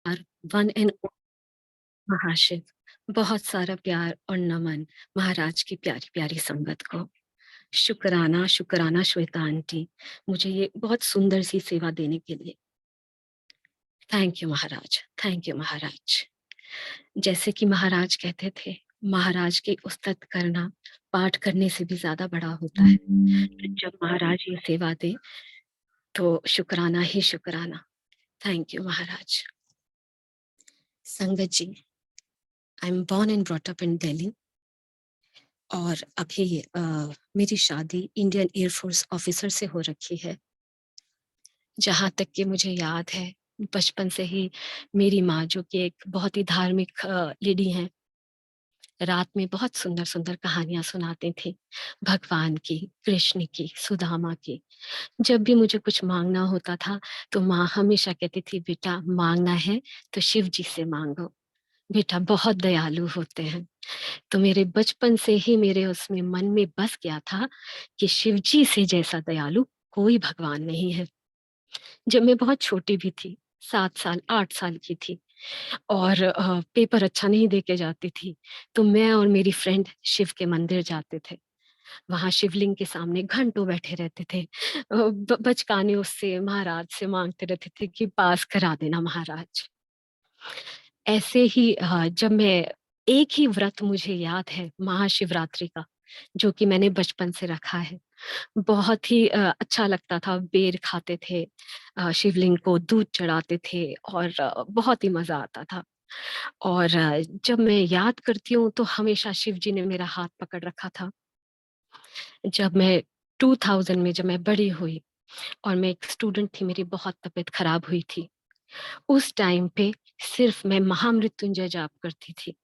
और one and महाशिव, बहुत सारा प्यार और नमन महाराज की प्यारी प्यारी संगत को। शुक्राना शुक्राना श्वेता आंटी, मुझे ये बहुत सुंदर सी सेवा देने के लिए। Thank you Maharaj, thank you Maharaj. जैसे कि महाराज कहते थे, महाराज की उस्तत करना पाठ करने से भी ज्यादा बड़ा होता है। तो जब महाराज ये सेवा दे तो शुक्राना ही शुक्राना। Thank you Maharaj. संगत जी, I am born and brought up in Delhi और अभी मेरी शादी इंडियन एयरफोर्स ऑफिसर से हो रखी है। जहाँ तक कि मुझे याद है, बचपन से ही मेरी माँ, जो कि एक बहुत ही धार्मिक लेडी हैं, रात में बहुत सुंदर सुंदर कहानियां सुनाती थी, भगवान की, कृष्ण की, सुदामा की। जब भी मुझे कुछ मांगना होता था तो माँ हमेशा कहती थी, बेटा मांगना है तो शिव जी से मांगो, बेटा बहुत दयालु होते हैं। तो मेरे बचपन से ही मेरे उसमें मन में बस गया था कि शिव जी से जैसा दयालु कोई भगवान नहीं है। जब मैं बहुत छोटी भी थी, 7 साल 8 साल की थी, और पेपर अच्छा नहीं दे के जाती थी, तो मैं और मेरी फ्रेंड शिव के मंदिर जाते थे। वहां शिवलिंग के सामने घंटों बैठे रहते थे। बचकाने उससे, महाराज से मांगते रहते थे कि पास करा देना महाराज। ऐसे ही जब मैं, एक ही व्रत मुझे याद है महाशिवरात्रि का, जो कि मैंने बचपन से रखा है। बहुत ही अच्छा लगता था, बेर खाते थे, शिवलिंग को दूध चढ़ाते थे, और बहुत ही मजा आता था। और जब मैं याद करती हूँ तो हमेशा शिव जी ने मेरा हाथ पकड़ रखा था। जब मैं 2000 में, जब मैं बड़ी हुई और मैं एक स्टूडेंट थी, मेरी बहुत तबीयत खराब हुई थी, उस टाइम पे सिर्फ मैं महामृत्युंजय जाप करती थी।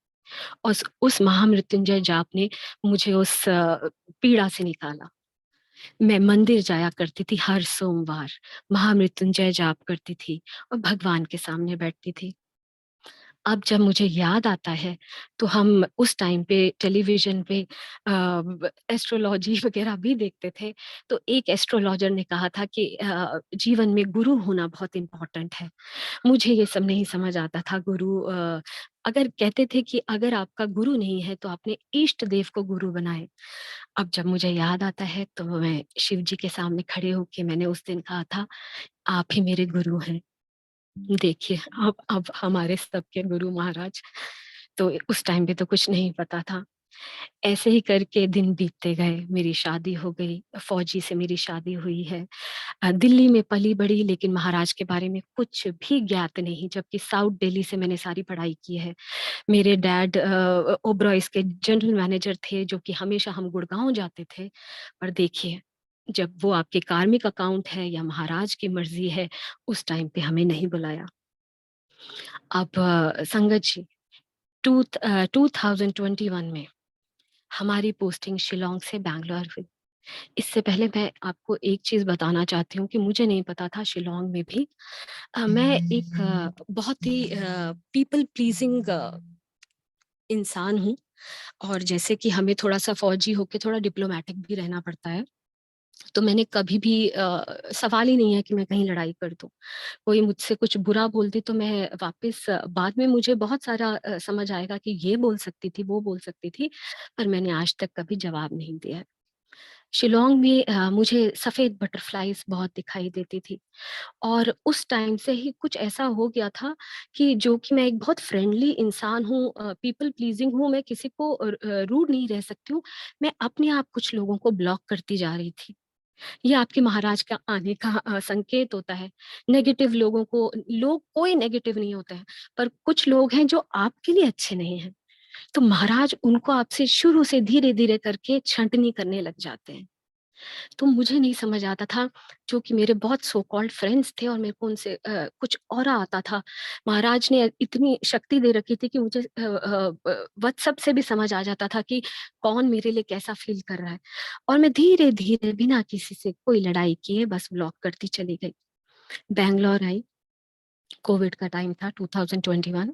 और उस महामृत्युंजय जाप ने मुझे उस पीड़ा से निकाला। मैं मंदिर जाया करती थी हर सोमवार, महामृत्युंजय जाप करती थी और भगवान के सामने बैठती थी। अब जब मुझे याद आता है तो हम उस टाइम पे टेलीविजन पे एस्ट्रोलॉजी वगैरह भी देखते थे। तो एक एस्ट्रोलॉजर ने कहा था कि जीवन में गुरु होना बहुत इम्पोर्टेंट है। मुझे ये सब नहीं समझ आता था। गुरु अगर कहते थे कि अगर आपका गुरु नहीं है तो अपने इष्ट देव को गुरु बनाए। अब जब मुझे याद आता है तो मैं शिव जी के सामने खड़े होके मैंने उस दिन कहा था, आप ही मेरे गुरु हैं। देखिए, अब हमारे सबके गुरु महाराज। तो उस टाइम पे तो कुछ नहीं पता था। ऐसे ही करके दिन बीतते गए, मेरी शादी हो गई, फौजी से मेरी शादी हुई है। दिल्ली में पली बड़ी, लेकिन महाराज के बारे में कुछ भी ज्ञात नहीं, जबकि साउथ दिल्ली से मैंने सारी पढ़ाई की है। मेरे डैड ओबरॉयज के जनरल मैनेजर थे, जो कि हमेशा हम गुड़गांव जाते थे। पर देखिए, जब वो आपके कार्मिक अकाउंट है या महाराज की मर्जी है, उस टाइम पे हमें नहीं बुलाया। अब संगत जी, 2021 में हमारी पोस्टिंग शिलोंग से बैंगलोर हुई। इससे पहले मैं आपको एक चीज बताना चाहती हूँ कि मुझे नहीं पता था शिलोंग में भी मैं एक बहुत ही पीपल प्लीजिंग इंसान हूँ। और जैसे कि हमें थोड़ा सा फौजी होके थोड़ा डिप्लोमेटिक भी रहना पड़ता है, तो मैंने कभी भी सवाल ही नहीं है कि मैं कहीं लड़ाई कर दूं। कोई मुझसे कुछ बुरा बोलती तो मैं वापस बाद में मुझे बहुत सारा समझ आएगा कि ये बोल सकती थी, वो बोल सकती थी, पर मैंने आज तक कभी जवाब नहीं दिया। शिलोंग में मुझे सफेद बटरफ्लाईज बहुत दिखाई देती थी। और उस टाइम से ही कुछ ऐसा हो गया था कि, जो कि मैं एक बहुत फ्रेंडली इंसान हूँ, पीपल प्लीजिंग हूँ, मैं किसी को रूड नहीं रह सकती हूँ। मैं अपने आप कुछ लोगों को ब्लॉक करती जा रही थी। ये आपके महाराज का आने का संकेत होता है। नेगेटिव लोगों को, लोग कोई नेगेटिव नहीं होता है, पर कुछ लोग हैं जो आपके लिए अच्छे नहीं हैं, तो महाराज उनको आपसे शुरू से धीरे धीरे करके छंटनी करने लग जाते हैं। तो मुझे नहीं समझ आता था, जो कि मेरे बहुत सो कॉल्ड फ्रेंड्स थे और मेरे को उनसे कुछ ऑरा आता था। महाराज ने इतनी शक्ति दे रखी थी कि मुझे व्हाट्सएप से भी समझ आ जाता था कि कौन मेरे लिए कैसा फील कर रहा है। और मैं धीरे धीरे बिना किसी से कोई लड़ाई किए बस ब्लॉक करती चली गई। बैंगलोर आई, कोविड का टाइम था 2021,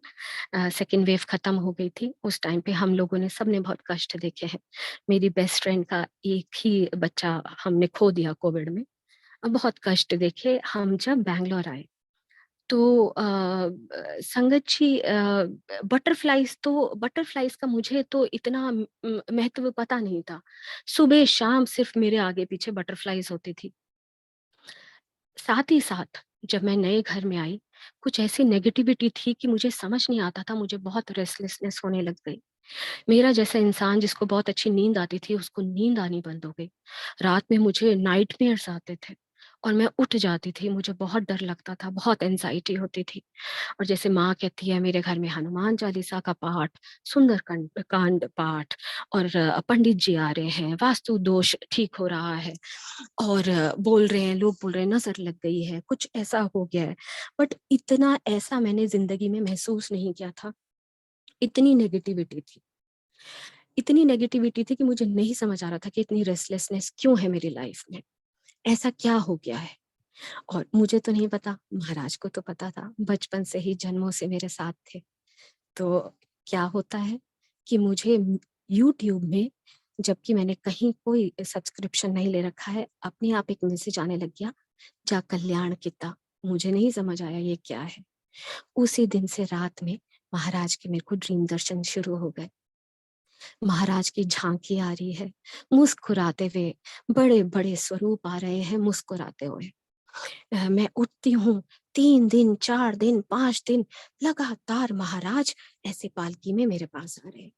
सेकेंड वेव खत्म हो गई थी। उस टाइम पे हम लोगों ने, सबने बहुत कष्ट देखे हैं। मेरी बेस्ट फ्रेंड का एक ही बच्चा हमने खो दिया कोविड में। बहुत कष्ट देखे। हम जब बैंगलोर आए तो संगत जी, बटरफ्लाइज़ का मुझे तो इतना महत्व पता नहीं था। सुबह-शाम सिर्फ़ मेरे आगे-पीछे बटरफ्लाइज़ होती थी। साथ ही साथ जब मैं नए घर में आई, कुछ ऐसी नेगेटिविटी थी कि मुझे समझ नहीं आता था, मुझे बहुत रेस्टलेसनेस होने लग गई। मेरा जैसा इंसान जिसको बहुत अच्छी नींद आती थी, उसको नींद आनी बंद हो गई। रात में मुझे नाइटमेयर्स आते थे और मैं उठ जाती थी, मुझे बहुत डर लगता था, बहुत एंग्ज़ायटी होती थी। और जैसे माँ कहती है, मेरे घर में हनुमान चालीसा का पाठ, सुंदर कांड पाठ और पंडित जी आ रहे हैं, वास्तु दोष ठीक हो रहा है और बोल रहे हैं, लोग बोल रहे हैं नज़र लग गई है, कुछ ऐसा हो गया है। बट इतना ऐसा मैंने ज़िंदगी में महसूस नहीं किया था। इतनी नेगेटिविटी थी। इतनी नेगेटिविटी थी कि मुझे नहीं समझ आ रहा था कि इतनी रेस्टलेसनेस क्यों है मेरी लाइफ में? ऐसा क्या हो गया है? और मुझे तो नहीं पता, महाराज को तो पता था, बचपन से ही जन्मों से मेरे साथ थे। तो क्या होता है कि मुझे यूट्यूब में, जबकि मैंने कहीं कोई सब्सक्रिप्शन नहीं ले रखा है, अपने आप एक मैसेज आने लग गया, जा कल्याण किता। मुझे नहीं समझ आया ये क्या है। उसी दिन से रात में महाराज के मेरे को ड्रीम दर्शन शुरू हो गए। महाराज की झांकी आ रही है, मुस्कुराते हुए, बड़े-बड़े स्वरूप आ रहे हैं मुस्कुराते हुए। मैं उठती हूँ, 3 दिन, 4 दिन, 5 दिन लगातार महाराज ऐसे पालकी में मेरे पास आ रहे हैं।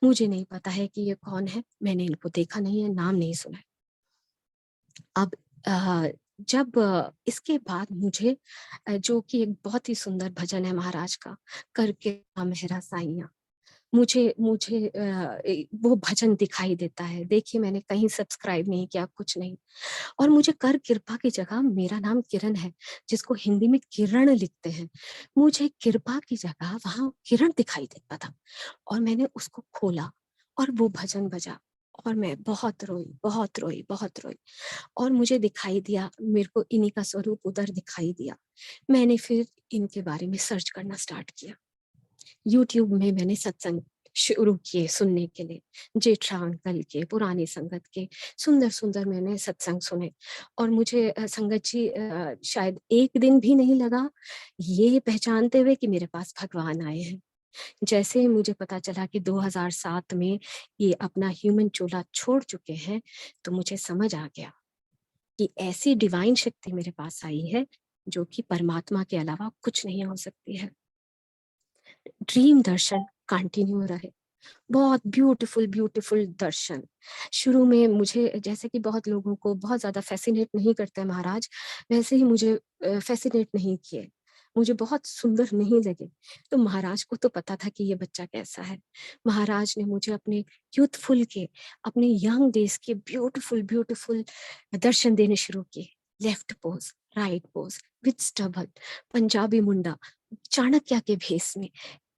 मुझे नहीं पता है कि ये कौन है, मैंने इनको देखा नहीं है, नाम नहीं सुना है। अब जब इसके बाद मुझे जो कि एक बहुत ही सुंदर भजन है महाराज का, करके मेहरा साइयाँ, मुझे मुझे वो भजन दिखाई देता है। देखिए, मैंने कहीं सब्सक्राइब नहीं किया, कुछ नहीं। और मुझे कर कृपा की जगह मेरा नाम किरण है, जिसको हिंदी में किरण लिखते हैं। मुझे कृपा की जगह वहाँ किरण दिखाई देता था और मैंने उसको खोला और वो भजन बजा और मैं बहुत रोई, बहुत रोई, बहुत रोई और मुझे दिखाई दिया, मेरे को इन्हीं का स्वरूप उधर दिखाई दिया। मैंने फिर इनके बारे में सर्च करना स्टार्ट किया। यूट्यूब में मैंने सत्संग शुरू किए सुनने के लिए, जेठा अंकल के, पुरानी संगत के, सुंदर-सुंदर मैंने सत्संग सुने और मुझे संगत जी शायद 1 दिन भी नहीं लगा ये पहचानते हुए कि मेरे पास भगवान आए हैं। जैसे ही मुझे पता चला कि 2007 में ये अपना ह्यूमन चोला छोड़ चुके हैं, तो मुझे समझ आ गया कि ऐसी डिवाइन शक्ति मेरे पास आई है, जो कि परमात्मा के अलावा कुछ नहीं हो सकती है। ड्रीम दर्शन कंटिन्यू रहे। बहुत ब्यूटीफुल ब्यूटीफुल दर्शन। शुरू में मुझे, जैसे कि बहुत लोगों को बहुत ज़्यादा फ़ैसिनेट नहीं करते हैं महाराज, वैसे ही मुझे फ़ैसिनेट नहीं किए। मुझे बहुत सुंदर नहीं लगे। तो महाराज को तो पता था कि ये बच्चा कैसा है। महाराज ने मुझे अपने यूथफुल के, अपने यंग डेज़ के ब्यूटीफुल ब्यूटीफुल दर्शन देने शुरू किए। Left pose, right pose, with stubble, Punjabi मुंडा, चाणक्य के भेष में।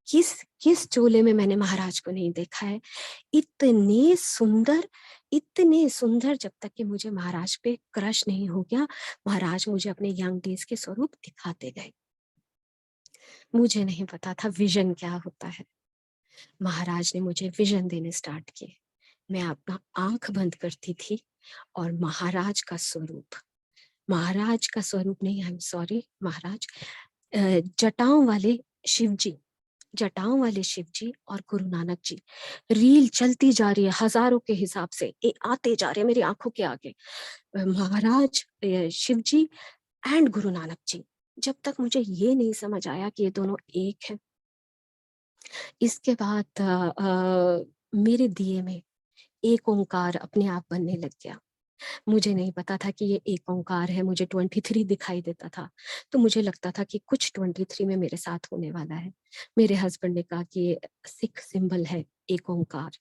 किस किस चोले में मैंने महाराज को नहीं देखा है। इतने सुंदर, इतने सुंदर, जब तक कि मुझे महाराज पे क्रश नहीं हो गया, महाराज मुझे अपने यंग डेज़ के स्वरूप दिखाते गए। मुझे नहीं पता था विज़न क्या होता है। महाराज ने मुझे विज़न देने स्टार्ट किए। मैं अपना आँख बंद करती थी और महाराज का स्वरूप नहीं, आई एम सॉरी महाराज, जटाओं वाले शिव जी, जटाओं वाले शिव जी और गुरु नानक जी, रील चलती जा रही है हजारों के हिसाब से, आते जा रहे हैं मेरी आंखों के आगे। महाराज, शिव जी एंड गुरु नानक जी। जब तक मुझे ये नहीं समझ आया कि ये दोनों एक है, इसके बाद मेरे दिए में एक ओंकार अपने आप बनने लग गया। मुझे नहीं पता था कि ये एक ओंकार है, मुझे 23 दिखाई देता था। तो मुझे लगता था कि कुछ 23 में मेरे साथ होने वाला है। मेरे हस्बैंड ने कहा कि ये सिख सिंबल है एक ओंकार।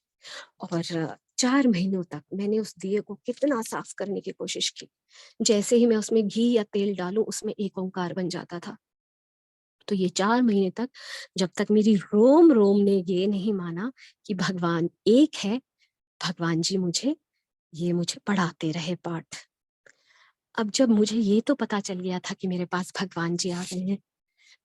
और 4 महीनों तक मैंने उस दिए को कितना साफ करने की कोशिश की। जैसे ही मैं उसमें घी या तेल डालूँ, उसमें एक ओंकार बन जाता था। तो ये 4 महीने तक, जब तक मेरी रोम-रोम ने ये नहीं माना कि भगवान एक है, भगवान जी मुझे पढ़ाते रहे पाठ। अब जब मुझे ये तो पता चल गया था कि मेरे पास भगवान जी आ गए हैं,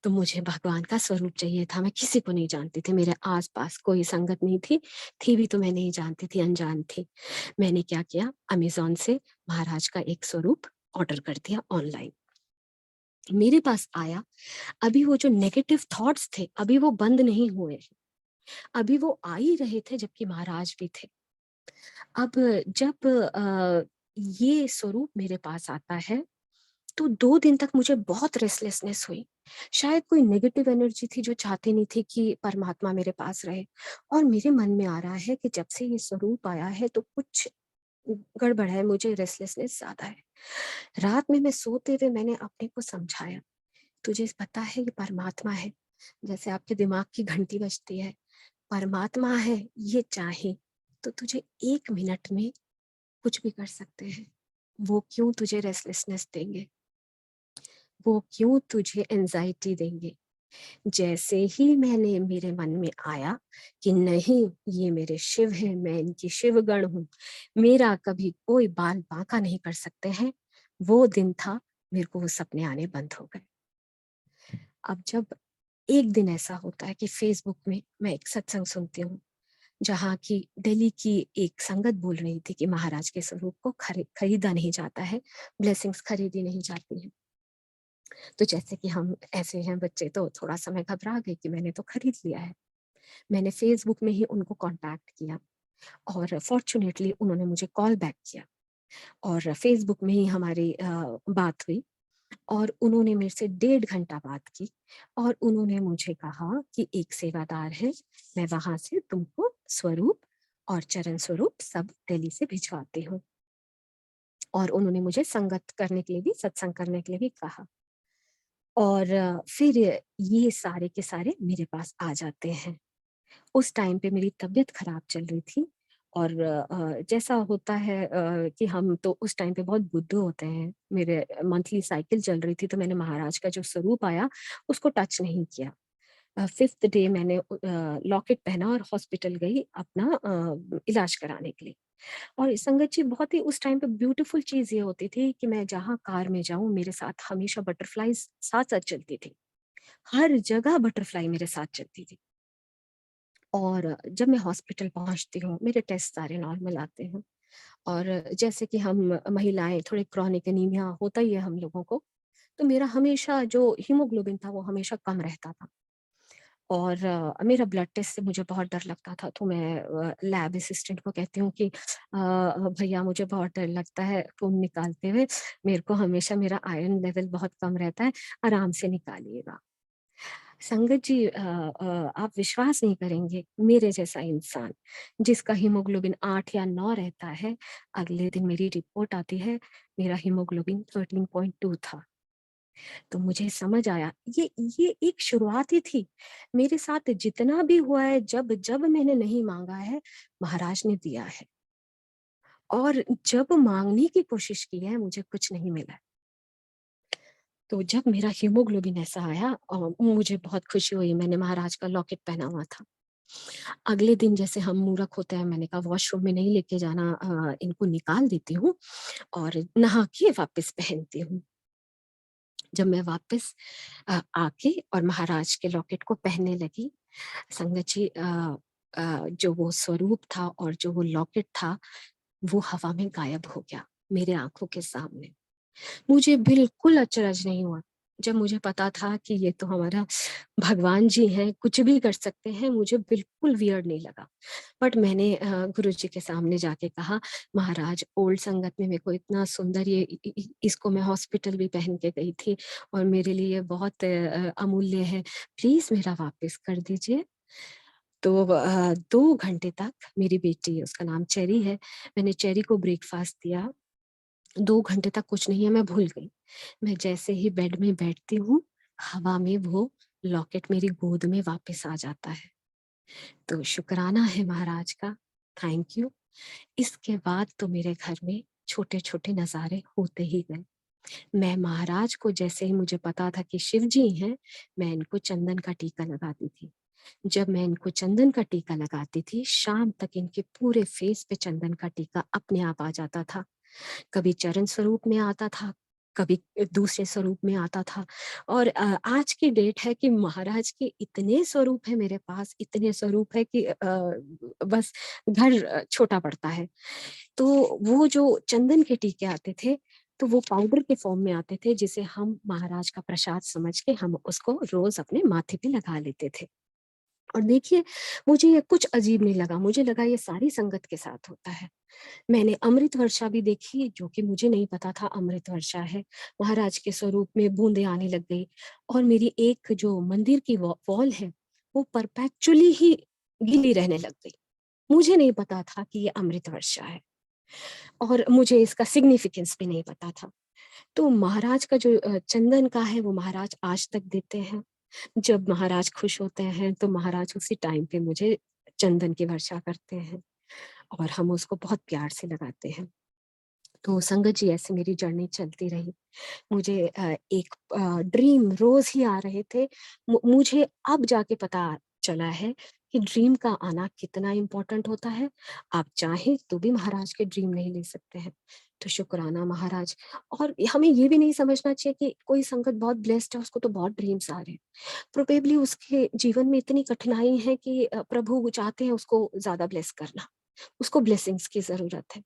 तो मुझे भगवान का स्वरूप चाहिए था। मैं किसी को नहीं जानती थी, मेरे आस-पास कोई संगत नहीं थी भी तो मैं नहीं जानती थी, अनजान थी। मैंने क्या किया, अमेज़न से महाराज का एक स्वरूप ऑर्डर कर दिया ऑनलाइन। मेरे पास आया, अभी वो जो नेगेटिव थॉट्स थे, अभी वो बंद नहीं हुए हैं, अभी वो आ ही रहे थे जबकि महाराज भी थे। अब जब ये स्वरूप मेरे पास आता है, तो 2 दिन तक मुझे बहुत रेस्टलेसनेस हुई। शायद कोई नेगेटिव एनर्जी थी जो चाहती नहीं थी कि परमात्मा मेरे पास रहे, और मेरे मन में आ रहा है कि जब से ये स्वरूप आया है तो कुछ गड़बड़ है, मुझे रेस्टलेसनेस ज़्यादा है। रात में मैं सोते हुए मैंने अपने को समझाया, तुझे पता है ये परमात्मा है, जैसे आपके दिमाग की घंटी बजती है, परमात्मा है, ये चाहे तो तुझे 1 मिनट में कुछ भी कर सकते हैं। वो क्यों तुझे रेस्टलेसनेस देंगे? वो क्यों तुझे एंग्ज़ायटी देंगे? जैसे ही मैंने मेरे मन में आया कि नहीं, ये मेरे शिव हैं, मैं इनकी शिवगण हूँ, मेरा कभी कोई बाल बांका नहीं कर सकते हैं, वो दिन था, मेरे को वो सपने आने बंद हो गए। अब जब एक दिन ऐसा होता है कि फ़ेसबुक में मैं एक सत्संग सुनती हूँ, जहाँ की दिल्ली की एक संगत बोल रही थी कि महाराज के स्वरूप को खरीदा नहीं जाता है, ब्लेसिंग्स खरीदी नहीं जाती हैं। तो जैसे कि हम ऐसे हैं बच्चे, तो थोड़ा-सा मैं घबरा गई कि मैंने तो खरीद लिया है। मैंने फ़ेसबुक में ही उनको कॉन्टैक्ट किया और फ़ॉर्च्यूनेटली उन्होंने मुझे कॉल बैक किया, और फ़ेसबुक में ही हमारी बात हुई, और उन्होंने मेरे से 1.5 घंटा बात की, और उन्होंने मुझे कहा कि एक सेवादार है, मैं वहाँ से तुमको स्वरूप और चरण स्वरूप सब दिल्ली से भिजवाती हूँ। और उन्होंने मुझे संगत करने के लिए भी, सत्संग करने के लिए भी कहा। और फिर ये सारे के सारे मेरे पास आ जाते हैं। उस टाइम पे मेरी तबीयत खराब चल रही थी, और जैसा होता है कि हम तो उस टाइम पे बहुत बुद्धू होते हैं। मेरे मंथली साइकिल चल रही थी, तो मैंने महाराज का जो स्वरूप आया उसको टच नहीं किया। 5th डे मैंने लॉकेट पहना और हॉस्पिटल गई अपना इलाज कराने के लिए। और संगत जी, बहुत ही उस टाइम पे ब्यूटीफुल चीज़ ये होती थी कि मैं जहाँ कार में जाऊँ, मेरे साथ हमेशा बटरफ्लाइज़ साथ-साथ चलती थी। हर जगह बटरफ्लाई मेरे साथ चलती थी। और जब मैं हॉस्पिटल पहुँचती हूँ, मेरे टेस्ट सारे नॉर्मल आते हैं, और जैसे कि हम महिलाएँ थोड़े क्रॉनिक एनीमिया होता ही है हम लोगों को, तो मेरा हमेशा जो हीमोग्लोबिन था वो हमेशा कम रहता था। और मेरा ब्लड टेस्ट से मुझे बहुत डर लगता था, तो मैं लैब असिस्टेंट को कहती हूँ कि भैया मुझे बहुत डर लगता है खून निकालते हुए, मेरे को हमेशा मेरा आयरन लेवल बहुत कम रहता है, आराम से निकालिएगा। संगत जी, आप विश्वास नहीं करेंगे, मेरे जैसा इंसान जिसका हीमोग्लोबिन 8 या 9 रहता है, अगले दिन मेरी रिपोर्ट आती है, मेरा हीमोग्लोबिन 13.2 था। तो मुझे समझ आया, ये एक शुरुआत ही थी। मेरे साथ जितना भी हुआ है, जब मैंने नहीं माँगा है, महाराज ने दिया है, और जब माँगने की कोशिश की है, मुझे कुछ नहीं मिला है। तो जब मेरा हीमोग्लोबिन ऐसा आया, मुझे बहुत खुशी हुई, मैंने महाराज का लॉकेट पहना हुआ था। अगले दिन जैसे हम मूर्ख होते हैं, मैंने कहा वॉशरूम में नहीं लेके जाना, इनको निकाल देती हूँ और नहा के वापस पहनती हूँ। जब मैं वापस आके और महाराज के लॉकेट को पहनने लगी, संगत जी, जो वो स्वरूप था और जो वो लॉकेट था, वो हवा में गायब हो गया, मेरे आँखों के सामने। मुझे बिल्कुल अचरज नहीं हुआ। जब मुझे पता था कि ये तो हमारा भगवान जी हैं, कुछ भी कर सकते हैं, मुझे बिल्कुल वियर्ड नहीं लगा। बट मैंने गुरुजी के सामने जाके कहा, महाराज ओल्ड संगत में मेरे को इतना सुंदर ये इसको मैं हॉस्पिटल भी पहन के गई थी, और मेरे लिए ये बहुत अमूल्य है, प्लीज मेरा वापस कर दीजिए। तो 2 घंटे तक मेरी बेटी, उसका नाम चेरी है, मैंने चेरी को ब्रेकफास्ट दिया। 2 घंटे तक कुछ नहीं है, मैं भूल गई। मैं जैसे ही बेड में बैठती हूँ, हवा में वो लॉकेट मेरी गोद में वापस आ जाता है। तो शुक्राना है महाराज का, थैंक यू। इसके बाद तो मेरे घर में छोटे-छोटे नज़ारे होते ही गए। मैं महाराज को, जैसे ही मुझे पता था कि शिव जी हैं, मैं इनको चंदन का टीका लगाती थी। जब मैं इनको चंदन का टीका लगाती थी, शाम तक इनके पूरे फेस पे चंदन का टीका अपने आप आ जाता था। कभी चरण स्वरूप में आता था, कभी दूसरे स्वरूप में आता था, और आज की डेट है कि महाराज के इतने स्वरूप हैं मेरे पास, इतने स्वरूप है कि बस घर छोटा पड़ता है। तो वो जो चंदन के टीके आते थे, तो वो पाउडर के फॉर्म में आते थे, जिसे हम महाराज का प्रसाद समझ के हम उसको रोज़ अपने माथे पे लगा लेते थे। और देखिए, मुझे ये कुछ अजीब नहीं लगा, मुझे लगा ये सारी संगत के साथ होता है। मैंने अमृत वर्षा भी देखी, जो कि मुझे नहीं पता था अमृत वर्षा है। महाराज के स्वरूप में बूंदें आने लग गई, और मेरी एक जो मंदिर की वॉल है, वो परपेचुअली ही गीली रहने लग गई। मुझे नहीं पता था कि ये अमृत वर्षा है, और मुझे इसका सिग्निफिकेंस भी नहीं पता था। तो महाराज का जो चंदन का है, वो महाराज आज तक देते हैं। जब महाराज खुश होते हैं, तो महाराज उसी टाइम पे मुझे चंदन की वर्षा करते हैं, और हम उसको बहुत प्यार से लगाते हैं। तो संगत जी, ऐसे मेरी जर्नी चलती रही। मुझे एक ड्रीम रोज़ ही आ रहे थे। मुझे अब जाके पता चला है कि ड्रीम का आना कितना इम्पोर्टेंट होता है। आप चाहें तो भी महाराज के ड्रीम नहीं ले सकते हैं। तो शुक्राना महाराज। और हमें ये भी नहीं समझना चाहिए कि कोई संगत बहुत ब्लेस्ड है, उसको तो बहुत ड्रीम्स आ रहे हैं। प्रोबेबली उसके जीवन में इतनी कठिनाई है कि प्रभु चाहते हैं उसको ज़्यादा ब्लेस करना। उसको ब्लेसिंग्स की ज़रूरत है।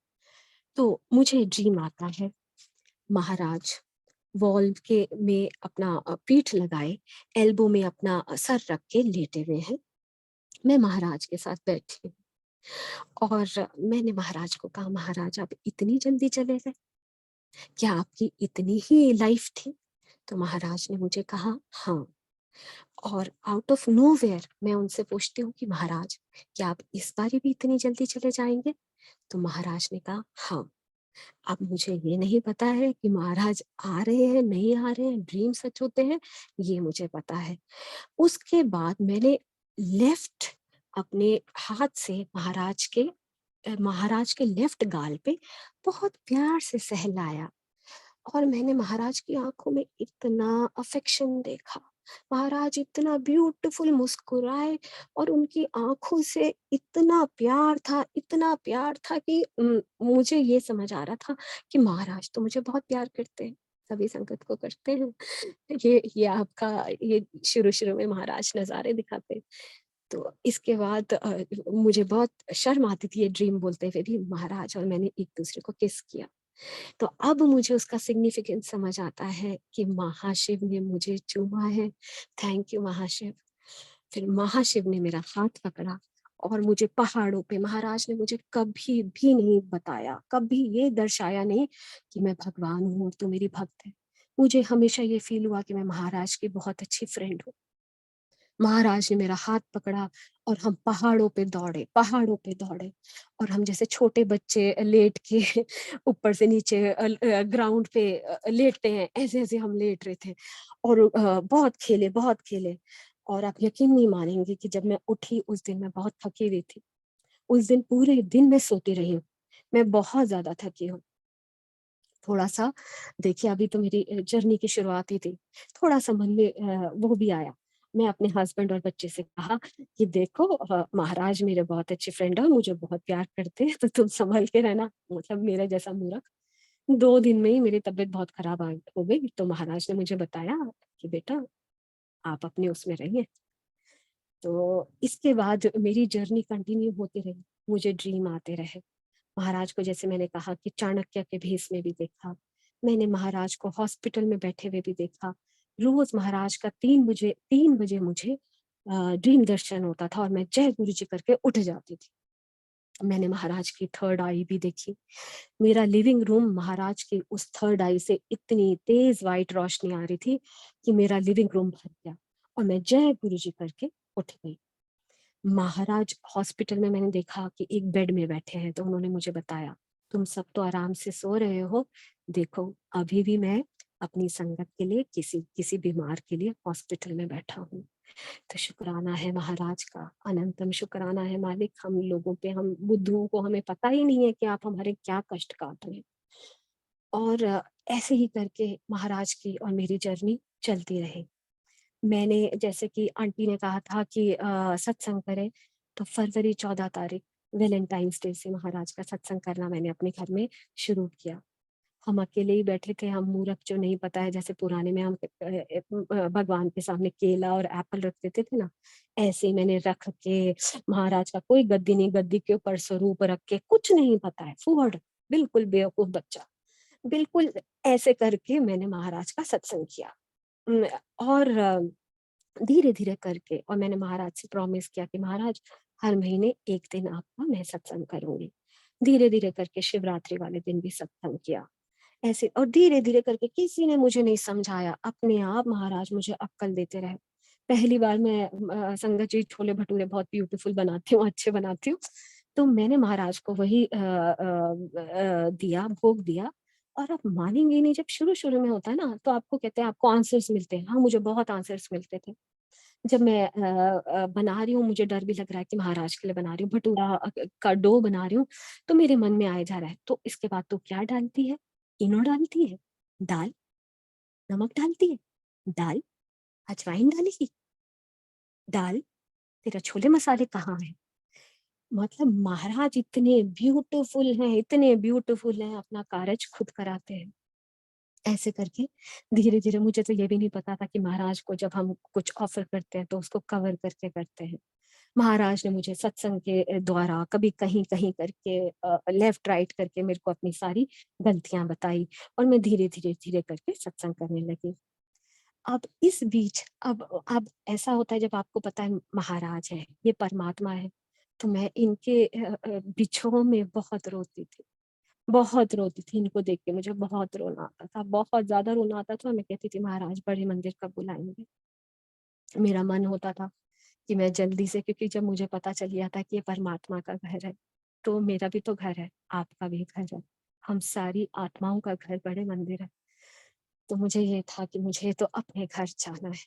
तो मुझे ड्रीम आता है, महाराज वॉल के में अपना पीठ लगाए, एल्बो में अपना सर रख के लेटे हुए हैं। मैं महाराज के साथ बैठी हूँ, और मैंने महाराज को कहा, महाराज आप इतनी जल्दी चले गए? क्या आपकी इतनी ही लाइफ थी? तो महाराज ने मुझे कहा, हाँ। और आउट ऑफ नोवेयर मैं उनसे पूछती हूँ कि महाराज, क्या आप इस बारी भी इतनी जल्दी चले जाएंगे? तो महाराज ने कहा, हाँ। अब मुझे ये नहीं पता है कि महाराज आ रहे हैं, नहीं आ रहे हैं, ड्रीम सच होते हैं, ये मुझे पता है। उसके बाद मैंने लेफ्ट अपने हाथ से महाराज के लेफ्ट गाल पे बहुत प्यार से सहलाया, और मैंने महाराज की आंखों में इतना अफेक्शन देखा। महाराज इतना ब्यूटीफुल मुस्कुराए, और उनकी आंखों से इतना प्यार था कि मुझे ये समझ आ रहा था कि महाराज तो मुझे बहुत प्यार करते हैं, सभी संगत को करते हैं। ये आपका ये शुरू-शुरू में महाराज नज़ारे दिखाते। तो इसके बाद मुझे बहुत शर्म आती थी ये ड्रीम बोलते हुए भी, महाराज और मैंने एक दूसरे को किस किया। तो अब मुझे उसका सिग्निफिकेंस समझ आता है कि महाशिव ने मुझे चूमा है। थैंक यू महाशिव। फिर महाशिव ने मेरा हाथ पकड़ा, और मुझे पहाड़ों पे महाराज ने मुझे कभी भी नहीं बताया, कभी ये दर्शाया नहीं कि मैं भगवान हूँ और तू मेरी भक्त है। मुझे हमेशा ये फील हुआ कि मैं महाराज की बहुत अच्छी फ्रेंड हूँ। महाराज ने मेरा हाथ पकड़ा, और हम पहाड़ों पे दौड़े, और हम जैसे छोटे बच्चे लेट के ऊपर से नीचे ग्राउंड पे लेटते हैं, ऐसे-ऐसे हम लेट रहे थे, और बहुत खेले, और आप यकीन नहीं मानेंगे कि जब मैं उठी उस दिन मैं बहुत थकी हुई थी। उस दिन पूरे दिन मैं सोती रही हूँ। मैं बहुत ज़्यादा थकी हूँ। थोड़ा-सा देखिए, अभी तो मेरी जर्नी की शुरुआत ही थी। थोड़ा-सा मन में वो भी आया। मैं अपने हस्बैंड और बच्चे से कहा कि देखो, महाराज मेरे बहुत अच्छे फ्रेंड हैं, मुझे बहुत प्यार करते हैं, तो तुम सँभल के रहना। मतलब मेरा जैसा मूर्ख। 2 दिन में ही मेरी तबीयत बहुत खराब हो गई, तो महाराज ने मुझे बताया कि बेटा, आप अपने उसमें रहिए। तो इसके बाद मेरी जर्नी कंटिन्यू होती रही। मुझे ड्रीम आते रहे। महाराज को, जैसे मैंने कहा, कि चाणक्य के भेष में भी देखा। मैंने महाराज को हॉस्पिटल में बैठे हुए भी देखा। रोज महाराज का 3 बजे मुझे ड्रीम दर्शन होता था, और मैं जय गुरु जी करके उठ जाती थी। मैंने महाराज की थर्ड आई भी देखी। मेरा लिविंग रूम महाराज की उस थर्ड आई से इतनी तेज वाइट रोशनी आ रही थी कि मेरा लिविंग रूम भर गया, और मैं जय गुरु जी करके उठ गई। महाराज हॉस्पिटल में मैंने देखा कि एक बेड में बैठे हैं, तो उन्होंने मुझे बताया, तुम सब तो आराम से सो रहे हो, देखो अभी भी मैं अपनी संगत के लिए किसी किसी बीमार के लिए हॉस्पिटल में बैठा हूँ। तो शुक्राना है महाराज का, अनंतम शुक्राना है मालिक। हम लोगों पे, हम बुद्धुओं को हमें पता ही नहीं है कि आप हमारे क्या कष्ट काट रहे हैं। और ऐसे ही करके महाराज की और मेरी जर्नी चलती रही। मैंने, जैसे कि आंटी ने कहा था कि सत्संग करें, तो फरवरी 14 तारीख वैलेंटाइन्स डे से महाराज का सत्संग करना मैंने अपने घर में शुरू किया। हम अकेले ही बैठे थे, हम मूर्ख जो नहीं पता है, जैसे पुराने में हम भगवान के सामने केला और एप्पल रख देते थे ना, ऐसे ही मैंने रख के, महाराज का कोई गद्दी नहीं, गद्दी के ऊपर स्वरूप रख के, कुछ नहीं पता है, फूहड़, बिल्कुल बेवकूफ बच्चा। बिल्कुल ऐसे करके मैंने महाराज का सत्संग किया। उम, और धीरे-धीरे करके, और मैंने महाराज से प्रॉमिस किया कि महाराज हर महीने 1 दिन आपका मैं सत्संग करूँगी। धीरे-धीरे करके शिवरात्रि वाले दिन भी सत्संग किया। ऐसे और धीरे-धीरे करके किसी ने मुझे नहीं समझाया, अपने आप महाराज मुझे अक्कल देते रहे। पहली बार मैं संगत जी छोले-भटूरे बहुत ब्यूटीफुल बनाती हूँ, अच्छे बनाती हूँ। तो मैंने महाराज को वही दिया, भोग दिया, और आप मानेंगे नहीं, जब शुरू-शुरू में होता है ना, तो आपको कहते हैं आपको आंसर्स मिलते हैं। हाँ, मुझे बहुत आंसर्स मिलते थे। जब मैं बना रही हूँ, मुझे डर भी लग रहा है कि महाराज के लिए बना रही हूँ, भटूरा का डो बना रही हूँ, तो मेरे मन में आए जा रहा है, तो इसके बाद तू क्या डालती है? इनो डालती है? दाल? नमक डालती है? दाल? अजवाइन डालेगी? दाल? तेरा छोले मसाले कहाँ हैं? मतलब महाराज इतने ब्यूटीफुल हैं, अपना कारज खुद कराते हैं। ऐसे करके धीरे-धीरे, मुझे तो ये भी नहीं पता था कि महाराज को जब हम कुछ ऑफ़र करते हैं, तो उसको कवर करके करते हैं। महाराज ने मुझे सत्संग के द्वारा कभी कहीं-कहीं करके लेफ्ट राइट करके मेरे को अपनी सारी गलतियाँ बताई, और मैं धीरे-धीरे करके सत्संग करने लगी। अब इस बीच अब ऐसा होता है, जब आपको पता है महाराज हैं, ये परमात्मा है, तो मैं इनके बिछोह में बहुत रोती थी। बहुत रोती थी, इनको देख के मुझे बहुत रोना आता था, बहुत ज़्यादा रोना आता था। मैं कहती थी महाराज बड़े मंदिर कब बुलाएँगे? मेरा मन होता था कि मैं जल्दी से, क्योंकि जब मुझे पता चल गया था कि ये परमात्मा का घर है, तो मेरा भी तो घर है, आपका भी घर है। हम सारी आत्माओं का घर बड़े मंदिर है। तो मुझे ये था कि मुझे तो अपने घर जाना है।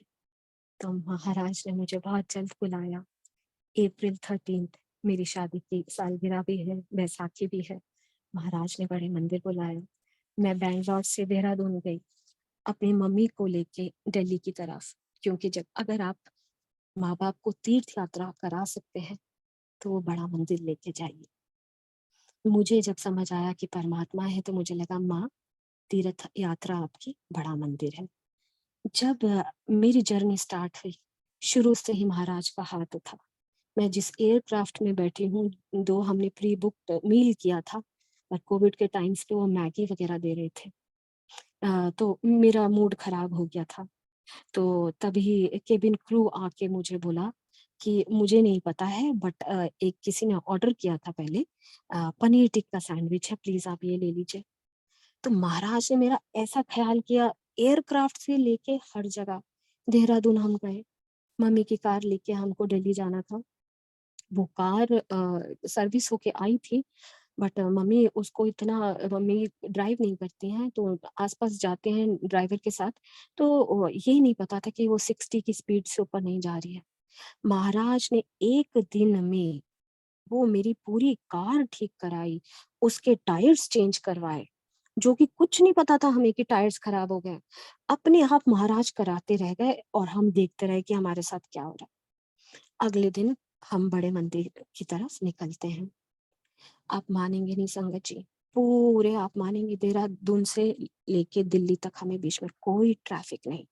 तो महाराज ने मुझे बहुत जल्द बुलाया। अप्रैल 13 मेरी शादी की सालगिरह भी है, बैसाखी भी है। महाराज ने बड़े मंदिर बुलाया। मैं बैंगलोर से देहरादून गई, अपनी मम्मी को लेके दिल्ली की तरफ, क्योंकि जब अगर आप माँ-बाप को तीर्थ यात्रा करा सकते हैं, तो वो बड़ा मंदिर लेके जाइए। मुझे जब समझ आया कि परमात्मा है, तो मुझे लगा माँ, तीर्थ यात्रा आपकी बड़ा मंदिर है। जब मेरी जर्नी स्टार्ट हुई, शुरू से ही महाराज का हाथ था। मैं जिस एयरक्राफ्ट में बैठी हूँ, 2 हमने प्री बुक्ड मील किया था, और कोविड के टाइम्स पे वो मैगी वगैरह दे रहे थे। तो मेरा मूड खराब हो गया था। तो तभी केबिन क्रू आके मुझे बोला कि मुझे नहीं पता है, बट एक किसी ने ऑर्डर किया था पहले, पनीर टिक्का सैंडविच है, प्लीज़ आप ये ले लीजिए। तो महाराज ने मेरा ऐसा ख़्याल किया, एयरक्राफ्ट से लेके हर जगह। देहरादून हम गए, मम्मी की कार लेके हमको दिल्ली जाना था। वो कार सर्विस होके आई थी, बट मम्मी ड्राइव नहीं करती हैं, तो आस-पास जाते हैं ड्राइवर के साथ, तो ये नहीं पता था कि वो 60 की स्पीड से ऊपर नहीं जा रही है। महाराज ने 1 दिन में वो मेरी पूरी कार ठीक कराई, उसके टायर्स चेंज करवाए, जो कि कुछ नहीं पता था हमें कि टायर्स खराब हो गए। अपने आप महाराज कराते रह गए, और हम देखते रहे कि हमारे साथ क्या हो रहा है। अगले दिन हम बड़े मंदिर की तरफ निकलते हैं। आप मानेंगे नहीं संगत जी, पूरे आप मानेंगे देहरादून से लेके दिल्ली तक हमें बीच में कोई ट्रैफिक नहीं।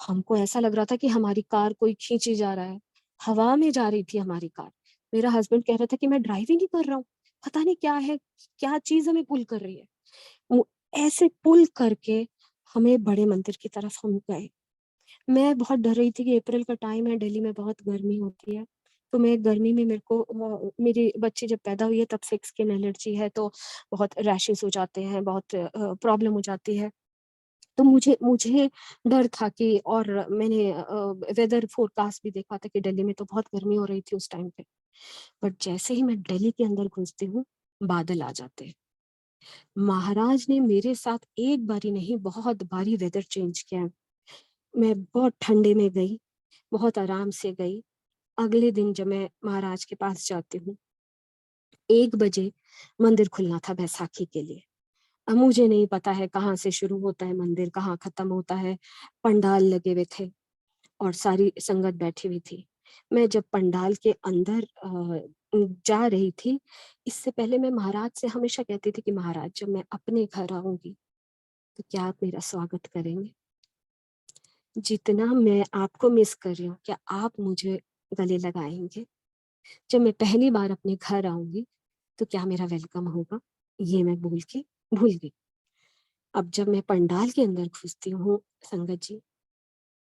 हमको ऐसा लग रहा था कि हमारी कार कोई खींची जा रहा है, हवा में जा रही थी हमारी कार। मेरा हस्बैंड कह रहा था कि मैं ड्राइव ही नहीं कर रहा हूँ, पता नहीं क्या है, क्या चीज़ हमें पुल कर रही है। वो ऐसे पुल करके हमें बड़े मंदिर की तरफ हम गए। मैं बहुत डर रही थी कि अप्रैल का टाइम है, दिल्ली में बहुत गर्मी होती है। तो मैं गर्मी में, मेरे को मेरी बच्ची जब पैदा हुई है तब से स्किन एलर्जी है, तो बहुत रैशेज़ हो जाते हैं, बहुत प्रॉब्लम हो जाती है। तो मुझे मुझे डर था कि, और मैंने वेदर फ़ोरकास्ट भी देखा था कि दिल्ली में तो बहुत गर्मी हो रही थी उस टाइम पे। बट जैसे ही मैं दिल्ली के अंदर घुसती हूँ, बादल आ जाते हैं। महाराज ने मेरे साथ एक बारी नहीं, बहुत बारी वेदर चेंज किया है। मैं बहुत ठंडे में गई, बहुत आराम से गई। अगले दिन जब मैं महाराज के पास जाती हूँ, 1 बजे मंदिर खुलना था बैसाखी के लिए। अब मुझे नहीं पता है कहाँ से शुरू होता है मंदिर, कहाँ खत्म होता है। पंडाल लगे हुए थे और सारी संगत बैठी हुई थी। मैं जब पंडाल के अंदर जा रही थी, इससे पहले मैं महाराज से हमेशा कहती थी कि महाराज, जब मैं अपने घर आऊँगी, तो क्या आप मेरा स्वागत करेंगे? जितना मैं आपको मिस कर रही हूँ, क्या आप मुझे गले लगाएँगे? जब मैं पहली बार अपने घर आऊँगी, तो क्या मेरा वेलकम होगा? ये मैं बोल के भूल गई। अब जब मैं पंडाल के अंदर घुसती हूँ संगत जी,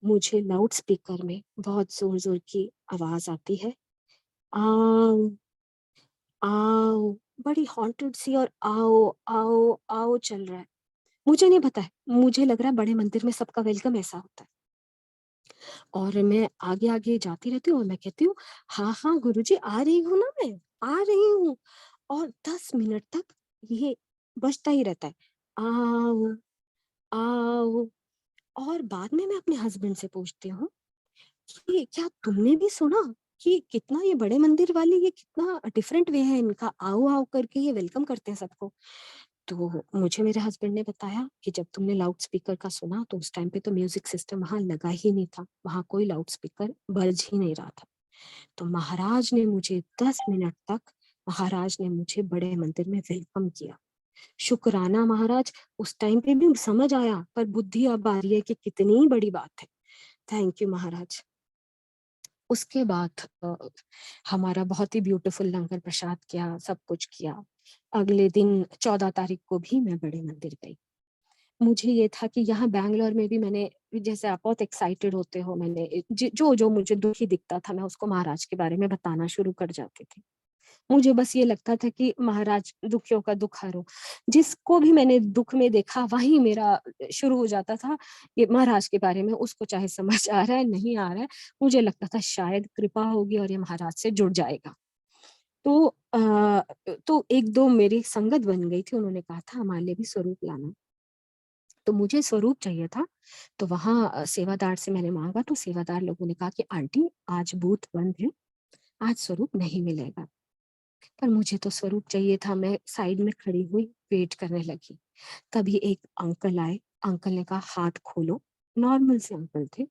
मुझे लाउड स्पीकर में बहुत ज़ोर-ज़ोर की आवाज़ आती है, आओ, आओ, बड़ी हॉन्टेड सी और आओ, आओ, आओ चल रहा है। मुझे नहीं पता है, मुझे लग रहा है बड़े मंदिर में सबका वेलकम ऐसा होता है। और मैं आगे-आगे जाती रहती हूँ और मैं कहती हूँ, "हाँ, हाँ गुरुजी आ रही हूँ ना मैं, आ रही हूँ।" और 10 मिनट तक ये बजता ही रहता है, आओ, आओ। और बाद में मैं अपने हस्बैंड से पूछती हूँ कि क्या तुमने भी सुना कि कितना ये बड़े मंदिर वाले ये कितना डिफरेंट वे है इनका, आओ, आओ करके ये वेलकम करते हैं सबको। तो मुझे मेरे हस्बैंड ने बताया कि जब तुमने लाउड स्पीकर का सुना तो उस टाइम पे तो म्यूजिक सिस्टम वहाँ लगा ही नहीं था, वहाँ कोई लाउड स्पीकर बज ही नहीं रहा था। तो महाराज ने मुझे 10 मिनट तक महाराज ने मुझे बड़े मंदिर में वेलकम किया। शुक्राना महाराज, उस टाइम पे भी समझ आया पर बुद्धि अब आ रही है कि कितनी बड़ी बात है। थैंक यू महाराज। उसके बाद हमारा बहुत ही ब्यूटीफुल लंगर प्रसाद किया, सब कुछ किया। अगले दिन 14 तारीख को भी मैं बड़े मंदिर गई। मुझे ये था कि यहाँ बैंगलोर में भी मैंने, जैसे आप बहुत एक्साइटेड होते हो, मैंने जो मुझे दुखी दिखता था मैं उसको महाराज के बारे में बताना शुरू कर जाती थी। मुझे बस ये लगता था कि महाराज दुखियों का दुख हरो। जिसको भी मैंने दुख में देखा वहीं मेरा शुरू हो जाता था ये महाराज के बारे में, उसको चाहे समझ आ रहा है नहीं आ रहा है, मुझे लगता था शायद कृपा होगी और ये महाराज से जुड़ जाएगा। तो तो 1-2 मेरी संगत बन गई थी, उन्होंने कहा था हमारे लिए भी स्वरूप लाना। तो मुझे स्वरूप चाहिए था, तो वहाँ सेवादार से मैंने माँगा तो सेवादार लोगों ने कहा कि आंटी आज बूथ बंद है, आज स्वरूप नहीं मिलेगा। पर मुझे तो स्वरूप चाहिए था, मैं साइड में खड़ी हुई, वेट करने लगी। तभी एक अंकल आए, अंकल ने कहा हाथ खोलो, नॉर्मल से अंकल थे,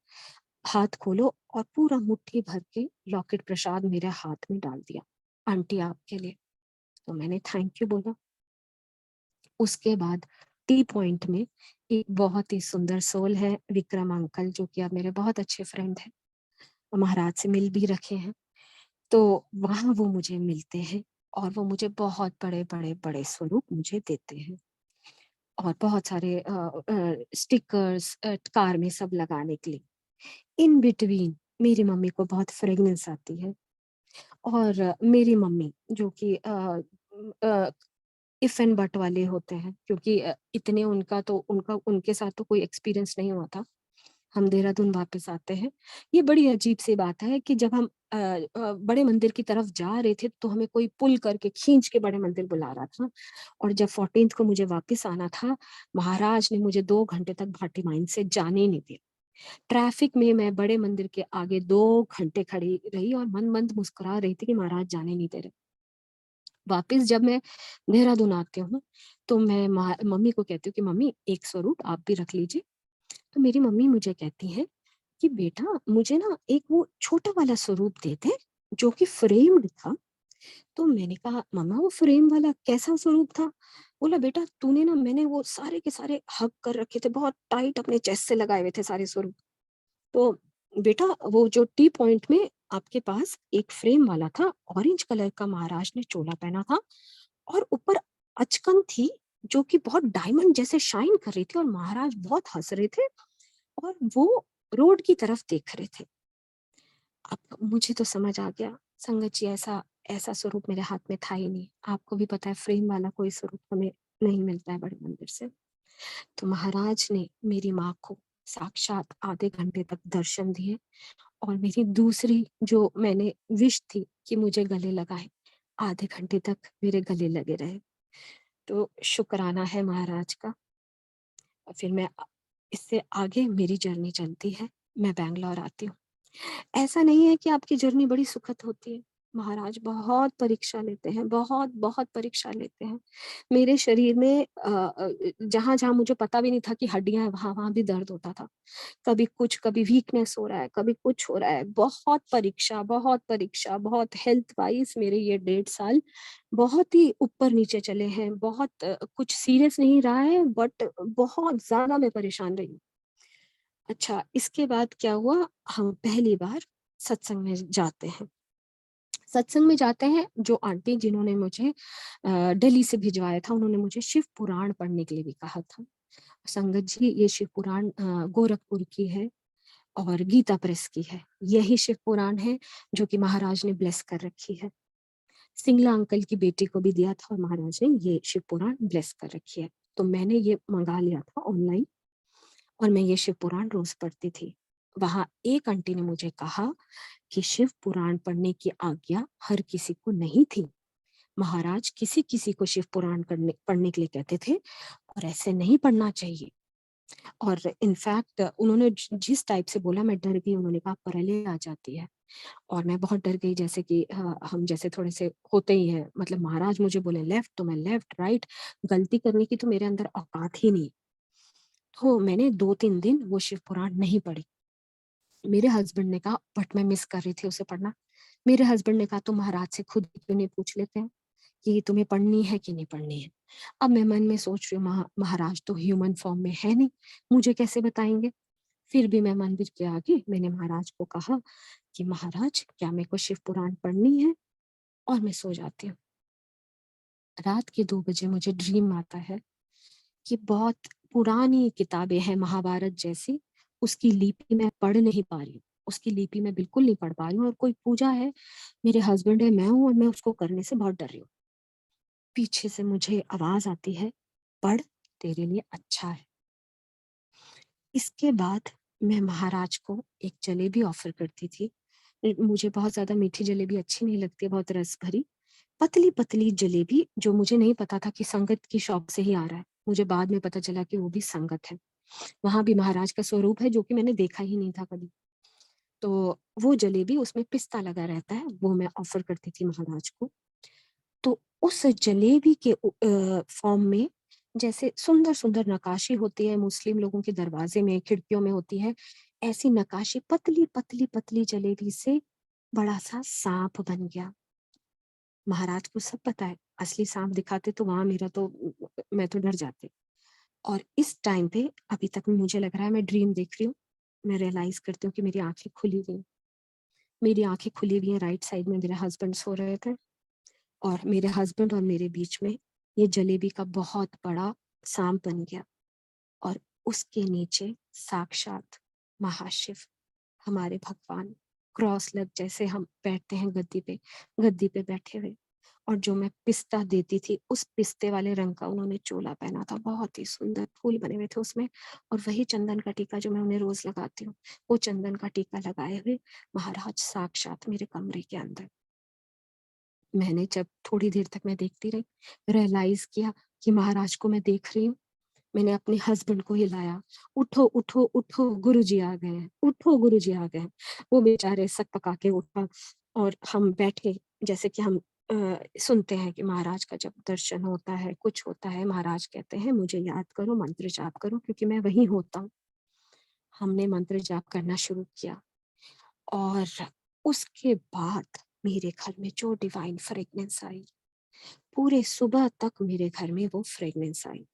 हाथ खोलो और पूरा मुट्ठी भर के लॉकेट प्रसाद मेरे हाथ में डाल दिया, आंटी आपके लिए। तो मैंने थैंक यू बोला। उसके बाद टी पॉइंट में एक बहुत ही सुंदर सोल है, विक्रम अंकल, जो कि अब मेरे बहुत अच्छे फ्रेंड हैं, महाराज से मिल भी रखे हैं। तो वहाँ वो मुझे मिलते हैं और वो मुझे बहुत बड़े-बड़े स्वरूप मुझे देते हैं और बहुत सारे स्टिकर्स कार में सब लगाने के लिए। इन बिटवीन मेरी मम्मी को बहुत फ्रेग्रेंस आती है और मेरी मम्मी जो कि अ, इफ एंड बट वाले होते हैं, क्योंकि इतने उनका उनके साथ तो कोई एक्सपीरियंस नहीं हुआ था। हम देहरादून वापस आते हैं। ये बड़ी अजीब-सी बात है कि जब हम बड़े मंदिर की तरफ जा रहे थे, तो हमें कोई पुल करके खींच के बड़े मंदिर बुला रहा था और जब 14th को मुझे वापस आना था, महाराज ने मुझे 2 घंटे तक भाटी माइन से जाने ही नहीं दिया। ट्रैफिक में मैं बड़े मंदिर के आगे 2 घंटे खड़ी रही और मन-मंद मुस्कुरा रही थी कि महाराज जाने नहीं दे रहे। वापस जब मैं देहरादून आती हूँ, तो मैं मम्मी को कहती हूँ कि मम्मी एक स्वरूप आप भी रख लीजिए। तो मेरी मम्मी मुझे कहती हैं कि बेटा मुझे ना एक वो छोटा वाला स्वरूप दे दे जो कि फ्रेम्ड था। तो मैंने कहा मम्मा वो फ्रेम वाला कैसा स्वरूप था? बोला बेटा तूने ना, मैंने वो सारे के सारे हग कर रखे थे, बहुत टाइट अपने चेस्ट से लगाए हुए थे सारे स्वरूप। तो बेटा वो जो टी पॉइंट में आपके पास एक फ्रेम वाला था, ऑरेंज कलर का महाराज ने चोला पहना था और ऊपर अचकन थी जो कि बहुत डायमंड जैसे शाइन कर रही थी और महाराज बहुत हँस रहे थे और वो रोड की तरफ देख रहे थे। अब मुझे तो समझ आ गया, संगत जी ऐसा ऐसा स्वरूप मेरे हाथ में था ही नहीं। आपको भी पता है फ्रेम वाला कोई स्वरूप हमें नहीं मिलता है बड़े मंदिर से। तो महाराज ने मेरी माँ को साक्षात आधे घंटे तक दर्शन दिए और मेरी दूसरी जो मैंने विश थी कि मुझे गले लगाए, आधे घंटे तक मेरे गले लगे रहे। तो शुक्राना है महाराज का। और फिर इससे आगे मेरी जर्नी चलती है, मैं बैंगलोर आती हूँ। ऐसा नहीं है कि आपकी जर्नी बड़ी सुखद होती है। महाराज बहुत परीक्षा लेते हैं, बहुत परीक्षा लेते हैं। मेरे शरीर में जहाँ-जहाँ मुझे पता भी नहीं था कि हड्डियाँ हैं, वहाँ-वहाँ भी दर्द होता था। कभी कुछ, कभी वीकनेस हो रहा है, कभी कुछ हो रहा है। बहुत परीक्षा, बहुत हेल्थ वाइज़ मेरे ये 1.5 साल बहुत ही ऊपर-नीचे चले हैं। बहुत कुछ सीरियस नहीं रहा है बट बहुत ज़्यादा मैं परेशान रही हूँ। अच्छा, इसके बाद क्या हुआ, हम पहली बार सत्संग में जाते हैं। सत्संग में जाते हैं, जो आंटी जिन्होंने मुझे दिल्ली से भिजवाया था, उन्होंने मुझे शिव पुराण पढ़ने के लिए भी कहा था। संगत जी ये शिव पुराण गोरखपुर की है और गीता प्रेस की है। यही शिव पुराण है जो कि महाराज ने ब्लेस कर रखी है। सिंगला अंकल की बेटी को भी दिया था और महाराज ने ये शिव पुराण ब्लेस कर रखी है। तो मैंने ये मंगा लिया था ऑनलाइन और मैं ये शिव पुराण रोज पढ़ती थी। वहां एक आंटी ने मुझे कहा कि शिव पुराण पढ़ने की आज्ञा हर किसी को नहीं थी। महाराज किसी किसी को शिव पुराण पढ़ने के लिए कहते थे और ऐसे नहीं पढ़ना चाहिए। और इनफैक्ट उन्होंने जिस टाइप से बोला मैं डर गई। उन्होंने कहा परले आ जाती है और मैं बहुत डर गई। जैसे कि हम जैसे थोड़े से होते ही हैं, मतलब महाराज मुझे बोले लेफ्ट तो मैं लेफ्ट, राइट गलती करने की तो मेरे अंदर औकात ही नहीं। तो मैंने 2-3 दिन वो शिव पुराण नहीं पढ़ी। मेरे हस्बैंड ने कहा बट मैं मिस कर रही थी उसे पढ़ना। मेरे हस्बैंड ने कहा तो महाराज से खुद क्यों नहीं पूछ लेते हैं कि तुम्हें पढ़नी है कि नहीं पढ़नी है। अब मैं मन में सोच रही हूँ महाराज तो ह्यूमन फॉर्म में है नहीं, मुझे कैसे बताएंगे। फिर भी मैं मंदिर के आगे मैंने महाराज को कहा कि महाराज क्या मेरे को शिव पुराण पढ़नी है, और मैं सो जाती हूँ। रात के 2 बजे मुझे ड्रीम आता है कि बहुत पुरानी किताबें हैं महाभारत जैसी, उसकी लिपि मैं पढ़ नहीं पा रही हूँ। उसकी लिपि मैं बिल्कुल नहीं पढ़ पा रही हूँ और कोई पूजा है, मेरे हस्बैंड है, मैं हूँ और मैं उसको करने से बहुत डर रही हूँ। पीछे से मुझे आवाज आती है पढ़, तेरे लिए अच्छा है। इसके बाद मैं महाराज को एक जलेबी ऑफर करती थी। मुझे बहुत ज्यादा मीठी जलेबी अच्छी नहीं लगती, बहुत रस भरी पतली पतली जलेबी, जो मुझे नहीं पता था कि संगत की शॉप से ही आ रहा है। मुझे बाद में पता चला कि वो भी संगत है। वहां भी महाराज का स्वरूप है जो कि मैंने देखा ही नहीं था कभी। तो वो जलेबी, उसमें पिस्ता लगा रहता है, वो मैं ऑफर करती थी महाराज को। तो उस जलेबी के फॉर्म में जैसे सुंदर सुंदर नकाशी होती है, मुस्लिम लोगों के दरवाजे में खिड़कियों में होती है, ऐसी नकाशी पतली पतली पतली जलेबी से बड़ा सा सांप बन गया। महाराज को सब पता है, असली सांप दिखाते तो वहां मेरा तो मैं तो डर जाती। और इस टाइम पे अभी तक मुझे लग रहा है मैं ड्रीम देख रही हूँ। मैं रियलाइज करती हूँ कि मेरी आंखें खुली हुई, मेरी आंखें खुली हुई हैं। राइट साइड में मेरे हस्बैंड सो रहे थे और मेरे हस्बैंड और मेरे बीच में ये जलेबी का बहुत बड़ा सांप बन गया और उसके नीचे साक्षात महाशिव, हमारे भगवान, क्रॉस लग जैसे हम बैठते हैं गद्दी पे बैठे हुए। और जो मैं पिस्ता देती थी उस पिस्ते वाले रंग का उन्होंने चोला पहना था, बहुत ही सुंदर फूल बने हुए थे उसमें। और वही चंदन का टीका जो मैं उन्हें रोज लगाती हूँ, वो चंदन का टीका लगाए हुए महाराज साक्षात मेरे कमरे के अंदर। मैंने जब थोड़ी देर तक मैं देखती रही, रियलाइज किया कि महाराज को मैं देख रही हूँ। मैंने अपने हस्बैंड को हिलाया, उठो उठो उठो गुरुजी आ गए हैं, उठो गुरुजी आ गए हैं। वो बेचारे सक पका के उठा और हम बैठे। जैसे कि हम सुनते हैं कि महाराज का जब दर्शन होता है, कुछ होता है, महाराज कहते हैं मुझे याद करो, मंत्र जाप करो, क्योंकि मैं वहीं होता हूँ। हमने मंत्र जाप करना शुरू किया और उसके बाद मेरे घर में जो डिवाइन फ्रेग्रेंस आई, पूरे सुबह तक मेरे घर में वो फ्रेग्रेंस आई।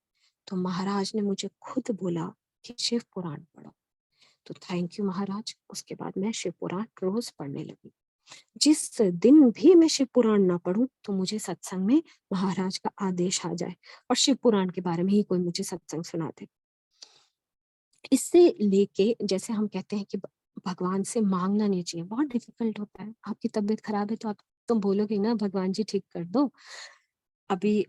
तो महाराज ने मुझे खुद बोला कि शिव पुराण पढ़ो। तो थैंक यू महाराज। उसके बाद मैं शिव पुराण रोज पढ़ने लगी। जिस दिन भी मैं शिव पुराण ना पढूं तो मुझे सत्संग में महाराज का आदेश आ जाए और शिव पुराण के बारे में ही कोई मुझे सत्संग सुना दे। इससे लेके जैसे हम कहते हैं कि भगवान से मांगना नहीं चाहिए, बहुत डिफिकल्ट होता है। आपकी तबीयत खराब है तो आप तुम बोलोगे ना भगवान जी ठीक कर दो। अभी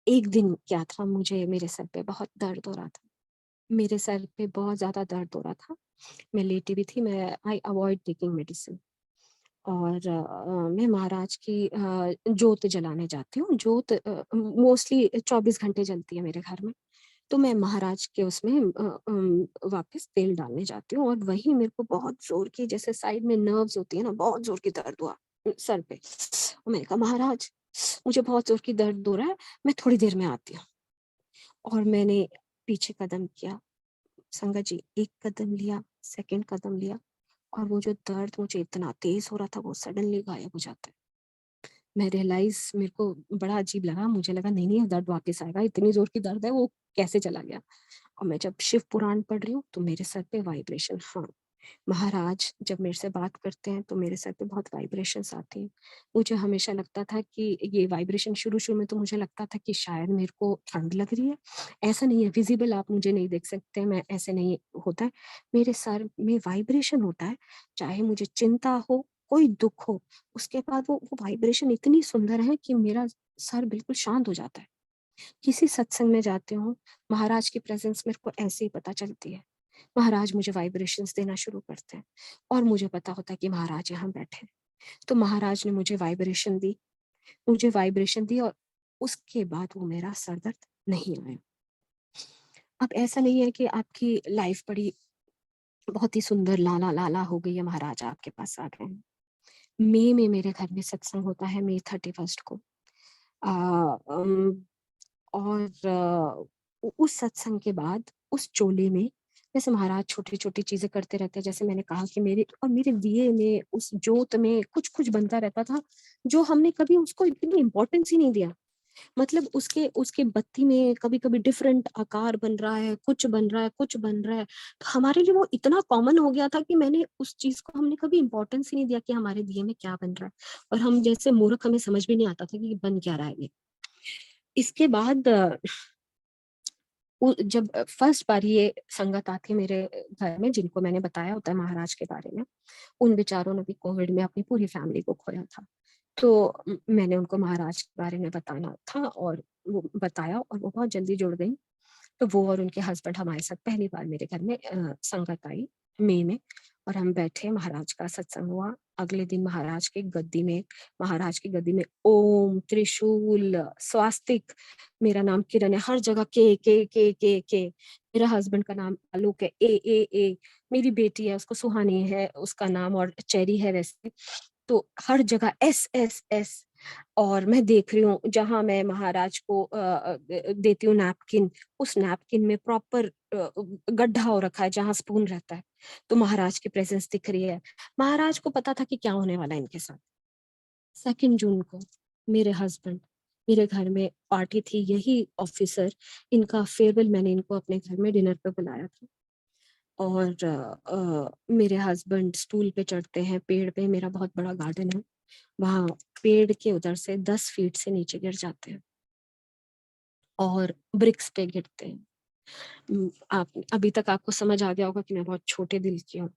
एक दिन क्या था, मुझे मेरे सर पे बहुत दर्द हो रहा था, मेरे सर पे बहुत ज्यादा दर्द हो रहा था। मैं लेटी भी थी, मैं आई अवॉइड टेकिंग मेडिसिन। और मैं महाराज की जोत जलाने जाती हूँ। जोत मोस्टली 24 घंटे जलती है मेरे घर में। तो मैं महाराज के उसमें वापस तेल डालने जाती हूँ और वही मेरे को बहुत जोर की, जैसे साइड में नर्व्स होती है ना, बहुत जोर की दर्द हुआ सर पे। और मैंने कहा महाराज मुझे बहुत जोर की दर्द हो रहा है, मैं थोड़ी देर में आती हूँ। और मैंने पीछे कदम किया, संगत जी एक कदम लिया, सेकंड कदम लिया, और वो जो दर्द मुझे इतना तेज हो रहा था वो सडनली गायब हो जाता है। मैं रियलाइज, मेरे को बड़ा अजीब लगा, मुझे लगा नहीं नहीं दर्द वापस आएगा, इतनी जोर की दर्द है, वो कैसे चला गया। और मैं जब शिव पुराण पढ़ रही हूँ तो मेरे सर पे वाइब्रेशन, हाँ महाराज जब मेरे से बात करते हैं तो मेरे सर पे बहुत वाइब्रेशंस आती हैं। मुझे हमेशा लगता था कि ये वाइब्रेशन शुरू-शुरू में तो मुझे लगता था कि शायद मेरे को ठंड लग रही है। ऐसा नहीं है, विज़िबल आप मुझे नहीं देख सकते, मैं ऐसे नहीं होता है। मेरे सर में वाइब्रेशन होता है, चाहे मुझे चिंता हो, कोई दुःख हो, उसके बाद वो वाइब्रेशन इतनी सुंदर है कि मेरा सर बिल्कुल शांत हो जाता है। किसी सत्संग में जाती हूँ, महाराज की प्रेज़ेंस मेरे को ऐसे ही पता चलती है। महाराज मुझे वाइब्रेशंस देना शुरू करते हैं और मुझे पता होता है कि महाराज यहाँ बैठे हैं। तो महाराज ने मुझे वाइब्रेशन दी और उसके बाद वो मेरा सर दर्द नहीं आया। अब ऐसा नहीं है कि आपकी लाइफ बड़ी बहुत ही सुंदर लाला-लाला हो गई है, महाराज आपके पास आ गए हैं। मई में मेरे घर में सत्संग होता है, मई 31 को। अ, अम और उस सत्संग के बाद उस चोली में जैसे महाराज छोटी-छोटी चीज़ें करते रहते हैं, जैसे मैंने कहा कि मेरे दिए में, उस जोत में कुछ-कुछ बनता रहता था, जो हमने कभी उसको इतनी इम्पोर्टेंस ही नहीं दिया। मतलब उसके उसके बत्ती में कभी-कभी डिफरेंट आकार बन रहा है, कुछ बन रहा है, कुछ बन रहा है। तो हमारे लिए वो इतना कॉमन हो गया था कि मैंने उस चीज़ को हमने कभी इम्पोर्टेंस ही नहीं दिया कि हमारे दिए में क्या बन रहा है। और हम जैसे मूर्ख हमें समझ भी नहीं आता था कि बन क्या रहा है ये। इसके बाद जब फर्स्ट बार ये संगत आती है मेरे घर में, जिनको मैंने बताया होता है महाराज के बारे में, उन बेचारों ने भी कोविड में अपनी पूरी फैमिली को खोया था। तो मैंने उनको महाराज के बारे में बताना था और वो बताया और वो बहुत जल्दी जुड़ गई। तो वो और उनके हस्बैंड हमारे साथ पहली बार मेरे घर में संगत आई मई में और हम बैठे, महाराज का सत्संग हुआ। अगले दिन महाराज की गद्दी में ओम, त्रिशूल, स्वास्तिक, मेरा नाम किरण है, हर जगह के। मेरा हस्बैंड का नाम आलोक है, ए। मेरी बेटी है, उसको सुहानी है उसका नाम और चेरी है वैसे। तो हर जगह एस। और मैं देख रही हूँ जहाँ मैं महाराज को देती हूँ नैपकिन, उस नैपकिन में प्रॉपर गड्ढा हो रखा है जहाँ स्पून रहता है। तो महाराज की प्रेजेंस दिख रही है। महाराज को पता था कि क्या होने वाला है इनके साथ। 2 जून को मेरे हस्बैंड, मेरे घर में पार्टी थी, यही ऑफिसर, इनका फेयरवेल, मैंने इनको अपने घर में डिनर पे बुलाया था। और मेरे हस्बैंड स्टूल पे चढ़ते हैं, पेड़ पे, मेरा बहुत बड़ा गार्डन है, वहाँ पेड़ के उधर से 10 फीट से नीचे गिर जाते हैं और ब्रिक्स पे गिरते हैं। आप अभी तक आपको समझ आ गया होगा कि मैं बहुत छोटे दिल की हूँ।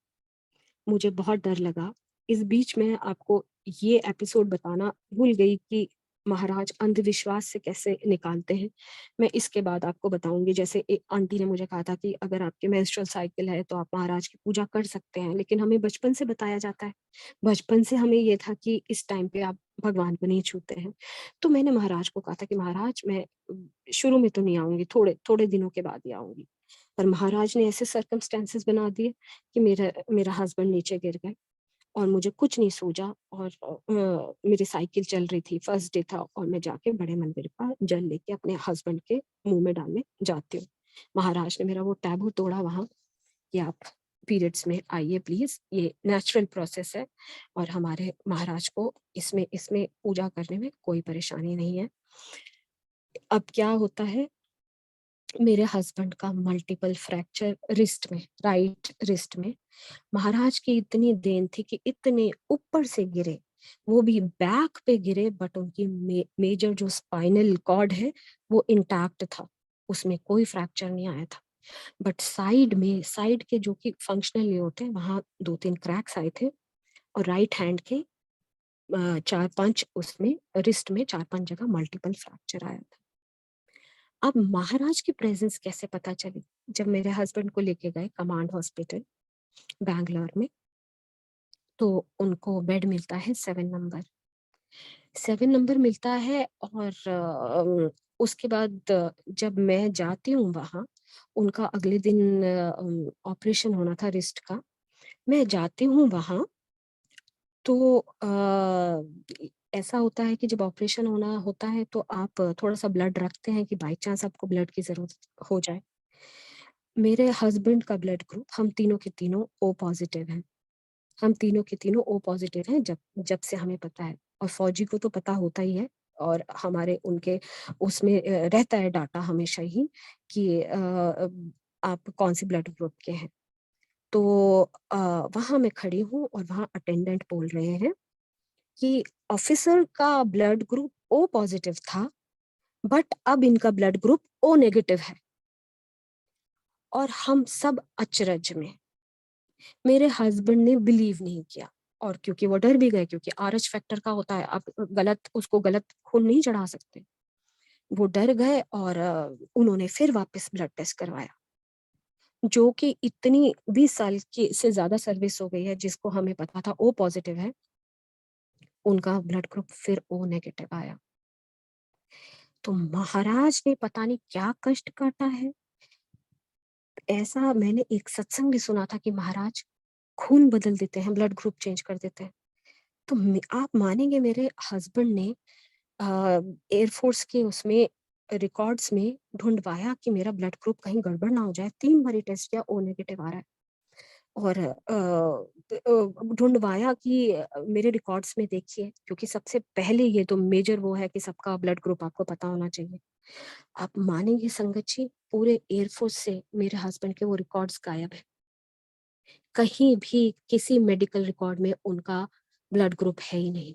मुझे बहुत डर लगा। इस बीच में आपको ये एपिसोड बताना भूल गई कि महाराज अंधविश्वास से कैसे निकालते हैं। मैं इसके बाद आपको बताऊँगी, जैसे एक आंटी ने मुझे कहा था कि अगर आपके मेंस्ट्रुअल साइकिल है तो आप महाराज की पूजा कर सकते हैं, लेकिन हमें बचपन से बताया जाता है। बचपन से हमें ये था कि इस टाइम पे आप भगवान को नहीं छूते हैं। तो मैंने महाराज को कहा था कि महाराज मैं शुरू में तो नहीं आऊँगी, थोड़े दिनों के बाद ही आऊँगी। पर महाराज ने ऐसे सर्कमस्टेंसेस बना दिए कि मेरा मेरा हस्बैंड नीचे गिर गए और मुझे कुछ नहीं सूझा और मेरी साइकिल चल रही थी, फर्स्ट डे था और मैं जाके बड़े मंदिर का जल लेके अपने हस्बैंड के मुँह में डालने जाती हूँ। महाराज ने मेरा वो टैबू तोड़ा वहाँ कि आप पीरियड्स में आइए प्लीज़, ये नेचुरल प्रोसेस है और हमारे महाराज को इसमें इसमें पूजा करने में कोई परेशानी नहीं है। अब क्या होता है, मेरे हस्बैंड का मल्टीपल फ्रैक्चर रिस्ट में, राइट रिस्ट में। महाराज की इतनी देन थी कि इतने ऊपर से गिरे, वो भी बैक पे गिरे, बट उनकी मेजर जो स्पाइनल कॉर्ड है वो इंटैक्ट था, उसमें कोई फ्रैक्चर नहीं आया था। बट साइड के जो कि फंक्शनली होते हैं, वहाँ 2-3 क्रैक्स आए थे और राइट हैंड के 4-5 उसमें रिस्ट में 4-5 जगह मल्टीपल फ्रैक्चर आया था। अब महाराज की प्रेजेंस कैसे पता चली? जब मेरे हस्बैंड को लेके गए कमांड हॉस्पिटल बैंगलोर में, तो उनको बेड मिलता है 7 नंबर। 7 नंबर मिलता है और उसके बाद जब मैं जाती हूँ वहाँ, उनका अगले दिन ऑपरेशन होना था रिस्ट का। मैं जाती हूँ वहाँ तो ऐसा होता है कि जब ऑपरेशन होना होता है तो आप थोड़ा-सा ब्लड रखते हैं कि बाय चांस आपको ब्लड की ज़रूरत हो जाए। मेरे हस्बैंड का ब्लड ग्रुप, हम तीनों के तीनों ओ पॉज़िटिव हैं। हम तीनों के तीनों ओ पॉज़िटिव हैं, जब जब से हमें पता है और फौजी को तो पता होता ही है और हमारे उनके उसमें रहता है डाटा हमेशा ही कि आप कौन-सी ब्लड ग्रुप के हैं। तो अ, वहाँ मैं खड़ी हूँ और वहाँ अटेंडेंट बोल रहे हैं कि ऑफिसर का ब्लड ग्रुप ओ पॉजिटिव था, बट अब इनका ब्लड ग्रुप ओ नेगेटिव है। और हम सब अचरज में। मेरे हस्बैंड ने बिलीव नहीं किया, और क्योंकि वो डर भी गए, क्योंकि आरएच फैक्टर का होता है, आप गलत खून नहीं चढ़ा सकते। वो डर गए और उन्होंने फिर वापस ब्लड टेस्ट करवाया, जो कि इतनी 20 साल की से ज्यादा सर्विस हो गई है, जिसको हमें पता था ओ पॉजिटिव है, उनका ब्लड ग्रुप फिर ओ नेगेटिव आया। तो महाराज ने पता नहीं क्या कष्ट काटा है। ऐसा मैंने एक सत्संग में सुना था कि महाराज खून बदल देते हैं, ब्लड ग्रुप चेंज कर देते हैं। तो आप मानेंगे, मेरे हस्बैंड ने एयरफोर्स के उसमें रिकॉर्ड्स में ढूंढवाया कि मेरा ब्लड ग्रुप कहीं गड़बड़ ना हो जाए। 3 बारी टेस्ट किया, ओ नेगेटिव आ रहा है। और ढूंढवाया कि मेरे रिकॉर्ड्स में देखिए, क्योंकि सबसे पहले ये तो मेजर वो है कि सबका ब्लड ग्रुप आपको पता होना चाहिए। आप मानेंगे संगत जी, पूरे एयरफोर्स से मेरे हस्बैंड के वो रिकॉर्ड्स गायब है। कहीं भी किसी मेडिकल रिकॉर्ड में उनका ब्लड ग्रुप है ही नहीं।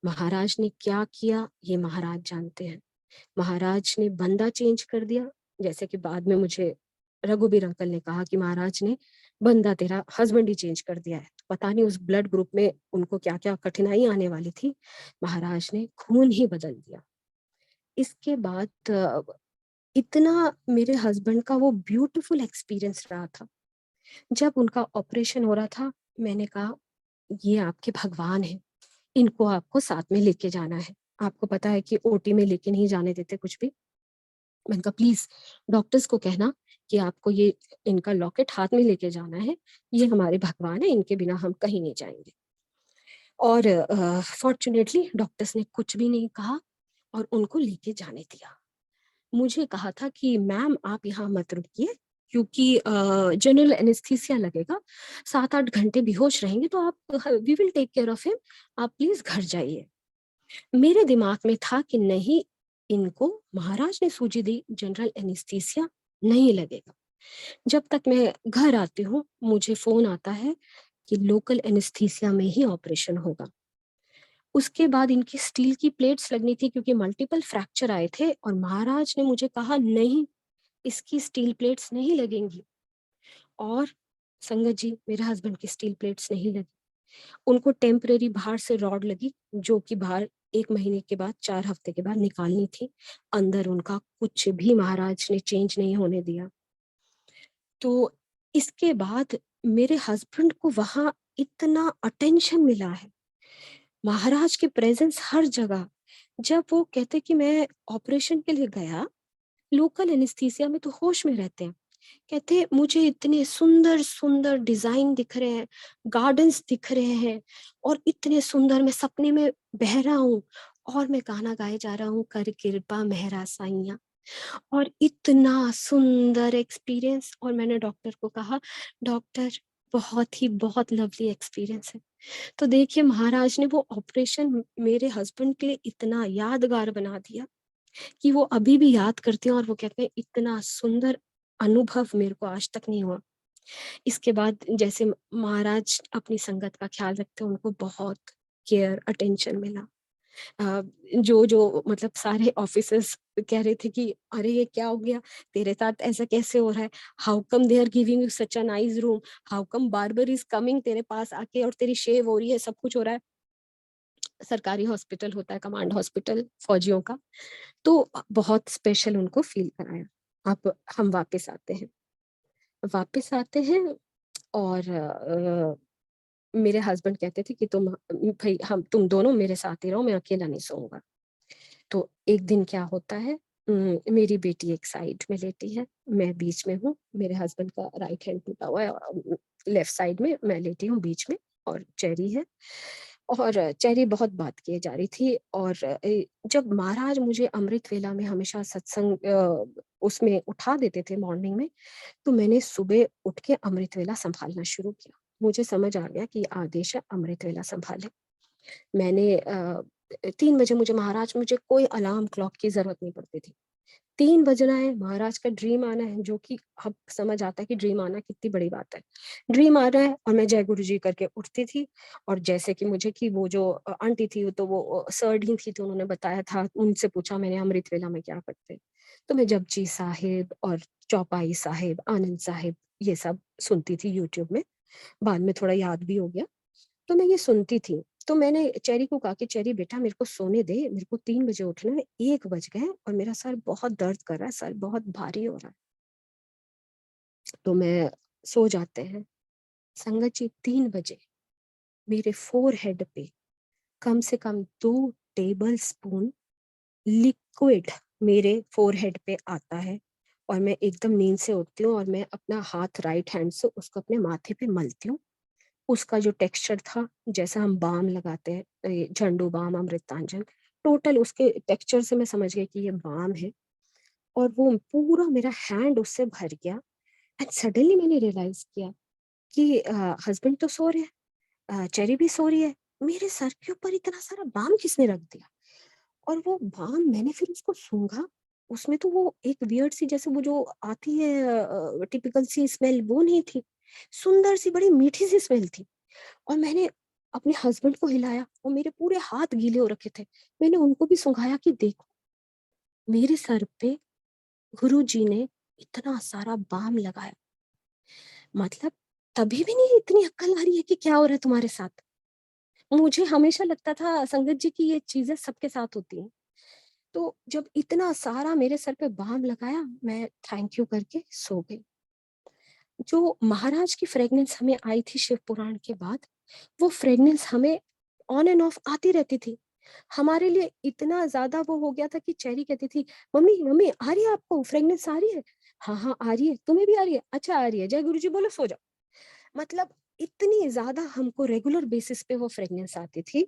महाराज ने क्या किया ये महाराज जानते हैं। महाराज ने बंदा चेंज कर दिया, जैसे कि बाद में मुझे रघुबीर अंकल ने कहा कि महाराज ने बंदा तेरा हस्बैंड ही चेंज कर दिया है। तो पता नहीं उस ब्लड ग्रुप में उनको क्या क्या कठिनाई आने वाली थी, महाराज ने खून ही बदल दिया। इसके बाद इतना मेरे हस्बैंड का वो ब्यूटीफुल एक्सपीरियंस रहा था। जब उनका ऑपरेशन हो रहा था, मैंने कहा ये आपके भगवान है, इनको आपको साथ में लेके जाना है। आपको पता है कि ओटी में लेके नहीं जाने देते कुछ भी। मैंने कहा प्लीज डॉक्टर्स को कहना कि आपको ये इनका लॉकेट हाथ में लेके जाना है, ये हमारे भगवान है, इनके बिना हम कहीं नहीं जाएंगे। और फॉर्चुनेटली डॉक्टर्स ने कुछ भी नहीं कहा और उनको लेके जाने दिया। मुझे कहा था कि मैम आप यहाँ मत रुकिए, क्योंकि जनरल एनेस्थीसिया लगेगा, 7-8 घंटे बेहोश रहेंगे, तो आप we will take care of him, आप प्लीज घर जाइए। मेरे दिमाग में था कि नहीं, इनको महाराज ने सूजी दी, जनरल एनेस्थीसिया नहीं लगेगा। जब तक मैं घर आती हूँ, मुझे फोन आता है कि लोकल एनेस्थीसिया में ही ऑपरेशन होगा। उसके बाद इनकी स्टील की प्लेट्स लगनी थी, क्योंकि मल्टीपल फ्रैक्चर आए थे, और महाराज ने मुझे कहा नहीं, इसकी स्टील प्लेट्स नहीं लगेंगी। और संगत जी, मेरे हस्बैंड की स्टील प्लेट्स नहीं लगी, उनको टेम्परेरी बाहर से रॉड लगी, जो कि बाहर 1 महीने के बाद, 4 हफ्ते के बाद निकालनी थी। अंदर उनका कुछ भी महाराज ने चेंज नहीं होने दिया। तो इसके बाद मेरे हस्बैंड को वहां इतना अटेंशन मिला है, महाराज की प्रेजेंस हर जगह। जब वो कहते कि मैं ऑपरेशन के लिए गया, लोकल एनेस्थीसिया में तो होश में रहते हैं, कहते मुझे इतने सुंदर सुंदर डिजाइन दिख रहे हैं, गार्डन्स दिख रहे हैं, और इतने सुंदर, मैं सपने में बह रहा हूँ और मैं गाना गाए जा रहा हूँ, कर कृपा मेहरा साइया। और इतना सुंदर एक्सपीरियंस। और मैंने डॉक्टर को कहा, डॉक्टर बहुत ही बहुत लवली एक्सपीरियंस है। तो देखिए, महाराज ने वो ऑपरेशन मेरे हस्बैंड के लिए इतना यादगार बना दिया कि वो अभी भी याद करते हैं, और वो कहते हैं इतना सुंदर अनुभव मेरे को आज तक नहीं हुआ। इसके बाद जैसे महाराज अपनी संगत का ख्याल रखते हैं, उनको बहुत केयर अटेंशन मिला। जो जो मतलब सारे ऑफिसर्स कह रहे थे कि अरे ये क्या हो गया, तेरे साथ ऐसा कैसे हो रहा है, how come they are giving you such a nice room, how come barber is coming तेरे पास आके और तेरी शेव हो रही है, सब कुछ हो रहा है। सरकारी हॉस्पिटल होता है, कमांड हॉस्पिटल फौजियों का। तो बहुत स्पेशल उनको फील कराया। अब हम वापस आते हैं, और मेरे हस्बैंड कहते थे कि तुम भाई, हम तुम दोनों मेरे साथ ही रहो, मैं अकेला नहीं सोऊंगा। तो एक दिन क्या होता है, मेरी बेटी एक साइड में लेटी है, मैं बीच में हूँ, मेरे हस्बैंड का राइट हैंड टूटा हुआ है, और लेफ्ट साइड में मैं लेटी हूँ बीच में, और चेरी है। और चेरी बहुत बात किए जा रही थी। और जब महाराज मुझे अमृत वेला में हमेशा सत्संग उसमें उठा देते थे मॉर्निंग में, तो मैंने सुबह उठ के अमृत वेला संभालना शुरू किया। मुझे समझ आ गया कि ये आदेश है, अमृत वेला संभाले। मैंने 3 बजे मुझे कोई अलार्म क्लॉक की जरूरत नहीं पड़ती थी। 3 बजना है, महाराज का ड्रीम आना है, जो कि अब समझ आता है कि ड्रीम आना कितनी बड़ी बात है। ड्रीम आ रहा है और मैं जय गुरुजी करके उठती थी और जैसे कि मुझे कि वो जो आंटी थी, वो तो वो सर्ड थी, तो उन्होंने बताया था, उनसे पूछा मैंने अमृत वेला में क्या पढ़ते हैं? तो मैं जपजी साहिब और चौपाई साहिब, आनंद साहिब ये सब सुनती थी यूट्यूब में। बाद में थोड़ा याद भी हो गया। तो मैं ये सुनती थी। तो मैंने चेरी को कहा कि चेरी बेटा मेरे को सोने दे, मेरे को 3 बजे उठना है, 1 बज गए और मेरा सर बहुत दर्द कर रहा है, सर बहुत भारी हो रहा है। तो मैं सो जाते हैं। संगत जी 3 बजे मेरे फोरहेड पे कम से कम 2 टेबल स्पून लिक्विड मेरे फोरहेड पे आता है और मैं एकदम नींद से उठती हूँ और मैं अपना हाथ राइट हैंड से उसको अपने माथे पे मलती हूँ। उसका जो टेक्सचर था, जैसा हम बाम लगाते हैं, ये झंडू बाम, अमृतांजन, टोटल उसके टेक्सचर से मैं समझ गई कि ये बाम है और वो पूरा मेरा हैंड उससे भर गया। एंड सडनली मैंने रियलाइज किया कि हस्बैंड तो सो रहे हैं, चेरी भी सो रही है, मेरे सर के ऊपर इतना सारा बाम किसने रख दिया? और वो बाम मैंने फिर उसको सूंघा, उसमें तो वो एक वियर्ड सी, जैसे वो जो आती है टिपिकल सी स्मेल, वो नहीं थी, सुंदर सी बड़ी मीठी सी स्मेल थी। और मैंने अपने हस्बैंड को हिलाया और मेरे पूरे हाथ गीले हो रखे थे। मैंने उनको भी सुंघाया कि देखो, मेरे सर पे गुरुजी ने इतना सारा बाम लगाया। मतलब तभी भी नहीं इतनी अक्ल आ रही है कि क्या हो रहा है तुम्हारे साथ? मुझे हमेशा लगता था संगत जी की ये चीजें सबके साथ होती हैं। तो जब इतना सारा मेरे सर पे बाम लगाया, मैं थैंक यू करके सो गई। जो महाराज की फ्रेग्रेंस हमें आई थी शिव पुराण के बाद, वो फ्रेग्रेंस हमें ऑन एंड ऑफ आती रहती थी। हमारे लिए इतना ज्यादा वो हो गया था कि चेरी कहती थी, मम्मी मम्मी आ रही है आपको फ्रेग्रेंस आ रही है? हाँ हाँ आ रही है, तुम्हें भी आ रही है? अच्छा आ रही है, जय गुरु जी बोलो, सो जाओ। मतलब इतनी ज्यादा हमको रेगुलर बेसिस पे वो फ्रेग्रेंस आती थी।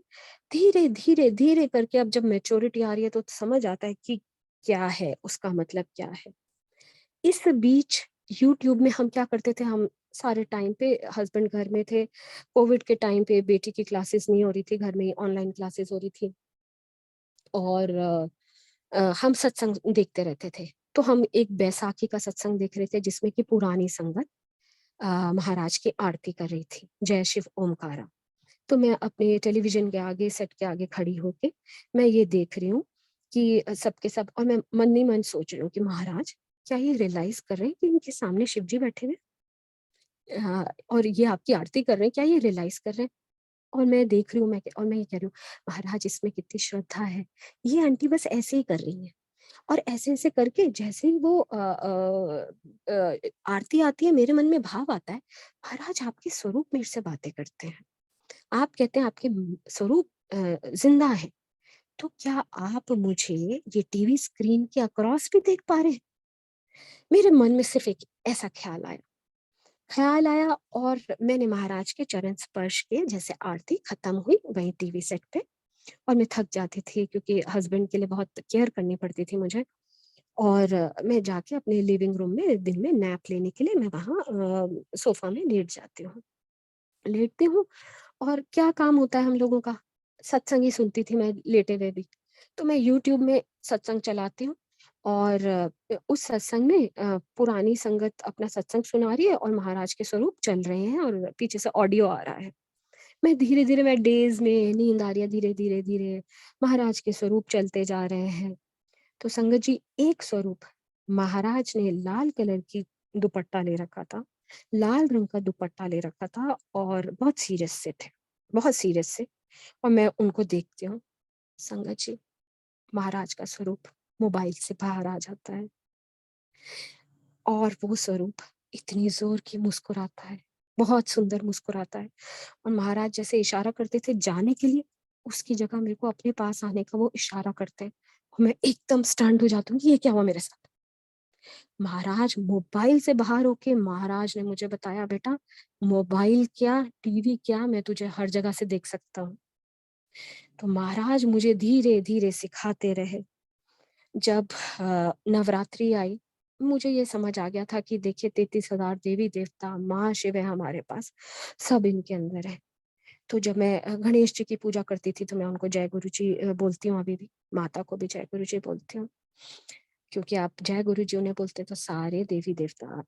धीरे धीरे धीरे करके अब जब मेच्योरिटी आ रही है तो समझ आता है कि क्या है उसका मतलब, क्या है। इस बीच यूट्यूब में हम क्या करते थे, हम सारे टाइम पे हस्बैंड घर में थे, कोविड के टाइम पे बेटी की क्लासेस नहीं हो रही थी, घर में ऑनलाइन क्लासेस हो रही थी और हम सत्संग देखते रहते थे। तो हम एक बैसाखी का सत्संग देख रहे थे जिसमें कि पुरानी संगत महाराज की आरती कर रही थी, जय शिव ओमकारा। तो मैं अपने टेलीविजन के आगे, सेट के आगे खड़ी होके मैं ये देख रही हूँ कि सबके सब, और मैं मन ही मन सोच रही हूँ कि महाराज क्या ये रियलाइज कर रहे हैं कि इनके सामने शिव जी बैठे हुए और ये आपकी आरती कर रहे हैं, क्या ये रियलाइज कर रहे हैं? और मैं देख रही हूँ, और मैं ये कह रही हूँ, महाराज इसमें कितनी श्रद्धा है, ये आंटी बस ऐसे ही कर रही है। और ऐसे ऐसे करके जैसे ही वो आरती आती है, मेरे मन में भाव आता है, महाराज आपके स्वरूप मेरे से बातें करते हैं। आप कहते हैं आपके स्वरूप जिंदा है, तो क्या आप मुझे ये टीवी स्क्रीन के अक्रॉस भी देख पा रहे हैं? मेरे मन में सिर्फ एक ऐसा ख्याल आया और मैंने महाराज के चरण स्पर्श किए। जैसे आरती खत्म हुई वहीं टीवी सेट पे, और मैं थक जाती थी क्योंकि हस्बैंड के लिए बहुत केयर करनी पड़ती थी मुझे। और मैं जाके अपने लिविंग रूम में दिन में नैप लेने के लिए मैं वहाँ सोफा में लेट जाती हूँ, लेटती हूँ। और क्या काम होता है हम लोगों का, सत्संग ही सुनती थी मैं लेटे हुए भी। तो मैं यूट्यूब में सत्संग चलाती हूँ और उस सत्संग में पुरानी संगत अपना सत्संग सुना रही है और महाराज के स्वरूप चल रहे हैं और पीछे से ऑडियो आ रहा है। मैं धीरे धीरे, मैं डेज में नींद आ रही है, धीरे धीरे धीरे महाराज के स्वरूप चलते जा रहे हैं। तो संगत जी एक स्वरूप, महाराज ने लाल कलर की दुपट्टा ले रखा था, लाल रंग का दुपट्टा ले रखा था और बहुत सीरियस से थे, बहुत सीरियस से। और मैं उनको देखती हूँ, संगत जी महाराज का स्वरूप मोबाइल से बाहर आ जाता है और वो स्वरूप इतनी जोर की मुस्कुराता है, बहुत सुंदर मुस्कुराता है। और महाराज जैसे इशारा करते थे जाने के लिए, उसकी जगह मेरे को अपने पास आने का वो इशारा करते हैं और मैं एकदम स्टंट हो जाती हूँ कि ये क्या हुआ मेरे साथ। महाराज मोबाइल से बाहर होके महाराज ने मुझे बताया, बेटा मोबाइल क्या, टीवी क्या, मैं तुझे हर जगह से देख सकता हूँ। तो महाराज मुझे धीरे धीरे सिखाते रहे। जब नवरात्रि आई, मुझे ये समझ आ गया था कि देखिए 33,000 देवी देवता, महाशिव है हमारे पास, सब इनके अंदर है। तो जब मैं गणेश जी की पूजा करती थी तो मैं उनको जय गुरु जी बोलती हूँ, अभी भी माता को भी जय गुरु जी बोलती हूँ, क्योंकि आप जय गुरु जी उन्हें बोलते हैं तो सारे देवी-देवता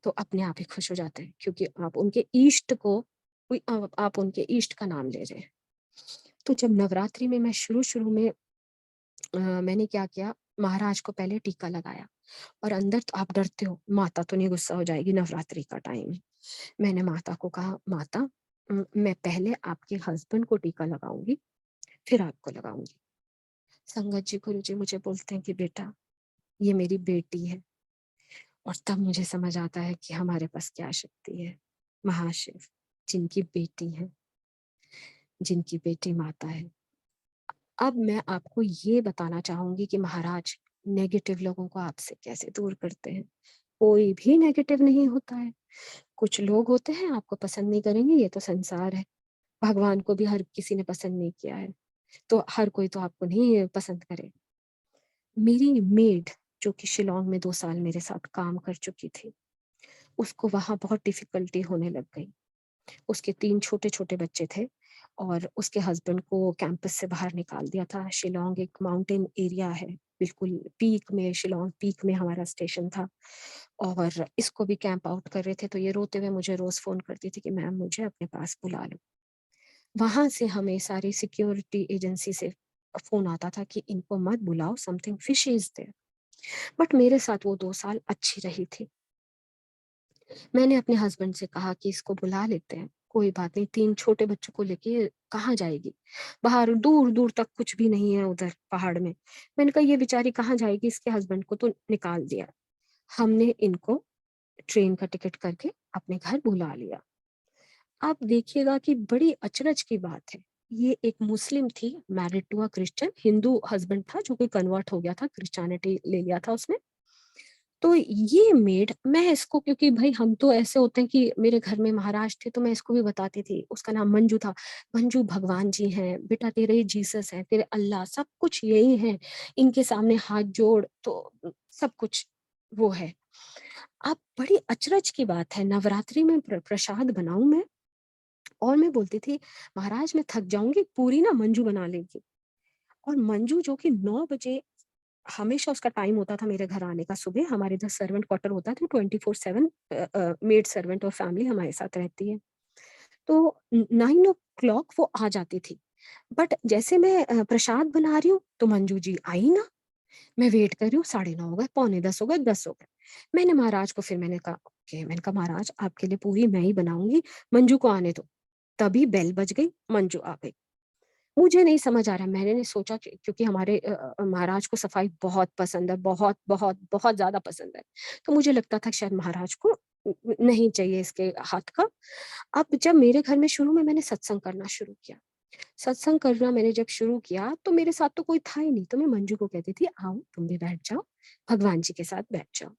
तो अपने आप ही खुश हो जाते हैं, क्योंकि आप उनके इष्ट को आप उनके इष्ट का नाम ले रहे हैं। तो जब नवरात्रि में मैं शुरू-शुरू में मैंने क्या किया, महाराज को पहले टीका लगाया और अंदर तो आप डरते हो, माता तो नहीं गुस्सा हो जाएगी, नवरात्रि का टाइम है। मैंने माता को कहा, "माता मैं पहले आपके हस्बैंड को टीका लगाऊँगी, फिर आपको लगाऊँगी।" संगत जी, गुरुजी मुझे बोलते हैं कि बेटा, ये मेरी बेटी है। और तब मुझे समझ आता है कि हमारे पास क्या शक्ति है। महाशिव, जिनकी बेटी है, जिनकी बेटी माता है। अब मैं आपको ये बताना चाहूँगी कि महाराज नेगेटिव लोगों को आपसे कैसे दूर करते हैं। कोई भी नेगेटिव नहीं होता है। कुछ लोग होते हैं आपको पसंद नहीं करेंगे, ये तो संसार है। भगवान को भी हर किसी ने पसंद नहीं किया है, तो हर कोई तो आपको नहीं पसंद करेगा। मेरी मेड, जो कि शिलांग में 2 साल मेरे साथ काम कर चुकी थी, उसको वहाँ बहुत डिफ़िकल्टी होने लग गई। उसके 3 छोटे-छोटे बच्चे थे और उसके हस्बैंड को कैंपस से बाहर निकाल दिया था। शिलांग एक माउंटेन एरिया है, बिल्कुल पीक में, शिलांग पीक में हमारा स्टेशन था और इसको भी कैंप आउट कर रहे थे, तो ये रोते हुए मुझे रोज़ फ़ोन करती थी कि मैम मुझे अपने पास बुला लो। वहाँ से हमें सारी सिक्योरिटी एजेंसी से फ़ोन आता था कि इनको मत बुलाओ, something fishy is there. But मेरे साथ वो 2 साल अच्छी रही थी। मैंने अपने हस्बैंड से कहा कि इसको बुला लेते हैं, कोई बात नहीं, 3 छोटे बच्चों को लेके कहाँ जाएगी? बाहर दूर-दूर तक कुछ भी नहीं है उधर पहाड़ में। मैंने कहा ये बेचारी कहाँ जाएगी? इसके हस्बैंड को तो निकाल दिया। हमने इनको ट्रेन का टिकट करके अपने घर बुला लिया। आप देखिएगा कि बड़ी अचरज की बात है। ये एक मुस्लिम थी, married to a Christian, Hindu husband था जो कि कन्वर्ट हो गया था, क्रिश्चियनिटी ले लिया था उसने। तो ये मेड, मैं इसको, क्योंकि भई हम तो ऐसे होते हैं कि मेरे घर में महाराज थे तो मैं इसको भी बताती थी, उसका नाम मंजू था। मंजू भगवान जी हैं, बेटा तेरे ही जीसस हैं, तेरे अल्लाह सब कुछ यही हैं, इनके सामने हाथ जोड़ तो सब कुछ वो है। अब बड़ी अचरज की बात है, नवरात्रि में प्रसाद बनाऊँ मैं और मैं बोलती थी, महाराज मैं थक जाऊँगी, पूरी ना मंजू बना लेगी। और मंजू जो कि 9 बजे हमेशा उसका टाइम होता था मेरे घर आने का सुबह, हमारे इधर सर्वेंट क्वार्टर होता है तो 24/7 मेड सर्वेंट और फैमिली हमारे साथ रहती है। तो 9 ओ क्लॉक वो आ जाती थी। बट जैसे मैं प्रसाद बना रही हूँ, तो मंजू जी आई ना, मैं वेट कर रही हूँ, 9:30 हो गए, पौने 10 हो गए, 10 हो गए। मैंने महाराज को फिर मैंने कहा ओके, मैंने कहा महाराज आपके लिए पूरी मैं ही बनाऊँगी, मंजू को आने दो। तभी बेल बज गई, मंजू आ गई। मुझे नहीं समझ आ रहा, मैंने सोचा कि क्योंकि हमारे महाराज को सफाई बहुत पसंद है, बहुत, बहुत, बहुत ज़्यादा पसंद है। तो मुझे लगता था कि शायद महाराज को नहीं चाहिए इसके हाथ का। अब जब मेरे घर में शुरू में मैंने सत्संग करना शुरू किया, सत्संग करना मैंने जब शुरू किया, तो मेरे साथ तो कोई था ही नहीं, तो मैं मंजू को कहती थी, "आओ, तुम भी बैठ जाओ, भगवान जी के साथ बैठ जाओ।"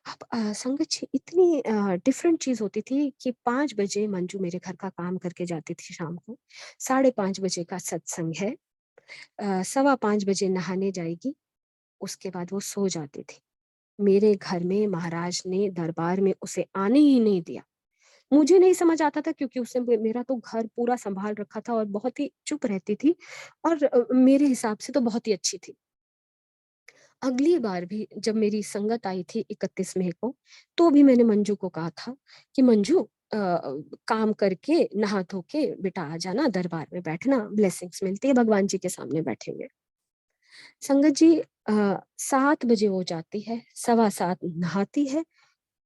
अब संगत जी इतनी डिफरेंट चीज़ होती थी कि 5 बजे मंजू मेरे घर का काम करके जाती थी शाम को, 5:30 बजे का सत्संग है, सवा 5 बजे नहाने जाएगी, उसके बाद वो सो जाती थी। मेरे घर में महाराज ने दरबार में उसे आने ही नहीं दिया। मुझे नहीं समझ आता था क्योंकि उसने मेरा तो घर पूरा सँभाल रखा था और बहुत ही चुप रहती थी और मेरे हिसाब से तो बहुत ही अच्छी थी। अगली बार भी जब मेरी संगत आई थी 31 मई को, तो भी मैंने मंजू को कहा था कि मंजू काम करके नहा धो के बेटा आ जाना, दरबार में बैठना, ब्लेसिंग्स मिलती है, भगवान जी के सामने बैठेंगे। संगत जी 7 बजे वो जाती है, सवा 7 नहाती है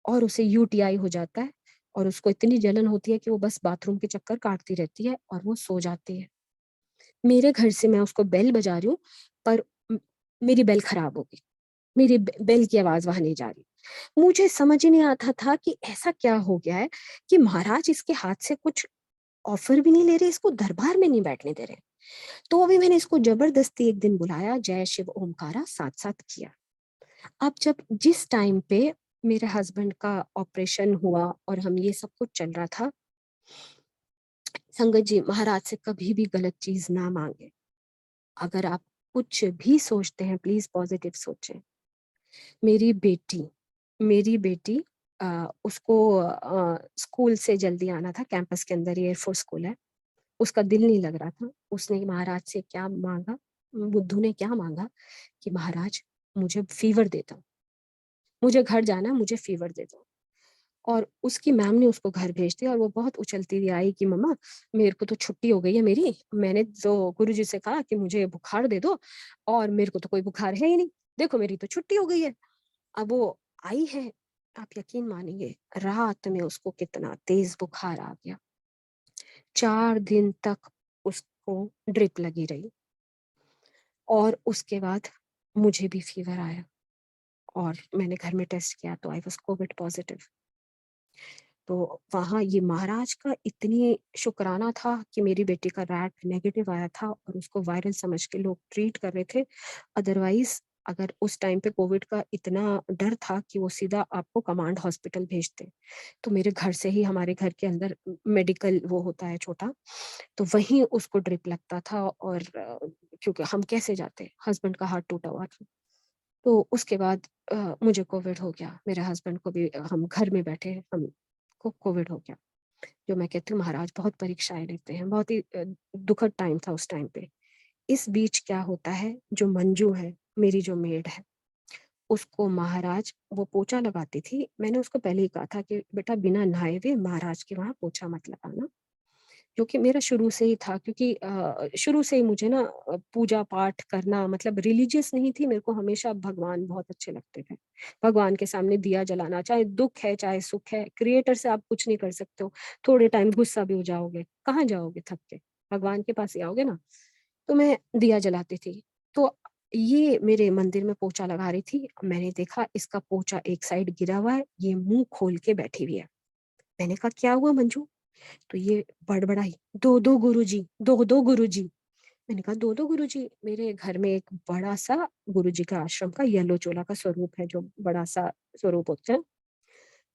और उसे यूटीआई हो जाता है और उसको इतनी जलन होती है कि वो बस बाथरूम के चक्कर काटती रहती है और वो सो जाती है। मेरे घर से मैं उसको बेल बजा रही हूँ, पर मेरी बेल खराब हो गई। मेरी बेल की आवाज़ वहाँ नहीं जा रही। मुझे समझ ही नहीं आता था कि ऐसा क्या हो गया है कि महाराज इसके हाथ से कुछ ऑफ़र भी नहीं ले रहे, इसको दरबार में नहीं बैठने दे रहे। तो अभी मैंने इसको ज़बरदस्ती एक दिन बुलाया, जय शिव ओमकारा साथ-साथ किया। अब जब जिस टाइम पे मेरे हस्बैंड का ऑपरेशन हुआ और हम ये सब कुछ चल रहा था, संगत जी महाराज से कभी भी गलत चीज़ ना माँगे। अगर आप कुछ भी सोचते हैं प्लीज़ पॉज़िटिव सोचें। मेरी बेटी मेरी बेटी उसको स्कूल से जल्दी आना था, कैंपस के अंदर ही एयरफोर्स स्कूल है। उसका दिल नहीं लग रहा था। उसने महाराज से क्या माँगा, बुद्धू ने क्या माँगा कि महाराज मुझे फ़ीवर दे दो, मुझे घर जाना है, मुझे फ़ीवर दे दो। और उसकी मैम ने उसको घर भेज दिया और वो बहुत उछलती हुई आई कि मम्मा मेरे को तो छुट्टी हो गई है मेरी। मैंने तो गुरुजी से कहा कि मुझे बुखार दे दो और मेरे को तो कोई बुखार है ही नहीं। देखो मेरी तो छुट्टी हो गई है। अब वो आई है, आप यकीन मानेंगे रात में उसको कितना तेज़ बुखार आ गया। 4 दिन तक उसको ड्रिप लगी रही और उसके बाद मुझे भी फ़ीवर आया और मैंने घर में टेस्ट किया तो आई वाज़ कोविड पॉज़िटिव। तो वहाँ ये महाराज का इतनी शुक्राना था कि मेरी बेटी का रैट नेगेटिव आया था और उसको वायरल समझ के लोग ट्रीट कर रहे थे। अदरवाइज़ अगर उस टाइम पे कोविड का इतना डर था कि वो सीधा आपको कमांड हॉस्पिटल भेजते। तो मेरे घर से ही हमारे घर के अंदर मेडिकल वो होता है छोटा, तो वहीं उसको ड्रिप लगता था और क्योंकि हम कैसे जाते? हस्बैंड का हाथ टूटा हुआ था। तो उसके बाद मुझे कोविड हो गया। मेरे हस्बैंड को भी हम घर में बैठे हमको कोविड हो गया। जो मैं कहती हूँ महाराज बहुत परीक्षाएँ लेते हैं, बहुत ही दुखद टाइम था उस टाइम पे। इस बीच क्या होता है, जो मंजू है, मेरी जो मेड है, उसको महाराज वो पोछा लगाती थी। मैंने उसको पहले ही कहा था कि बेटा बिना नहाए हुए महाराज के वहाँ पोछा मत लगाना। क्योंकि मेरा शुरू से ही था क्योंकि शुरू से ही मुझे ना पूजा-पाठ करना मतलब रिलीजियस नहीं थी, मेरे को हमेशा भगवान बहुत अच्छे लगते थे। भगवान के सामने दिया जलाना, चाहे दुःख है, चाहे सुख है, क्रिएटर से आप कुछ नहीं कर सकते हो। थोड़े टाइम गुस्सा भी हो जाओगे, कहाँ जाओगे थक के? भगवान के पास ही आओगे ना। तो मैं दिया जलाती थी। तो ये मेरे मंदिर में पोछा लगा रही थी, मैंने देखा इसका पोछा एक साइड गिरा हुआ है, ये मुँह खोल के बैठी हुई है। मैंने कहा, "क्या हुआ मंजू?" तो ये बड़बड़ाई, "दो-दो गुरुजी, दो-दो गुरुजी।" मैंने कहा, "दो-दो गुरुजी?" मेरे घर में एक बड़ा-सा गुरुजी का आश्रम का येलो चोला का स्वरूप है, जो बड़ा-सा स्वरूप होता है।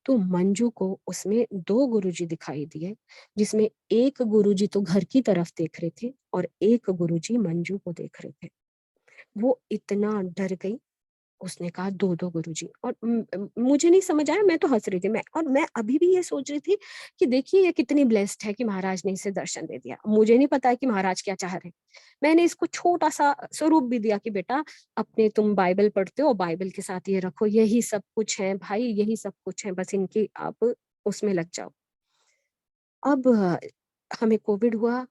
तो मंजू को उसमें 2 गुरुजी दिखाई दिए, जिसमें एक गुरुजी तो घर की तरफ देख रहे थे और एक गुरुजी मंजू को देख रहे थे। वो इतना डर गई उसने कहा 2-2 गुरुजी और मुझे नहीं समझ आया मैं तो हँस रही थी मैं अभी भी ये सोच रही थी कि देखिए ये कितनी ब्लेस्ड है कि महाराज ने इसे दर्शन दे दिया। मुझे नहीं पता है कि महाराज क्या चाह रहे हैं। मैंने इसको छोटा-सा स्वरूप भी दिया कि बेटा अपने तुम बाइबल पढ़ते हो, बाइबल के साथ ये रखो, यही सब कुछ है भाई, यही सब कुछ है, बस इनकी आप उसमें लग जाओ। अब हमें कोविड हुआ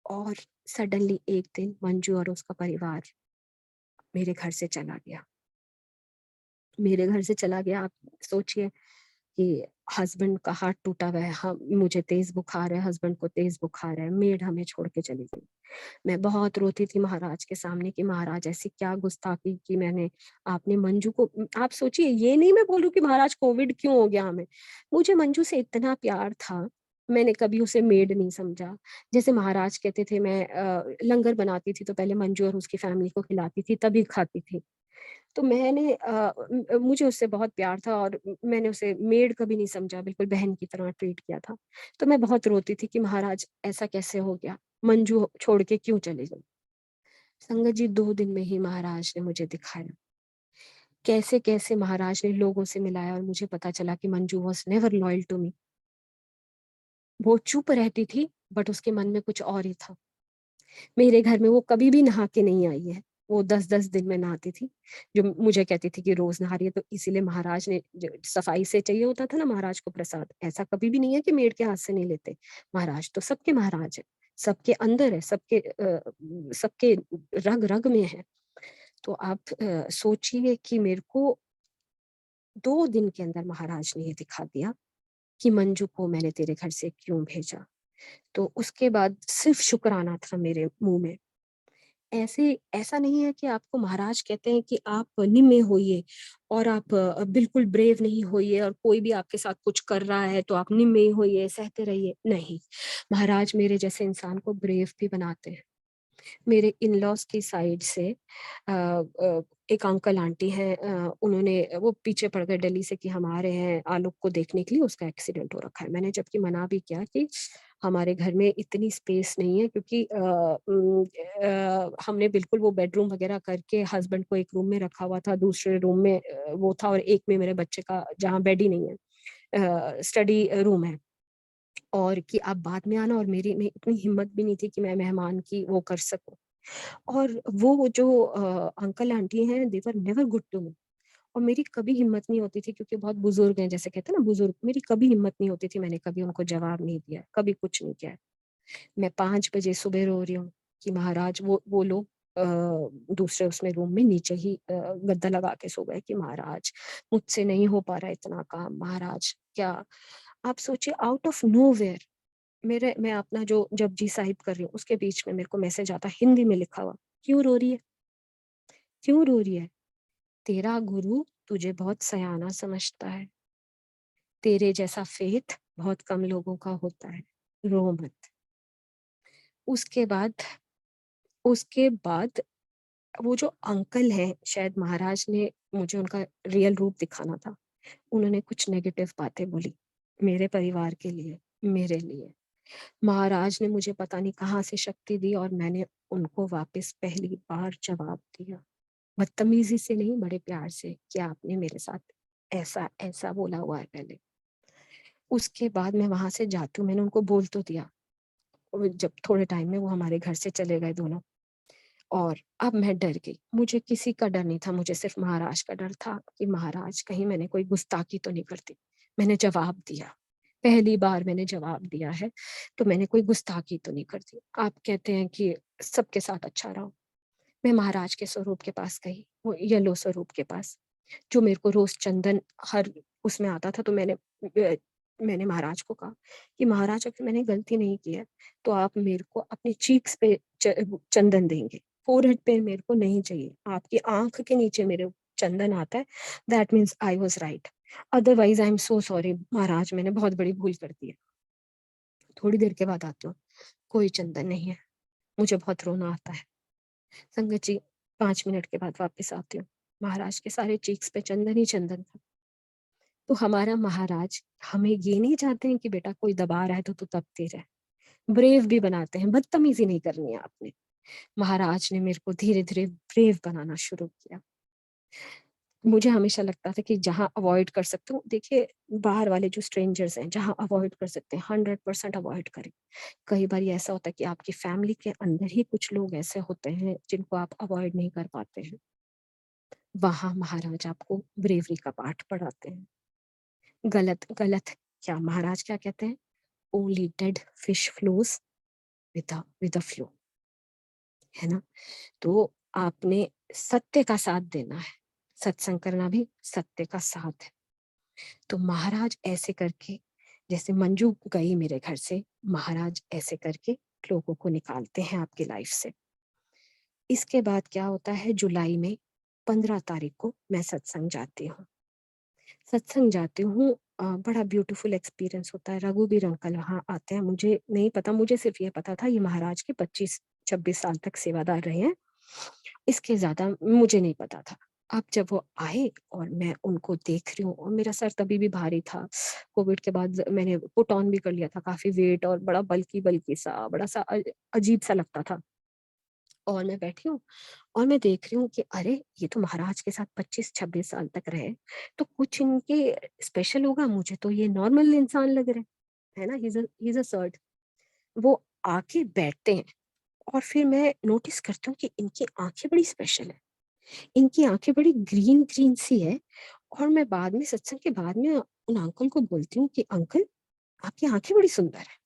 और सडनली एक दिन मंजू और उसका परिवार मेरे घर से चला गया। मेरे घर से चला गया, आप सोचिए कि हस्बैंड का हाथ टूटा हुआ है, हम मुझे तेज़ बुखार है, हस्बैंड को तेज़ बुखार है, मेड हमें छोड़ के चली गई। मैं बहुत रोती थी महाराज के सामने कि महाराज ऐसी क्या गुस्ताखी की मैंने, आपने मंजू को आप सोचिए ये नहीं मैं बोल रही हूँ कि महाराज कोविड क्यों हो गया हमें, मुझे मंजू से इतना प्यार था, मैंने कभी उसे मेड नहीं समझा। जैसे महाराज कहते थे मैं लंगर बनाती थी तो पहले मंजू और उसकी फैमिली को खिलाती थी, तभी खाती थी। तो मैंने मुझे उससे बहुत प्यार था और मैंने उसे मेड कभी नहीं समझा, बिल्कुल बहन की तरह ट्रीट किया था। तो मैं बहुत रोती थी कि महाराज ऐसा कैसे हो गया? मंजू छोड़ के क्यों चले गए? संगत जी 2 दिन में ही महाराज ने मुझे दिखाया। कैसे-कैसे महाराज ने लोगों से मिलाया और मुझे पता चला कि Manju was never loyal to me. वो चुप रहती थी, बट उसके मन में कुछ और ही था। मेरे घर में वो कभी भी नहा के नहीं आई है। वो 10-10 दिन में नहाती थी, जो मुझे कहती थी कि रोज़ नहा रही है, तो इसीलिए महाराज ने जो सफाई से चाहिए होता था ना महाराज को प्रसाद, ऐसा कभी भी नहीं है कि मेड के हाथ से नहीं लेते। महाराज तो सबके महाराज हैं, सबके अंदर है, सबके रग-रग में है। तो आप सोचिए कि मेरे को 2 दिन के अंदर महाराज ने ये दिखा दिया कि मंजू को मैंने तेरे घर से क्यों भेजा। तो उसके बाद सिर्फ़ शुक्राना था मेरे मुँह में। ऐसा नहीं है कि आपको महाराज कहते हैं कि आप निम्न होइए और आप बिल्कुल ब्रेव नहीं होइए और कोई भी आपके साथ कुछ कर रहा है तो आप निम्न होइए, सहते रहिए, नहीं। महाराज मेरे जैसे इंसान को ब्रेव भी बनाते हैं। मेरे इन-लॉज़ की साइड से एक अंकल आंटी हैं उन्होंने वो पीछे पड़ गए दिल्ली से कि हम आ रहे हैं आलोक को देखने के लिए, उसका एक्सीडेंट हो रखा है। मैंने जबकि मना भी किया कि हमारे घर में इतनी स्पेस नहीं है क्योंकि हमने बिल्कुल वो बेडरूम वगैरह करके हस्बैंड को एक रूम में रखा हुआ था, दूसरे रूम में वो था और एक में मेरे बच्चे का जहाँ बेड ही नहीं है स्टडी रूम है। और कि आप बाद में आना और मेरी में इतनी हिम्मत भी नहीं थी कि मैं मेहमान की वो कर सकूँ। और वो जो अंकल आंटी हैं they were never good to me. और मेरी कभी हिम्मत नहीं होती थी, क्योंकि बहुत बुजुर्ग हैं, जैसे कहते हैं ना बुजुर्ग, मेरी कभी हिम्मत नहीं होती थी, मैंने कभी उनको जवाब नहीं दिया, कभी कुछ नहीं किया। मैं 5 बजे सुबह रो रही हूँ कि महाराज, वो लोग दूसरे उसमें रूम में नीचे ही गद्दा लगा के सो गए कि महाराज मुझसे नहीं हो पा रहा इतना काम, महाराज क्या। आप सोचिए, आउट ऑफ नोवेयर मेरे मैं अपना जो जपजी साहिब कर रही हूँ उसके बीच में मेरे को मैसेज आता हिंदी में लिखा हुआ, क्यों रो रही है, क्यों रो रही है, तेरा गुरु तुझे बहुत सयाना समझता है, तेरे जैसा फेथ बहुत कम लोगों का होता है, रो मत। उसके बाद उसके बाद वो जो अंकल हैं, शायद महाराज ने मुझे उनका रियल रूप दिखाना था, उन्होंने कुछ नेगेटिव बातें बोली मेरे परिवार के लिए, मेरे लिए। महाराज ने मुझे पता नहीं कहाँ से शक्ति दी और मैंने उनको वापस पहली बार जवाब दिया, बदतमीजी से नहीं, बड़े प्यार से, कि आपने मेरे साथ ऐसा ऐसा बोला हुआ है पहले। उसके बाद मैं वहां से जाती हूँ, मैंने उनको बोल तो दिया। और जब थोड़े टाइम में वो हमारे घर से चले गए दोनों, और अब मैं डर गई, मुझे किसी का डर नहीं था, मुझे सिर्फ महाराज का डर था कि महाराज कहीं मैंने कोई गुस्ताखी तो नहीं करती। मैंने जवाब दिया, पहली बार मैंने जवाब दिया है, तो मैंने कोई गुस्ताखी तो नहीं करती। आप कहते हैं कि सबके साथ अच्छा रहो। मैं महाराज के स्वरूप के पास गई, वो येलो स्वरूप के पास, जो मेरे को रोज चंदन हर उसमें आता था। तो मैंने महाराज को कहा कि महाराज, अगर मैंने गलती नहीं की है तो आप मेरे को अपने चीक्स पे चंदन देंगे, फोरहेड पे मेरे को नहीं चाहिए, आपकी आंख के नीचे मेरे चंदन आता है, that means I was right, otherwise I am so sorry Maharaj, मैंने बहुत बड़ी भूल कर दी है। थोड़ी देर के बाद आती हूँ, कोई चंदन नहीं है, मुझे बहुत रोना आता है। संगत जी, 5 मिनट के बाद वापस आती हूँ, महाराज के सारे चीक्स पे चंदन ही चंदन था। तो हमारा महाराज हमें ये नहीं चाहते हैं कि बेटा कोई दबा रहा है तो तू तबती रहे, ब्रेव भी बनाते हैं, बदतमीजी नहीं करनी है आपने। महाराज ने मेरे को धीरे धीरे ब्रेव बनाना शुरू किया। मुझे हमेशा लगता था कि जहां अवॉइड कर सकते हो, देखिए बाहर वाले जो स्ट्रेंजर्स हैं, जहां अवॉइड कर सकते हैं 100% अवॉइड करें। कई बार ऐसा होता है कि आपकी फैमिली के अंदर ही कुछ लोग ऐसे होते हैं जिनको आप अवॉइड नहीं कर पाते हैं, वहां महाराज आपको ब्रेवरी का पाठ पढ़ाते हैं। गलत गलत क्या महाराज क्या कहते हैं, only dead fish flows with the flow, है ना। तो आपने सत्य का साथ देना है, सत्संग करना भी सत्य का साथ है। तो महाराज ऐसे करके, जैसे मंजू गई मेरे घर से, महाराज ऐसे करके लोगों को निकालते हैं आपकी लाइफ से। इसके बाद क्या होता है, जुलाई में 15 तारीख को मैं सत्संग जाती हूँ। सत्संग जाती हूँ, बड़ा ब्यूटीफुल एक्सपीरियंस होता है। रघुबीर अंकल वहाँ आते हैं, मुझे नहीं पता, मुझे सिर्फ ये पता था ये महाराज के 25-26 साल तक सेवादार रहे हैं, इसके ज्यादा मुझे नहीं पता था। अब जब वो आए और मैं उनको देख रही हूँ, और मेरा सर तभी भी भारी था, कोविड के बाद मैंने पुट ऑन भी कर लिया था काफी वेट, और बड़ा बल्कि बल्कि सा, बड़ा सा अजीब सा लगता था। और मैं बैठी हूँ और मैं देख रही हूँ कि अरे ये तो महाराज के साथ 25-26 साल तक रहे, तो कुछ इनके स्पेशल होगा, मुझे तो ये नॉर्मल इंसान लग रहे है ना, ही इज अ सर्ट। वो आके बैठते हैं, और फिर मैं नोटिस करती हूँ कि इनकी आंखें बड़ी स्पेशल है, इनकी आंखें बड़ी ग्रीन ग्रीन सी है। और मैं बाद में, सत्संग के बाद में, उन अंकल को बोलती हूँ कि अंकल आपकी आंखें बड़ी सुंदर है।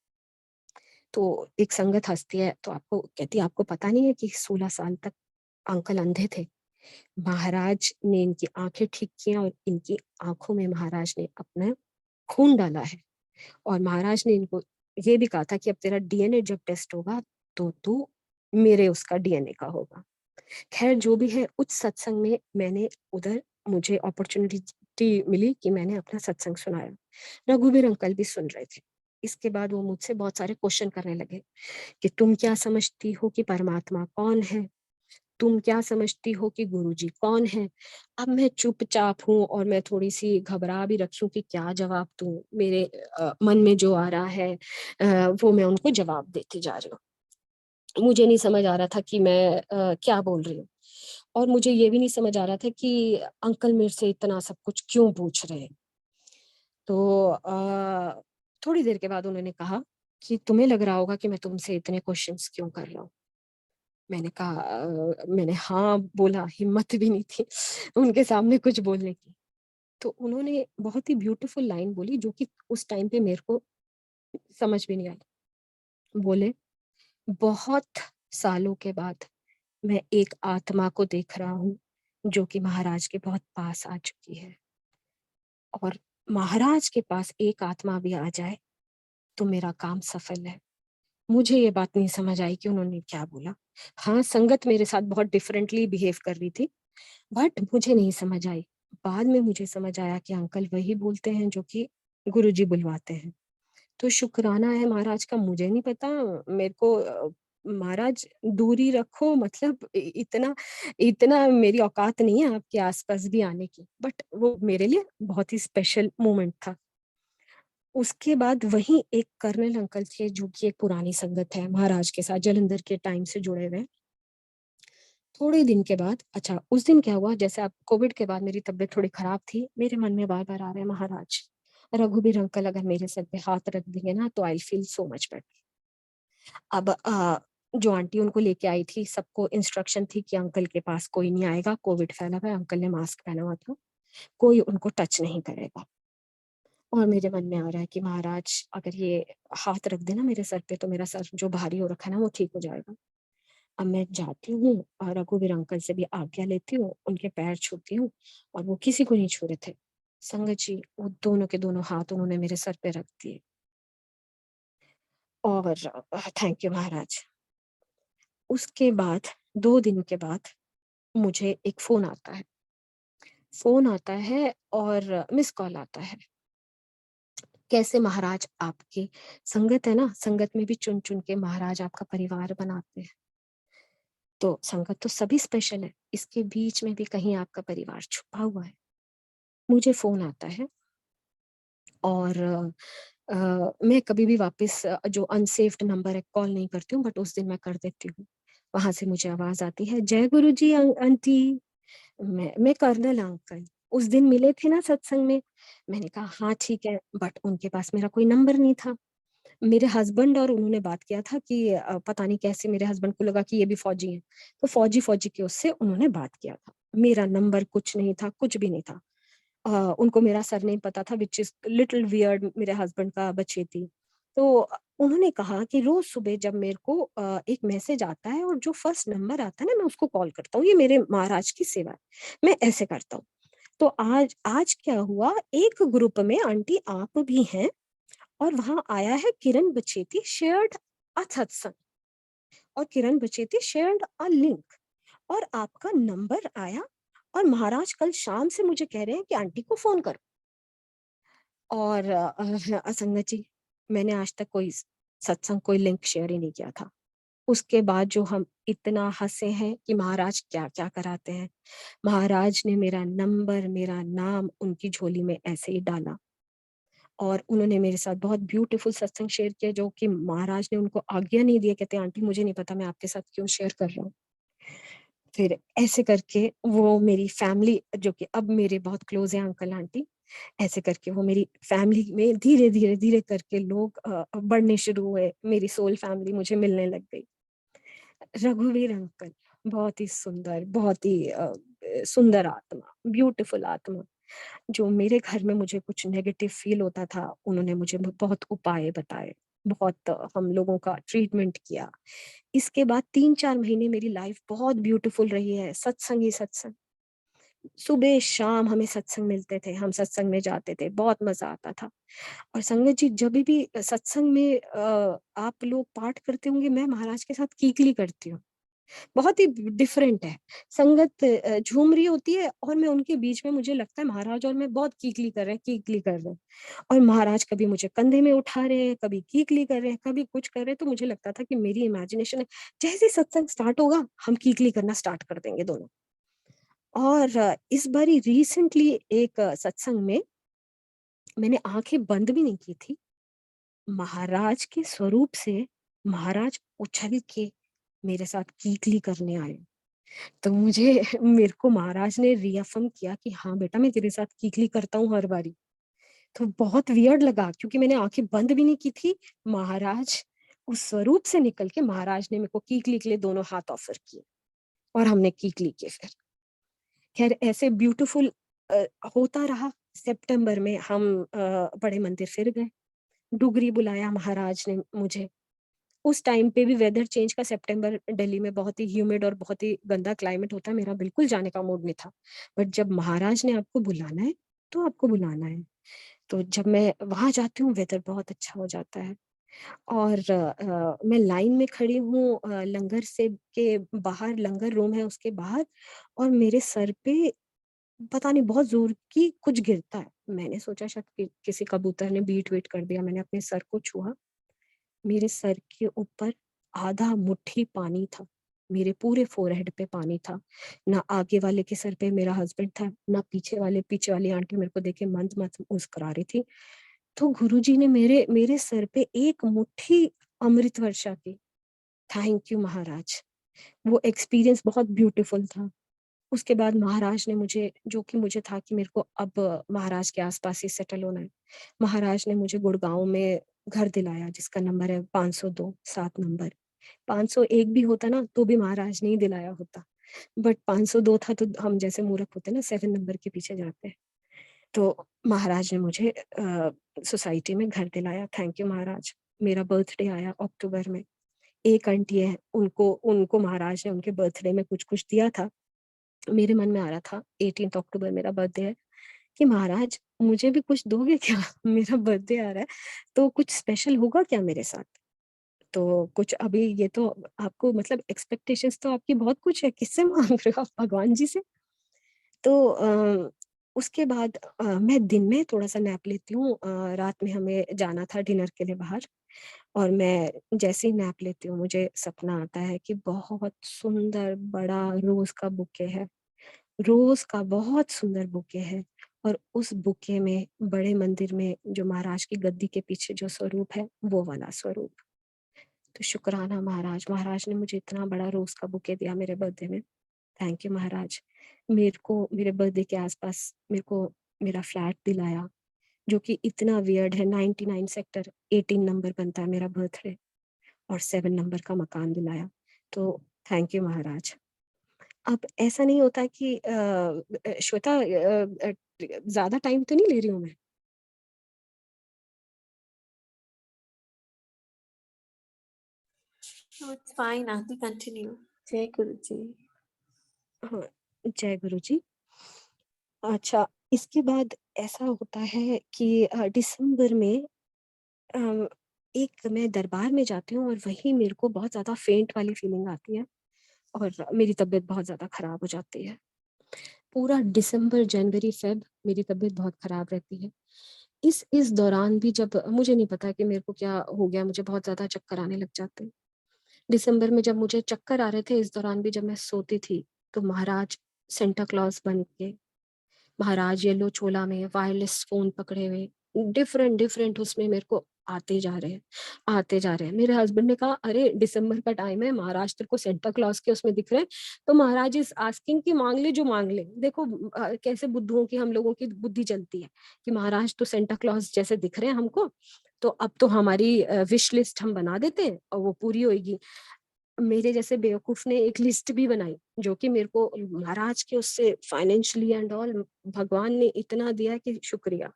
तो एक संगत हंसती है, तो आपको कहती है आपको पता नहीं है कि 16 साल तक अंकल अंधे थे, महाराज ने इनकी आंखें ठीक किया, और इनकी आंखों में महाराज ने अपना खून डाला है। और महाराज ने इनको ये भी कहा था कि अब तेरा डीएनए जब टेस्ट होगा तो तू मेरे उसका डीएनए का होगा। खैर जो भी है, उस सत्संग में मैंने उधर मुझे अपॉर्चुनिटी मिली कि मैंने अपना सत्संग सुनाया। रघुवीर अंकल भी सुन रहे थे। इसके बाद वो मुझसे बहुत सारे क्वेश्चन करने लगे कि तुम क्या समझती हो कि परमात्मा कौन है, तुम क्या समझती हो कि गुरुजी कौन है। अब मैं चुपचाप हूँ, और मैं थोड़ी सी घबरा भी रखी हूँ कि क्या जवाब दूं, मेरे मन में जो आ रहा है वो मैं उनको जवाब देती जा रही हूँ। मुझे नहीं समझ आ रहा था कि मैं क्या बोल रही हूँ, और मुझे ये भी नहीं समझ आ रहा था कि अंकल मेरे से इतना सब कुछ क्यों पूछ रहे हैं। तो थोड़ी देर के बाद उन्होंने कहा कि तुम्हें लग रहा होगा कि मैं तुमसे इतने क्वेश्चंस क्यों कर रहा हूँ। मैंने कहा मैंने हाँ बोला, हिम्मत भी नहीं थी उनके सामने कुछ बोलने की। तो उन्होंने बहुत ही ब्यूटीफुल लाइन बोली जो कि उस टाइम पे मेरे को समझ भी नहीं आई। बोले, "बहुत सालों के बाद मैं एक आत्मा को देख रहा हूँ, जो कि महाराज के बहुत पास आ चुकी है और महाराज के पास एक आत्मा भी आ जाए, तो मेरा काम सफल है।" मुझे ये बात नहीं समझ आई कि उन्होंने क्या बोला। हाँ, संगत मेरे साथ बहुत डिफरेंटली बिहेव कर रही थी, बट मुझे नहीं समझ आई। बाद में मुझे समझ आया कि अंकल वही बोलते हैं जो कि गुरुजी बुलवाते हैं। तो शुक्राना है महाराज का, मुझे नहीं पता, मेरे को महाराज दूरी रखो, मतलब इतना इतना मेरी औकात नहीं है आपके आस-पास भी आने की। बट वो मेरे लिए बहुत ही स्पेशल मोमेंट था। उसके बाद वहीं एक कर्नल अंकल थे जो कि एक पुरानी संगत है महाराज के साथ, जालंधर के टाइम से जुड़े हुए हैं। थोड़े दिन के बाद, अच्छा उस दिन क्या हुआ, जैसे अब कोविड के बाद मेरी तबीयत थोड़ी खराब थी, मेरे मन में बार-बार आ रहे हैं महाराज, रघुवीर अंकल अगर मेरे सर पे हाथ रख देंगे ना तो I will feel so much better. अब जो आंटी उनको लेके आई थी, सबको इंस्ट्रक्शन थी कि अंकल के पास कोई नहीं आएगा, कोविड फैला हुआ है, अंकल ने मास्क पहना हुआ था, कोई उनको टच नहीं करेगा। और मेरे मन में आ रहा है कि महाराज अगर ये हाथ रख देना मेरे सर पे तो मेरा सर जो भारी हो रखा है ना वो ठीक हो जाएगा। अब मैं जाती हूँ और रघुवीर अंकल से भी आज्ञा लेती हूँ, उनके पैर छूती हूँ और वो किसी को नहीं छू रहे थे। संगत जी, वो दोनों के दोनों हाथ उन्होंने मेरे सर पे रख दिए और थैंक यू महाराज। उसके बाद 2 दिन के बाद मुझे एक फ़ोन आता है। फ़ोन आता है और मिस्ड कॉल आता है। कैसे महाराज आपकी संगत है ना, संगत में भी चुन-चुन के महाराज आपका परिवार बनाते हैं। तो संगत तो सभी स्पेशल है, इसके बीच में भी कहीं आपका परिवार छुपा हुआ है। मुझे फ़ोन आता है और मैं कभी भी वापस जो अनसेव्ड नंबर है कॉल नहीं करती हूँ, बट उस दिन मैं कर देती हूँ। वहाँ से मुझे आवाज़ आती है, "जय गुरुजी आंटी।" मैं कर्नल अंकल, उस दिन मिले थे ना सत्संग में? मैंने कहा हाँ, ठीक है, बट उनके पास मेरा कोई नंबर नहीं था। मेरे हस्बैंड और उन्होंने बात किया था कि पता नहीं कैसे मेरे हस्बैंड को लगा कि ये भी फौजी हैं, तो फौजी-फौजी के उससे उन्होंने बात किया था। मेरा नंबर कुछ नहीं था, कुछ भी नहीं था। उनको मेरा सरनेम पता था व्हिच इज़ लिटिल वियर्ड, मेरे हस्बैंड का बचेती। तो उन्होंने कहा कि रोज़ सुबह जब मेरे को एक मैसेज आता है और जो फर्स्ट नंबर आता है ना मैं उसको कॉल करता हूँ, ये मेरे महाराज की सेवा है। मैं ऐसे करता हूँ। तो आज आज क्या हुआ, एक ग्रुप में आंटी आप भी हैं और वहाँ आया है किरण बचेती शेयर्ड अ सत्संग और किरण बचेती शेयर्ड अ लिंक और आपका नंबर आया और महाराज कल शाम से मुझे कह रहे हैं कि आंटी को फ़ोन करो। और असंगत जी, मैंने आज तक कोई सत्संग, कोई लिंक शेयर ही नहीं किया था। उसके बाद जो हम इतना हँसे हैं कि महाराज क्या-क्या कराते हैं। महाराज ने मेरा नंबर, मेरा नाम उनकी झोली में ऐसे ही डाला और उन्होंने मेरे साथ बहुत ब्यूटीफुल सत्संग शेयर किया जो कि महाराज ने उनको आज्ञा नहीं दी है, कहते हैं आंटी मुझे नहीं पता मैं आपके साथ क्यों शेयर कर रहा हूँ। फिर ऐसे करके वो मेरी फैमिली जो कि अब मेरे बहुत क्लोज़ हैं अंकल आंटी, ऐसे करके वो मेरी फैमिली में धीरे करके लोग बढ़ने शुरू हुए। मेरी सोल फैमिली मुझे मिलने लग गई। रघुवीर अंकल, बहुत ही सुंदर, बहुत ही सुंदर आत्मा, ब्यूटीफुल आत्मा, जो मेरे घर में मुझे कुछ नेगेटिव फ़ील होता था, उन्होंने मुझे बहुत उपाय बताए, बहुत हम लोगों का ट्रीटमेंट किया। इसके बाद 3-4 महीने मेरी लाइफ़ बहुत ब्यूटीफुल रही है, सत्संग ही सत्संग। सुबह-शाम हमें सत्संग मिलते थे, हम सत्संग में जाते थे, बहुत मज़ा आता था। और संगत जी जभी भी सत्संग में आप लोग पाठ करते होंगे, मैं महाराज के साथ कीकली करती हूँ। बहुत ही डिफरेंट है। संगत झूम रही होती है और मैं उनके बीच में, मुझे लगता है महाराज और मैं बहुत कीकली कर रहे हैं, कीकली कर रहे हैं। और महाराज कभी मुझे कंधे में उठा रहे हैं, कभी कीकली कर रहे हैं, कभी कुछ कर रहे हैं, तो मुझे लगता था कि मेरी इमेजिनेशन है, जैसे ही सत्संग स्टार्ट होगा, हम कीकली करना स्टार्ट कर देंगे दोनों। और इस बारी रिसेंटली एक सत्संग में मैंने आँखें बंद भी नहीं की थी। महाराज के स्वरूप से महाराज उछल के मेरे साथ कीकली करने आए। तो मुझे मेरे को महाराज ने रीअफ़र्म किया कि हाँ बेटा मैं तेरे साथ कीकली करता हूँ हर बारी। तो बहुत वियर्ड लगा क्योंकि मैंने आँखें बंद भी नहीं की थी। महाराज उस स्वरूप से निकल के महाराज ने मेरे को कीकली के लिए दोनों हाथ ऑफर किए और हमने कीकली किए फिर। खैर ऐसे ब्यूटीफुल होता रहा। सितंबर में हम बड़े मंदिर फिर गए। डुगरी बुलाया महाराज ने मुझे। उस टाइम पे भी वेदर चेंज का, सितंबर दिल्ली में बहुत ही ह्यूमिड और बहुत ही गंदा क्लाइमेट होता है, मेरा बिल्कुल जाने का मूड नहीं था। बट जब महाराज ने आपको बुलाना है, तो आपको बुलाना है। तो जब मैं वहाँ जाती हूँ वेदर बहुत अच्छा हो जाता है। और मैं लाइन में खड़ी हूँ लंगर से के बाहर, लंगर रूम है उसके बाहर, और मेरे सर पे पता नहीं बहुत ज़ोर की कुछ गिरता है। मैंने सोचा शायद किसी कबूतर ने बीट वीट कर दिया। मैंने अपने सर को छुआ, मेरे सर के ऊपर आधा मुट्ठी पानी था। मेरे पूरे फ़ोरहेड पे पानी था। ना आगे वाले के सर पे मेरा हस्बैंड था, ना पीछे वाली आंटी मेरे को देख के मंद-मंद मुस्कुरा रही थी। तो गुरुजी ने मेरे मेरे सर पे एक मुट्ठी अमृत वर्षा की। थैंक यू महाराज। वो एक्सपीरियंस बहुत ब्यूटीफुल था। उसके बाद महाराज ने मुझे, जो कि मुझे था कि मेरे को अब महाराज के आस-पास ही सेटल होना है। महाराज ने मुझे गुड़गाँव में घर दिलाया जिसका नंबर है 502, 7 नंबर। 501 भी होता ना तो भी महाराज ने ही दिलाया होता। बट 502 था तो हम जैसे मूर्ख होते हैं ना 7 नंबर के पीछे जाते हैं। तो महाराज ने मुझे सोसाइटी में घर दिलाया। थैंक यू महाराज। मेरा बर्थडे आया अक्टूबर में। एक आंटी है, उनको उनको महाराज ने उनके बर्थडे में कुछ-कुछ दिया था। मेरे मन में आ रहा था 18th अक्टूबर मेरा बर्थडे है, कि महाराज मुझे भी कुछ दोगे क्या? मेरा बर्थडे आ रहा है, तो कुछ स्पेशल होगा क्या मेरे साथ? तो कुछ अभी ये तो आपको मतलब एक्सपेक्टेशंस तो आपकी बहुत कुछ है, किससे माँग रहे हो आप? भगवान जी से? तो उसके बाद मैं दिन में थोड़ा-सा नैप लेती हूँ। रात में हमें जाना था डिनर के लिए बाहर, और मैं जैसे ही नैप लेती हूँ मुझे सपना आता है कि बहुत सुंदर बड़ा रोज़ का बुके है। रोज़ का बहुत सुंदर बुके है, और उस बुके में बड़े मंदिर में जो महाराज की गद्दी के पीछे जो स्वरूप है, वो वाला स्वरूप। तो शुक्राना महाराज, महाराज ने मुझे इतना बड़ा रोज़ का बुके दिया मेरे बर्थडे में। Thank you Maharaj. मेरे को मेरे बर्थडे के आस-पास मेरे को मेरा फ्लैट दिलाया, जो कि इतना वियर्ड है। 99 सेक्टर 18 नंबर बनता है मेरा बर्थडे, और 7 नंबर का मकान दिलाया। तो थैंक यू महाराज। अब ऐसा नहीं होता कि श्वेता, ज़्यादा टाइम तो नहीं ले रही हूँ मैं? No, it's fine, Aunty. Continue. Jai Guruji. हाँ, जय गुरु जी। अच्छा, इसके बाद ऐसा होता है कि दिसंबर में अ, एक मैं दरबार में जाती हूँ, और वहीं मेरे को बहुत ज़्यादा फेंट वाली फीलिंग आती है, और मेरी तबीयत बहुत ज़्यादा खराब हो जाती है। पूरा दिसंबर, जनवरी, फ़ेब मेरी तबीयत बहुत खराब रहती है। इस दौरान भी जब मुझे नहीं पता कि मेरे को क्या हो गया, मुझे बहुत ज़्यादा चक्कर आने लग जाते हैं। दिसंबर में जब मुझे चक्कर आ रहे थे, इस दौरान भी जब मैं सोती थी, तो महाराज सेंटा क्लॉज़ बन के, महाराज येलो चोला में वायरलेस फ़ोन पकड़े हुए, डिफरेंट डिफरेंट उसमें मेरे को आते जा रहे हैं। मेरे हस्बैंड ने कहा, "अरे! दिसंबर का टाइम है, महाराज तेरे को सेंटा क्लॉज़ के उसमें दिख रहे हैं, तो महाराज इज़ आस्किंग कि माँग ले जो माँग ले।" देखो कैसे बुद्धुओं की हम लोगों की बुद्धि चलती है, कि महाराज तो सेंटा क्लॉज़ जैसे दिख रहे हैं हमको, तो अब तो हमारी विश लिस्ट हम बना देते हैं और वो पूरी होएगी। मेरे जैसे बेवकूफ ने एक लिस्ट भी बनाई, जो कि मेरे को महाराज के उससे फाइनेंशियली एंड ऑल भगवान ने इतना दिया कि शुक्रिया।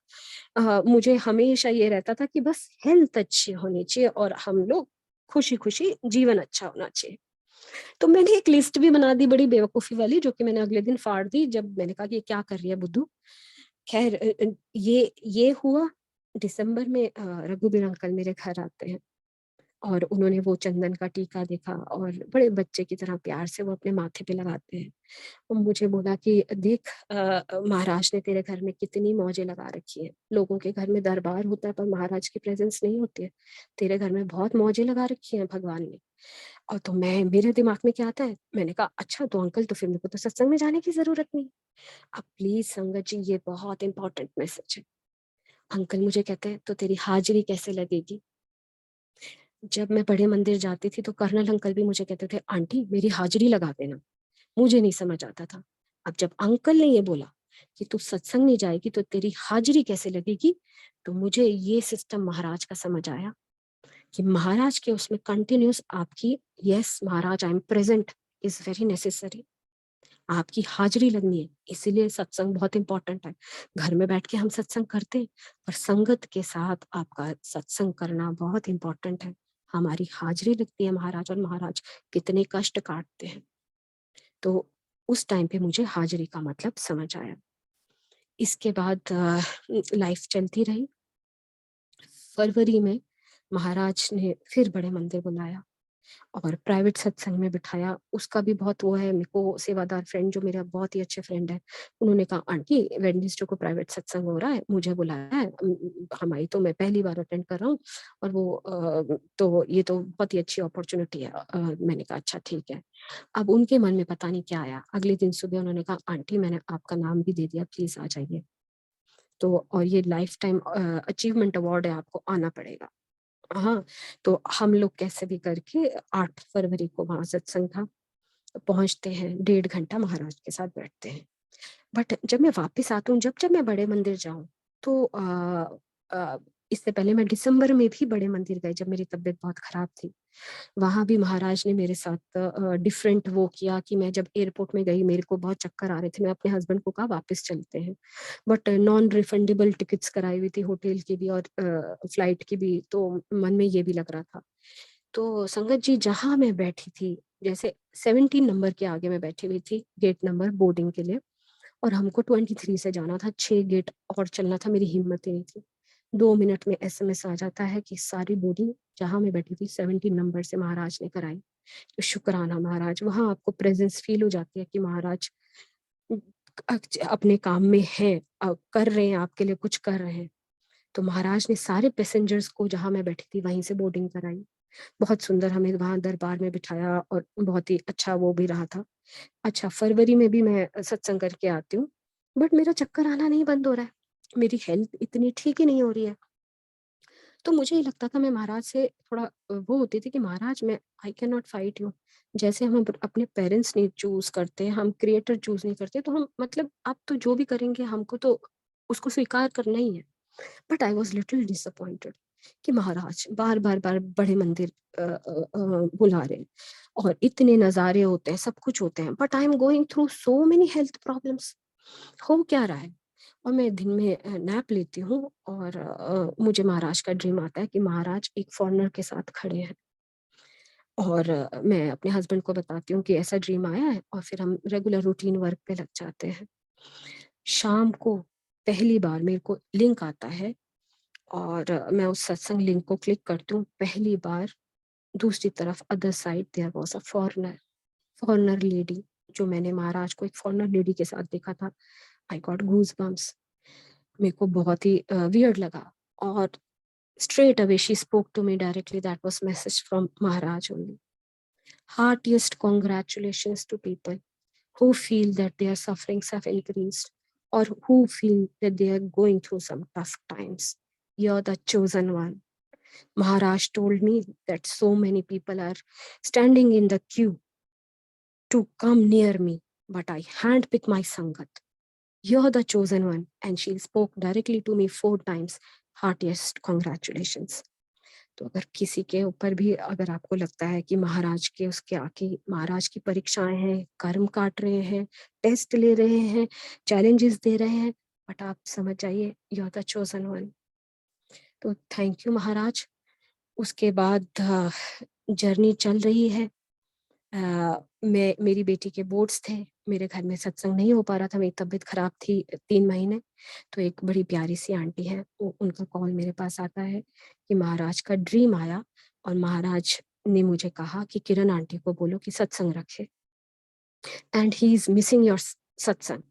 मुझे हमेशा ये रहता था कि बस हेल्थ अच्छी होनी चाहिए और हम लोग खुशी-खुशी जीवन अच्छा होना चाहिए। तो मैंने एक लिस्ट भी बना दी बड़ी बेवकूफ़ी वाली, जो कि मैंने अगले दिन फाड़ दी जब मैंने कहा कि ये क्या कर रही है बुद्धू? ख़ैर ये हुआ दिसंबर में। रघुबीर अंकल मेरे घर आते हैं, और उन्होंने वो चंदन का टीका देखा, और बड़े बच्चे की तरह प्यार से वो अपने माथे पे लगाते हैं। और मुझे बोला कि देख, महाराज ने तेरे घर में कितनी मौजें लगा रखी हैं। लोगों के घर में दरबार होता है पर महाराज की प्रेज़ेंस नहीं होती है। तेरे घर में बहुत मौजें लगा रखी हैं भगवान ने। और तो मेरे दिमाग में क्या आता है, मैंने कहा अच्छा तो अंकल, तो फिर मेरे को तो सत्संग में जाने की ज़रूरत नहीं। अब प्लीज़ संगत जी, ये बहुत इम्पोर्टेंट मैसेज है। अंकल मुझे कहते हैं, तो तेरी हाज़िरी कैसे लगेगी? जब मैं बड़े मंदिर जाती थी तो कर्नल अंकल भी मुझे कहते थे, आंटी मेरी हाजिरी लगा देना। मुझे नहीं समझ आता था। अब जब अंकल ने ये बोला कि तू सत्संग नहीं जाएगी तो तेरी हाजिरी कैसे लगेगी, तो मुझे ये सिस्टम महाराज का समझ आया। कि महाराज के उसमें कंटिन्यूस आपकी yes Maharaj I am present is very necessary, आपकी हाजिरी लगनी है। इसीलिए सत्संग बहुत इंपॉर्टेंट है। घर में बैठ के हम सत्संग करते हैं, पर संगत के साथ आपका सत्संग करना बहुत इंपॉर्टेंट है। हमारी हाजिरी लगती है महाराज, और महाराज कितने कष्ट काटते हैं। तो उस टाइम पे मुझे हाजिरी का मतलब समझ आया। इसके बाद लाइफ चलती रही। फरवरी में महाराज ने फिर बड़े मंदिर बुलाया और प्राइवेट सत्संग में बिठाया। उसका भी बहुत वो है, मेरे को सेवादार फ्रेंड जो मेरा बहुत ही अच्छे फ्रेंड है, उन्होंने कहा आंटी वेडनेसडे को प्राइवेट सत्संग हो रहा है, मुझे बुलाया है। हमारी तो मैं पहली बार अटेंड कर रहा हूँ, और वो तो ये तो बहुत ही अच्छी अपॉर्चुनिटी है। मैंने कहा अच्छा ठीक है। अब उनके मन में पता नहीं क्या आया, अगले दिन सुबह उन्होंने कहा आंटी मैंने आपका नाम भी दे दिया, प्लीज आ जाइए। तो और ये लाइफ टाइम अचीवमेंट अवार्ड है, आपको आना पड़ेगा। हाँ, तो हम लोग कैसे भी करके 8 फरवरी को वहां सत्संग था, पहुंचते हैं, 1.5 घंटा महाराज के साथ बैठते हैं। बट जब मैं वापस आती हूँ, जब जब मैं बड़े मंदिर जाऊं, तो इससे पहले मैं दिसंबर में भी बड़े मंदिर गई जब मेरी तबीयत बहुत खराब थी। वहां भी महाराज ने मेरे साथ डिफरेंट वो किया कि मैं जब एयरपोर्ट में गई, मेरे को बहुत चक्कर आ रहे थे, मैं अपने हस्बैंड को कहा वापस चलते हैं, बट नॉन रिफंडेबल टिकट्स कराई हुई थी, होटल की भी और फ्लाइट की भी, तो मन में ये भी लग रहा था। तो संगत जी जहां मैं बैठी थी, जैसे 17 नंबर के आगे मैं बैठी हुई थी, गेट नंबर बोर्डिंग के लिए, और हमको 23 से जाना था, 6 गेट और चलना था, मेरी हिम्मत ही नहीं थी। 2 मिनट में एसएमएस आ जाता है कि सारी बोर्डिंग जहां मैं बैठी थी 17 नंबर से महाराज ने कराई। तो शुक्राना महाराज, वहां आपको प्रेजेंस फील हो जाती है कि महाराज अपने काम में है, कर रहे हैं, आपके लिए कुछ कर रहे हैं। तो महाराज ने सारे पैसेंजर्स को जहां मैं बैठी थी वहीं से बोर्डिंग कराई। बहुत सुंदर हमें वहां दरबार में बिठाया, और बहुत ही अच्छा वो भी रहा था। अच्छा, फरवरी में भी मैं सत्संग करके आती हूँ, बट मेरा चक्कर आना नहीं बंद हो रहा है, मेरी हेल्थ इतनी ठीक ही नहीं हो रही है। तो मुझे ये लगता था, मैं महाराज से थोड़ा वो होती थी कि महाराज मैं I can not fight you. जैसे हम अपने पेरेंट्स नहीं चूज करते, हम क्रिएटर चूज नहीं करते, तो हम मतलब आप तो जो भी करेंगे हमको तो उसको स्वीकार करना ही है। But I was little disappointed कि महाराज बार बार बार बड़े मंदिर बुला रहे हैं, और इतने नज़ारे होते हैं, सब कुछ होते हैं, but I am going through so many health problems. हो क्या रहा है? और मैं दिन में नैप लेती हूँ, और मुझे महाराज का ड्रीम आता है कि महाराज एक फॉरेनर के साथ खड़े हैं, और मैं अपने हस्बैंड को बताती हूँ कि ऐसा ड्रीम आया है, और फिर हम रेगुलर रूटीन वर्क पे लग जाते हैं। शाम को पहली बार मेरे को लिंक आता है, और मैं उस सत्संग लिंक को क्लिक करती हूँ। पहली बार दूसरी तरफ other side there was a foreigner, foreigner lady, जो मैंने महाराज को एक फॉरेनर लेडी के साथ देखा था। आई गॉट गूज बम्स, मेरे को बहुत ही वियर्ड लगा। और straight away she spoke to me directly, that was message from Maharaj only. Heartiest congratulations to people who feel that their sufferings have increased, or who feel that they are going through some tough times. You're the chosen one. Maharaj told me that so many people are standing in the queue to come near me, but I handpick my Sangat. You're the chosen one. And she spoke directly to me 4 times. Heartiest congratulations. तो अगर किसी के ऊपर भी अगर आपको लगता है कि महाराज के उसके आके महाराज की परीक्षाएं हैं, कर्म काट रहे हैं, टेस्ट ले रहे हैं, चैलेंजेस दे रहे हैं, बट आप समझ जाइए you are the chosen one. तो थैंक यू महाराज। उसके बाद जर्नी चल रही है। मैं मेरी बेटी के बोर्ड्स थे, मेरे घर में सत्संग नहीं हो पा रहा था, मेरी तबीयत खराब थी 3 महीने। तो एक बड़ी प्यारी सी आंटी है, उनका कॉल मेरे पास आता है कि महाराज का ड्रीम आया, और महाराज ने मुझे कहा कि किरण आंटी को बोलो कि सत्संग रखे, and he is missing your सत्संग।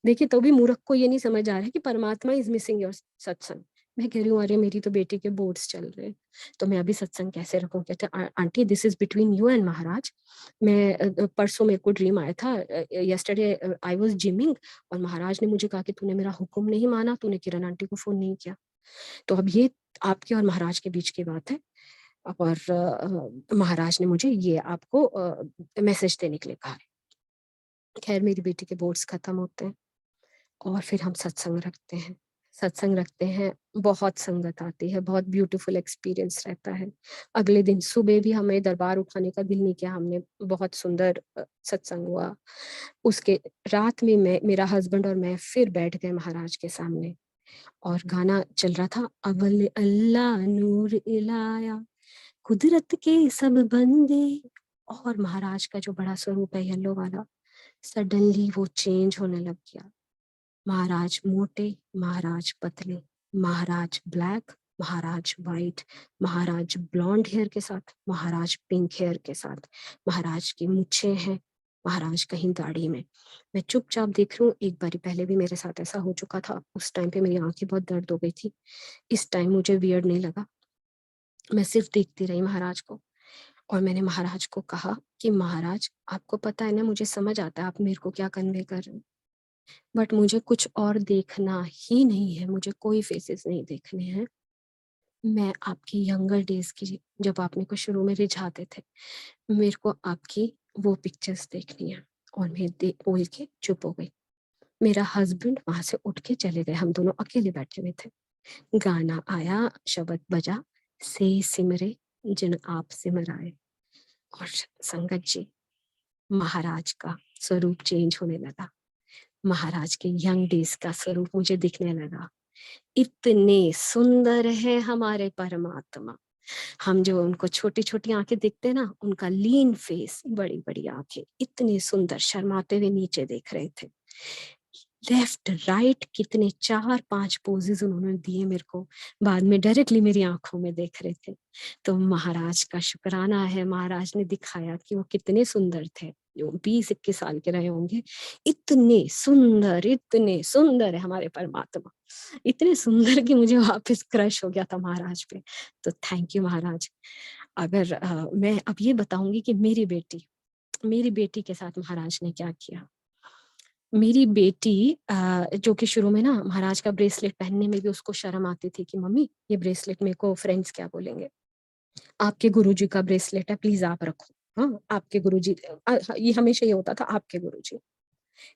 देखिए, तो भी मूर्ख को ये नहीं समझ आ रहा है कि परमात्मा इज मिसिंग योर सत्संग। मैं कह रही हूँ अरे मेरी तो बेटी के बोर्ड्स चल रहे हैं, तो मैं अभी सत्संग कैसे रखूं? कहते aunty this is between you and Maharaj. मैं परसों मेरे को ड्रीम आया था, यस्टरडे आई वाज जिमिंग, और महाराज ने मुझे कहा कि तूने मेरा हुक्म नहीं माना, तूने किरण आंटी को फोन नहीं किया। तो अब ये आपके और महाराज के बीच की बात है, और महाराज ने मुझे ये आपको मैसेज देने के लिए कहा है। खैर, मेरी बेटी के बोर्ड्स खत्म होते हैं, और फिर हम सत्संग रखते हैं। सत्संग रखते हैं, बहुत संगत आती है, बहुत ब्यूटीफुल एक्सपीरियंस रहता है। अगले दिन सुबह भी हमें दरबार उठाने का दिल नहीं किया, हमने बहुत सुंदर सत्संग हुआ। उसके रात में मैं, मेरा हस्बैंड और मैं फिर बैठ गए महाराज के सामने और गाना चल रहा था, अव्वल अल्लाह नूर इलाया, कुदरत के सब बंदे। और महाराज का जो बड़ा स्वरूप है येलो वाला, सडनली वो चेंज होने लग गया। महाराज मोटे, महाराज पतले, महाराज ब्लैक, महाराज वाइट, महाराज ब्लॉन्ड हेयर के साथ, महाराज पिंक हेयर के साथ, महाराज की मूछें हैं, महाराज कहीं दाढ़ी में। मैं चुपचाप देख रही हूँ। एक बारी पहले भी मेरे साथ ऐसा हो चुका था, उस टाइम पे मेरी आंखें बहुत दर्द हो गई थी। इस टाइम मुझे वियर्ड नहीं लगा, मैं सिर्फ देखती रही महाराज को। और मैंने महाराज को कहा कि महाराज, आपको पता है ना, मुझे समझ आता है आप मेरे को क्या कन्वे कर रहे हो, बट मुझे कुछ और देखना ही नहीं है, मुझे कोई फेसेस नहीं देखने हैं। मैं आपकी यंगर डेज की, जब आप मेरे को शुरू में रिझाते थे, मेरे को आपकी वो पिक्चर्स देखनी है। और मैं बोल के चुप हो गई। मेरा हस्बैंड वहां से उठ के चले गए, हम दोनों अकेले बैठे हुए थे। गाना आया, शब्द बजा, से सिमरे जिन आप सिमर आए। और संगत जी, महाराज का स्वरूप चेंज होने लगा, महाराज के यंग डेज का स्वरूप मुझे दिखने लगा। इतने सुंदर है हमारे परमात्मा। हम जो उनको छोटी छोटी आंखें देखते हैं ना, उनका लीन फेस, बड़ी बड़ी आंखें, इतने सुंदर, शर्माते हुए नीचे देख रहे थे। लेफ्ट राइट कितने 4-5 पोजेस उन्होंने दिए मेरे को, बाद में डायरेक्टली मेरी आंखों में देख रहे थे। तो महाराज का शुक्राना है, महाराज ने दिखाया कि वो कितने सुंदर थे, जो 20-21 साल के रहे होंगे। इतने सुंदर है हमारे परमात्मा, इतने सुंदर कि मुझे वापस क्रश हो गया था महाराज पे। तो थैंक यू महाराज। अगर मैं अब ये बताऊंगी कि मेरी बेटी के साथ महाराज ने क्या किया। मेरी बेटी जो कि शुरू में ना महाराज का ब्रेसलेट पहनने में भी उसको शर्म आती थी कि मम्मी ये ब्रेसलेट मेरे को फ्रेंड्स क्या बोलेंगे, आपके गुरुजी का ब्रेसलेट है, प्लीज आप रखो। हाँ, आपके गुरुजी, ये हमेशा ये होता था, आपके गुरुजी।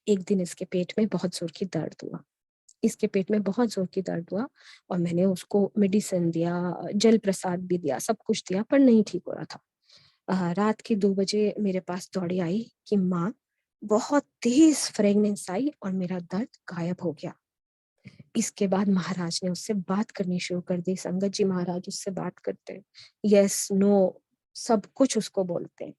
एक दिन इसके पेट में बहुत जोर की दर्द हुआ, इसके पेट में बहुत जोर की दर्द हुआ, और मैंने उसको मेडिसिन दिया, जल प्रसाद भी दिया, सब कुछ दिया, पर नहीं ठीक हो रहा था। रात के 2 बजे मेरे पास दौड़ी आई कि माँ, बहुत तेज फ्रेगनेंस आई और मेरा दर्द गायब हो गया। इसके बाद महाराज ने उससे बात करनी शुरू कर दी। संगत जी, महाराज उससे बात करते हैं, यस नो सब कुछ उसको बोलते हैं।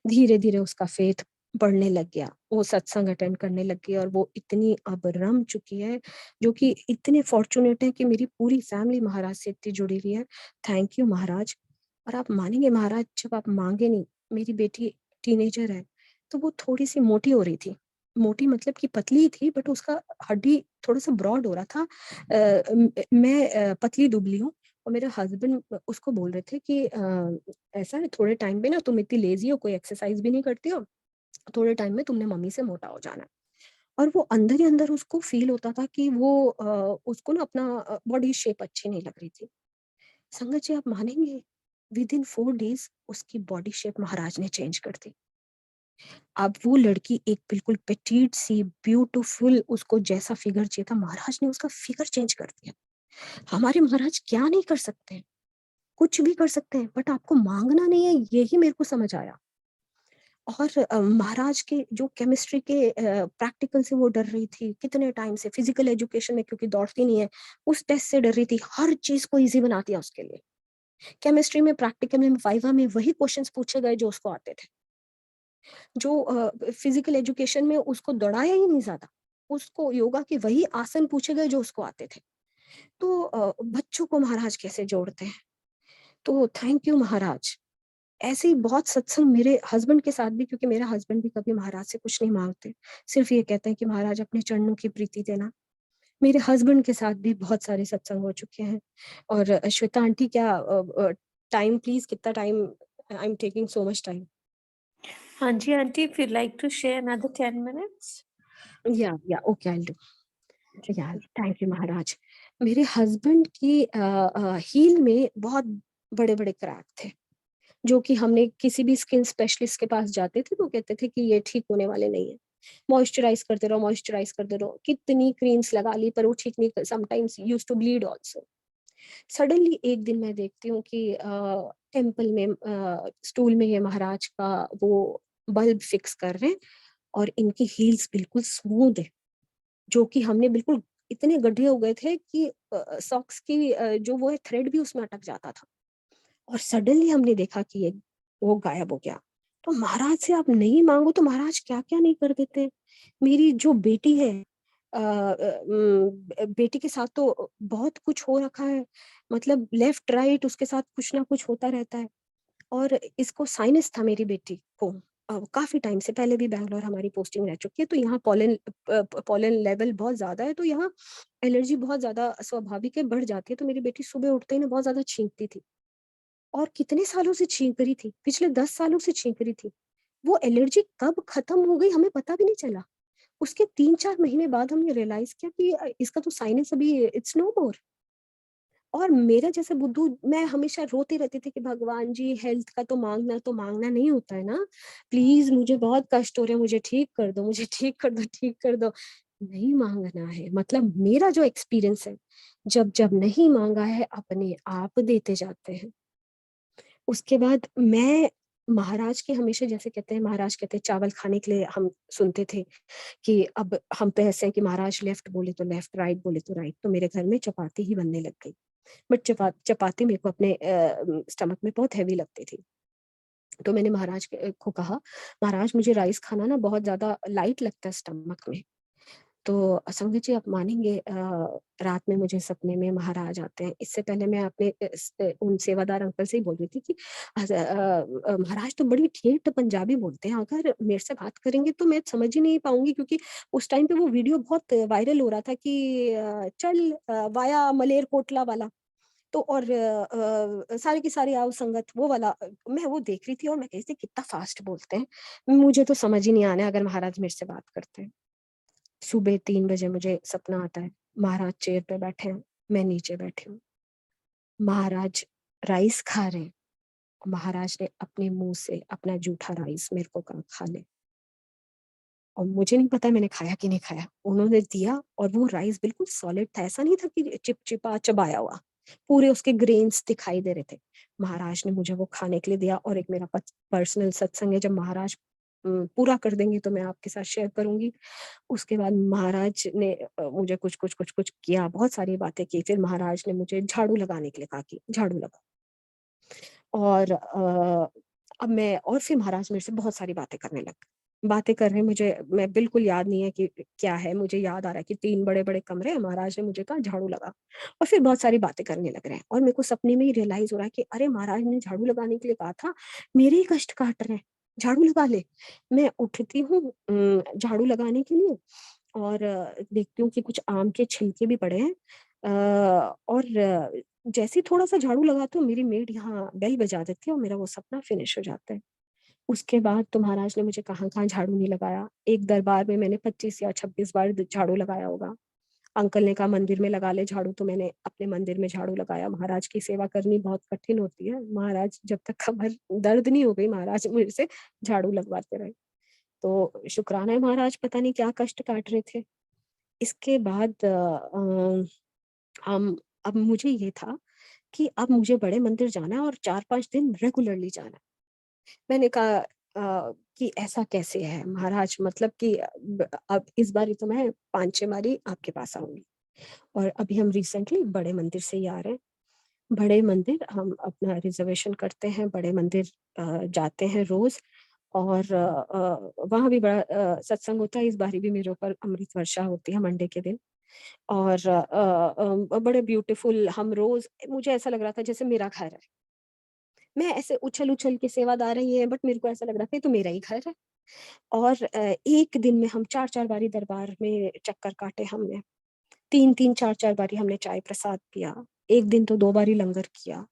धीरे धीरे उसका फेथ बढ़ने लग गया, वो सत्संग अटेंड करने लग गई, और वो इतनी अब रम चुकी है, जो कि इतने फॉर्चुनेट है कि मेरी पूरी फैमिली महाराज से इतनी जुड़ी हुई है। थैंक यू महाराज। और आप मानेंगे महाराज, जब आप मांगे नहीं, मेरी बेटी टीनेजर है, तो वो थोड़ी सी मोटी हो रही थी, मोटी मतलब कि पतली थी, बट उसका हड्डी थोड़ा सा ब्रॉड हो रहा था। मैं पतली दुबली हूँ, और मेरे हस्बैंड उसको बोल रहे थे कि ऐसा है, थोड़े टाइम पे ना तुम इतनी लेजी हो, कोई एक्सरसाइज भी नहीं करती हो, थोड़े टाइम में तुमने मम्मी से मोटा हो जाना है। और वो अंदर ही अंदर उसको फील होता था कि वो उसको ना अपना बॉडी शेप अच्छी नहीं लग रही थी। संगत जी, आप मानेंगे, विद इन 4 डेज उसकी बॉडी शेप महाराज ने चेंज कर दी। अब वो लड़की एक बिल्कुल पेटीट सी ब्यूटीफुल, उसको जैसा फिगर चाहिए था, महाराज ने उसका फिगर चेंज कर दिया। हमारे महाराज क्या नहीं कर सकते, कुछ भी कर सकते हैं, बट आपको मांगना नहीं है, यही मेरे को समझ आया। और महाराज के जो केमिस्ट्री के प्रैक्टिकल से वो डर रही थी कितने टाइम से, फिजिकल एजुकेशन में क्योंकि दौड़ती नहीं है, उस टेस्ट से डर रही थी, हर चीज को इजी बना दिया उसके लिए। केमिस्ट्री में प्रैक्टिकल में वाइवा में वही क्वेश्चंस पूछे गए जो उसको आते थे। जो फिजिकल एजुकेशन में उसको दौड़ाया ही नहीं ज्यादा, उसको योगा के वही आसन पूछे गए जो उसको आते थे। तो बच्चों को महाराज कैसे जोड़ते हैं। तो थैंक यू महाराज। ऐसे ही बहुत सत्संग मेरे हस्बैंड के साथ भी, क्योंकि मेरा हस्बैंड भी कभी महाराज से कुछ नहीं मांगते, सिर्फ ये कहते हैं कि महाराज अपने चरणों की प्रीति देना। मेरे हस्बैंड के साथ भी बहुत सारे सत्संग हो चुके हैं। और श्वेता आंटी, क्या टाइम प्लीज, कितना time, I am taking so much time. हाँ जी aunty, if you'd like to share another 10 minutes. या ओके, आई डू। या थैंक यू महाराज। मेरे हस्बैंड की हील में बहुत बड़े बड़े क्रैक थे, जो कि हमने किसी भी स्किन स्पेशलिस्ट के पास जाते थे तो कहते थे कि ये ठीक होने वाले नहीं है। मॉइस्चराइज़ करते रहो, मॉइस्चराइज़ करते रहो। कितनी क्रीम्स लगा ली पर वो ठीक नहीं, sometimes used to bleed also. Suddenly एक दिन मैं देखती हूँ कि टेम्पल में स्टूल में ये महाराज का वो बल्ब फिक्स कर रहे हैं और इनकी हील्स बिल्कुल स्मूथ है, जो कि हमने बिल्कुल इतने गड्ढे हो गए थे कि सॉक्स की जो वो है थ्रेड भी उसमें अटक जाता था। और सडनली हमने देखा कि ये वो गायब हो गया। तो महाराज से आप नहीं माँगो तो महाराज क्या-क्या नहीं कर देते। मेरी जो बेटी है बेटी के साथ तो बहुत कुछ हो रखा है। मतलब लेफ्ट राइट उसके साथ कुछ ना कुछ होता रहता है। और इसको साइनस था मेरी बेटी को। काफ़ी टाइम से, पहले भी बैंगलोर हमारी पोस्टिंग रह चुकी है, तो यहाँ पॉलन लेवल बहुत ज़्यादा है, तो यहाँ एलर्जी बहुत ज़्यादा स्वाभाविक है, बढ़ जाती है। तो मेरी बेटी सुबह उठते ही ना बहुत ज़्यादा छींकती थी। और कितने सालों से छींक रही थी, पिछले 10 सालों से छींक रही थी। वो एलर्जी कब खत्म हो गई हमें पता भी नहीं चला। उसके 3-4 महीने बाद हमने रियलाइज़ किया कि इसका तो साइनस अभी इट्स नो मोर। और मेरा जैसे बुद्धू, मैं हमेशा रोती रहती थी कि भगवान जी हेल्थ का तो माँगना नहीं होता है ना। प्लीज़ मुझे बहुत कष्ट हो रहे हैं, मुझे ठीक कर दो, मुझे ठीक कर दो, ठीक कर दो। नहीं माँगना है, मतलब मेरा जो एक्सपीरियंस है, जब नहीं माँगा है अपने आप देते जाते हैं। उसके बाद मैं महाराज के हमेशा, जैसे कहते हैं, महाराज कहते हैं चावल खाने के लिए हम सुनते थे कि अब हम तो ऐसे हैं कि महाराज लेफ्ट बोले तो लेफ्ट, राइट बोले तो राइट, तो मेरे घर में चपाती ही बनने लग गई। बट चपाती मेरे को अपने स्टमक में बहुत हेवी लगती थी। तो मैंने महाराज को कहा, महाराज मुझे राइस खाना ना बहुत ज़्यादा लाइट लगता है स्टमक में। तो संगत जी आप मानेंगे, रात में मुझे सपने में महाराज आते हैं। इससे पहले मैं अपने उन सेवादार अंकल से ही बोल रही थी कि महाराज तो बड़ी ठेठ पंजाबी बोलते हैं, अगर मेरे से बात करेंगे तो मैं समझ ही नहीं पाऊँगी, क्योंकि उस टाइम पे वो वीडियो बहुत वायरल हो रहा था कि चल वाया मलेरकोटला वाला। तो और सारी की सारी आओ संगत वो वाला, मैं वो देख रही थी और मैं कह रही थी कितना फास्ट बोलते हैं। मुझे तो समझ ही नहीं आना है अगर महाराज मेरे से बात करते हैं। सुबह 3 बजे मुझे सपना आता है, महाराज चेयर पे बैठे हैं, मैं नीचे बैठी हूँ। महाराज राइस खा रहे हैं, महाराज ने अपने मुँह से अपना जूठा राइस मेरे को कहा, "खा ले।" और मुझे नहीं पता मैंने खाया कि नहीं खाया। उन्होंने दिया और वो राइस बिल्कुल सॉलिड था, ऐसा नहीं था कि चिपचिपा चबाया हुआ। पूरे उसके ग्रेन्स दिखाई दे रहे थे। महाराज ने मुझे वो खाने के लिए दिया और एक मेरा पर्सनल सत्संग है, जब महाराज पूरा कर देंगे तो मैं आपके साथ शेयर करूँगी। उसके बाद महाराज ने मुझे कुछ किया, बहुत सारी बातें की, फिर महाराज ने मुझे झाड़ू लगाने के लिए कहा कि झाड़ू लगा। और अब मैं, और फिर महाराज मेरे से बहुत सारी बातें करने लग गए। बातें कर रहे हैं, मुझे मैं बिल्कुल याद नहीं है कि क्या है, मुझे याद आ रहा है कि 3 बड़े-बड़े कमरे हैं, महाराज ने मुझे कहा झाड़ू लगा और फिर बहुत सारी बातें करने लग रहे हैं और मेरे को सपने में ही रियलाइज़ हो रहा है कि अरे महाराज ने झाड़ू लगाने के लिए कहा था, मेरे ही कष्ट काट रहे हैं, झाड़ू लगा ले। मैं उठती हूँ झाड़ू लगाने के लिए और देखती हूँ कि कुछ आम के छिलके भी पड़े हैं। और जैसे ही थोड़ा-सा झाड़ू लगाती हूँ, मेरी मेड यहाँ बेल बजा देती है और मेरा वो सपना फिनिश हो जाता है। उसके बाद तो महाराज ने मुझे कहाँ-कहाँ झाड़ू नहीं लगाया। एक दरबार में मैंने 25 या 26 बार द झाड़ू लगाया होगा। अंकल ने कहा मंदिर में लगा ले झाड़ू, तो मैंने अपने मंदिर में झाड़ू लगाया। महाराज की सेवा करनी बहुत कठिन होती है। महाराज जब तक कमर दर्द नहीं हो गई, महाराज मेरे से झाड़ू लगवाते रहे। तो शुक्राना है महाराज, पता नहीं क्या कष्ट काट रहे थे। इसके बाद हम अब मुझे ये था कि अब मुझे बड़े मंदिर जाना है और 4-5 दिन रेगुलरली जाना है। मैंने कहा कि ऐसा कैसे है महाराज, मतलब कि अब इस बारी तो मैं 5-6 बारी आपके पास आऊँगी। और अभी हम रिसेंटली बड़े मंदिर से ही आ रहे हैं। बड़े मंदिर हम अपना रिज़र्वेशन करते हैं, बड़े मंदिर जाते हैं रोज़ और वहाँ भी बड़ा सत्संग होता है। इस बारी भी मेरे ऊपर अमृत वर्षा होती है मंडे के दिन। और बड़े ब्यूटीफुल, हम रोज़, मुझे ऐसा लग रहा था जैसे मेरा घर है। मैं ऐसे उछल-उछल के सेवादार रही है, बट मेरे को ऐसा लग रहा था ये तो मेरा ही घर है। और एक दिन में हम 4-4 बारी दरबार में चक्कर काटे हमने। 3-3 4-4 बारी हमने चाय प्रसाद पिया। एक दिन तो 2 बारी लंगर किया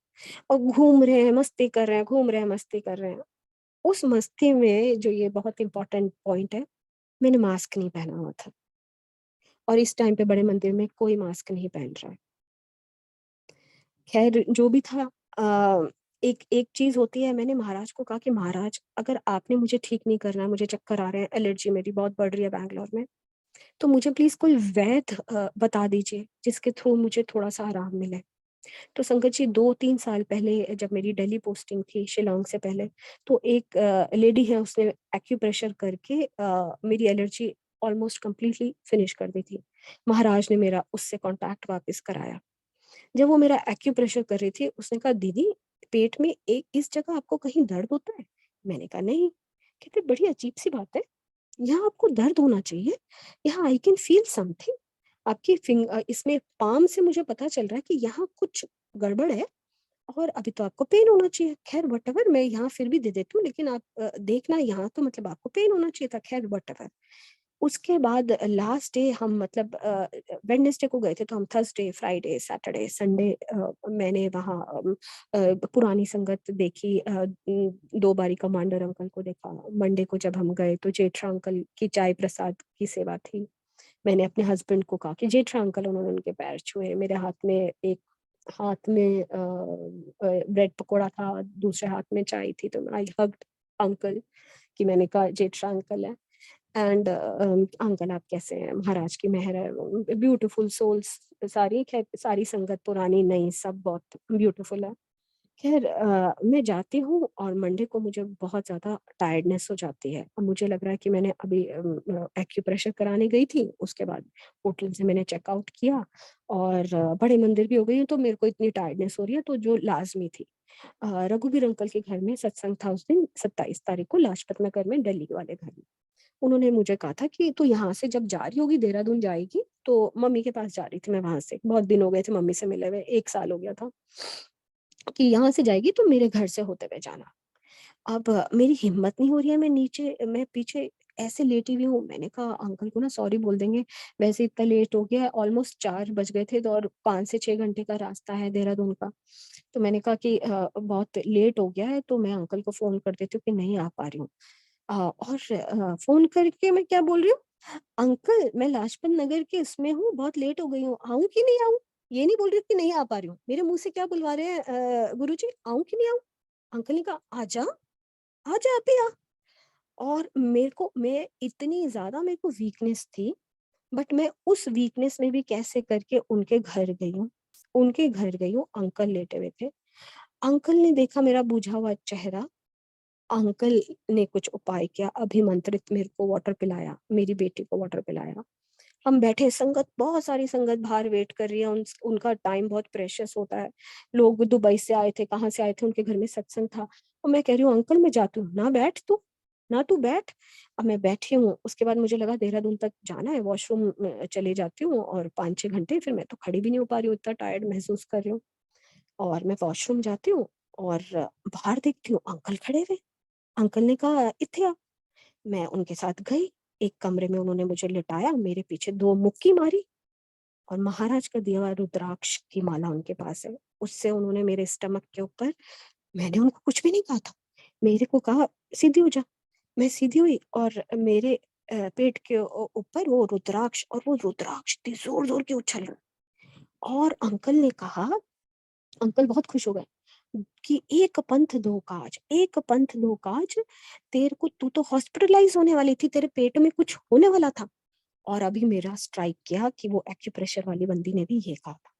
और घूम रहे हैं, मस्ती कर रहे हैं, घूम रहे हैं, मस्ती कर रहे हैं। उस मस्ती में जो ये बहुत इम्पोर्टेंट पॉइंट है, मैंने मास्क नहीं पहना हुआ था और इस टाइम पे बड़े मंदिर में कोई मास्क नहीं पहन रहा है। ख़ैर जो भी था, एक एक चीज़ होती है, मैंने महाराज को कहा कि महाराज अगर आपने मुझे ठीक नहीं करना है, मुझे चक्कर आ रहे हैं, एलर्जी मेरी बहुत बढ़ रही है बैंगलोर में, तो मुझे प्लीज़ कोई वैद्य बता दीजिए, जिसके थ्रू मुझे थोड़ा-सा आराम मिले। तो संगत जी 2-3 साल पहले जब मेरी दिल्ली पोस्टिंग थी शिलांग से पहले, तो एक लेडी है उसने एक्यूप्रेशर करके मेरी एलर्जी ऑलमोस्ट कंप्लीटली फिनिश कर दी थी। महाराज ने मेरा उससे कॉन्टैक्ट वापस कराया। जब वो मेरा एक्यूप्रेशर कर रही थी, उसने कहा दीदी पेट में एक इस जगह आपको कहीं दर्द होता है? मैंने कहा नहीं। कहते बड़ी अजीब-सी बात है, यहाँ आपको दर्द होना चाहिए, यहाँ आई कैन फील समथिंग आपकी इसमें पाम से मुझे पता चल रहा है कि यहाँ कुछ गड़बड़ है और अभी तो आपको पेन होना चाहिए। ख़ैर व्हाटएवर मैं यहाँ फिर भी दे देती हूँ लेकिन आप देखना यहाँ तो मतलब आपको पेन होना चाहिए था। ख़ैर व्हाटएवर। उसके बाद लास्ट डे हम मतलब वेडनेसडे को गए थे तो हम थर्सडे, फ्राइडे, सैटरडे, संडे मैंने वहाँ पुरानी संगत देखी 2 बारी कमांडर अंकल को देखा। मंडे को जब हम गए तो जेठा अंकल की चाय प्रसाद की सेवा थी। मैंने अपने हस्बैंड को कहा कि जेठा अंकल उन्होंने उनके पैर छुए। मेरे हाथ में ब्रेड पकोड़ा था, दूसरे हाथ में चाय थी तो आई हग्ड अंकल कि मैंने कहा जेठा अंकल है एंड अंकल आप कैसे हैं? महाराज की मेहर है। ब्यूटीफुल सोल्स सारी खैर सारी संगत पुरानी नई सब बहुत ब्यूटीफुल है। खैर मैं जाती हूँ और मंडे को मुझे बहुत ज़्यादा टायर्डनेस हो जाती है। अब मुझे लग रहा है कि मैंने अभी एक्यूप्रेशर कराने गई थी, उसके बाद होटल से मैंने चेकआउट किया और बड़े मंदिर भी हो गई हूँ, तो मेरे को इतनी टायर्डनेस हो रही है, तो जो लाज़मी थी रघुवीर अंकल के घर में सत्संग था उस दिन 27 तारीख को लाजपत नगर में दिल्ली वाले घर में। उन्होंने मुझे कहा था कि तू यहाँ से जब जा रही होगी देहरादून जाएगी, तो मम्मी के पास जा रही थी मैं वहाँ से, बहुत दिन हो गए थे मम्मी से मिले हुए, 1 साल हो गया था। कि यहाँ से जाएगी तो मेरे घर से होते हुए जाना। अब मेरी हिम्मत नहीं हो रही है, मैं पीछे ऐसे लेटी हुई हूँ। मैंने कहा अंकल को ना सॉरी बोल देंगे, वैसे इतना लेट हो गया है, ऑलमोस्ट 4 बज गए थे तो और 5 से 6 घंटे का रास्ता है देहरादून का। तो मैंने कहा कि बहुत लेट हो गया है तो मैं अंकल को फ़ोन कर देती हूँ कि नहीं आ पा रही हूँ। और फ़ोन करके मैं क्या बोल रही हूँ, अंकल मैं लाजपत नगर के इसमें हूँ, बहुत लेट हो गई हूँ, आऊँ कि नहीं आऊँ? ये नहीं बोल रही हूँ कि नहीं आ पा रही हूँ। मेरे मुँह से क्या बुलवा रहे हैं गुरुजी आऊँ कि नहीं आऊँ? अंकल ने कहा, आजा अभी आ। और मैं इतनी ज़्यादा मेरे को वीकनेस थी, बट मैं उस वीकनेस में भी कैसे करके उनके घर गई हूँ। उनके घर गई हूँ, अंकल लेटे हुए थे। अंकल ने देखा मेरा बुझा हुआ चेहरा, अंकल ने कुछ उपाय किया, अभिमंत्रित मेरे को वाटर पिलाया, मेरी बेटी को वाटर पिलाया। हम बैठे संगत बहुत सारी संगत बाहर वेट कर रही है, उनका टाइम बहुत प्रेशियस होता है। लोग दुबई से आए थे, कहाँ से आए थे, उनके घर में सत्संग था और मैं कह रही हूँ अंकल मैं जाती हूँ, ना बैठ तू, ना तू बैठ। अब मैं बैठी हूँ, उसके बाद मुझे लगा देहरादून तक जाना है, वॉशरूम चली जाती हूँ और 5-6 घंटे फिर मैं तो खड़ी भी नहीं हो पा रही हूँ, इतना टायर्ड महसूस कर रही हूँ। और मैं वॉशरूम जाती हूँ और बाहर देखती हूँ अंकल खड़े हुए। अंकल ने कहा इत्थे आ। मैं उनके साथ गई, एक कमरे में उन्होंने मुझे लिटाया, मेरे पीछे 2 मुक्की मारी और महाराज का दिया हुआ रुद्राक्ष की माला उनके पास है। उससे उन्होंने मेरे स्टमक के ऊपर मैंने उनको कुछ भी नहीं कहा था। मेरे को कहा सीधी हो जा। मैं सीधी हुई और मेरे पेट के ऊपर वो रुद्राक्ष और वो रुद्राक्ष इतनी ज़ोर-ज़ोर के उछल रहे और अंकल ने कहा अंकल बहुत खुश हो गए कि एक पंथ दो काज, तेरे को तू तो हॉस्पिटलाइज़ होने वाली थी, तेरे पेट में कुछ होने वाला था। और अभी मेरा स्ट्राइक किया कि वो एक्यूप्रेशर वाली बंदी ने भी ये कहा था।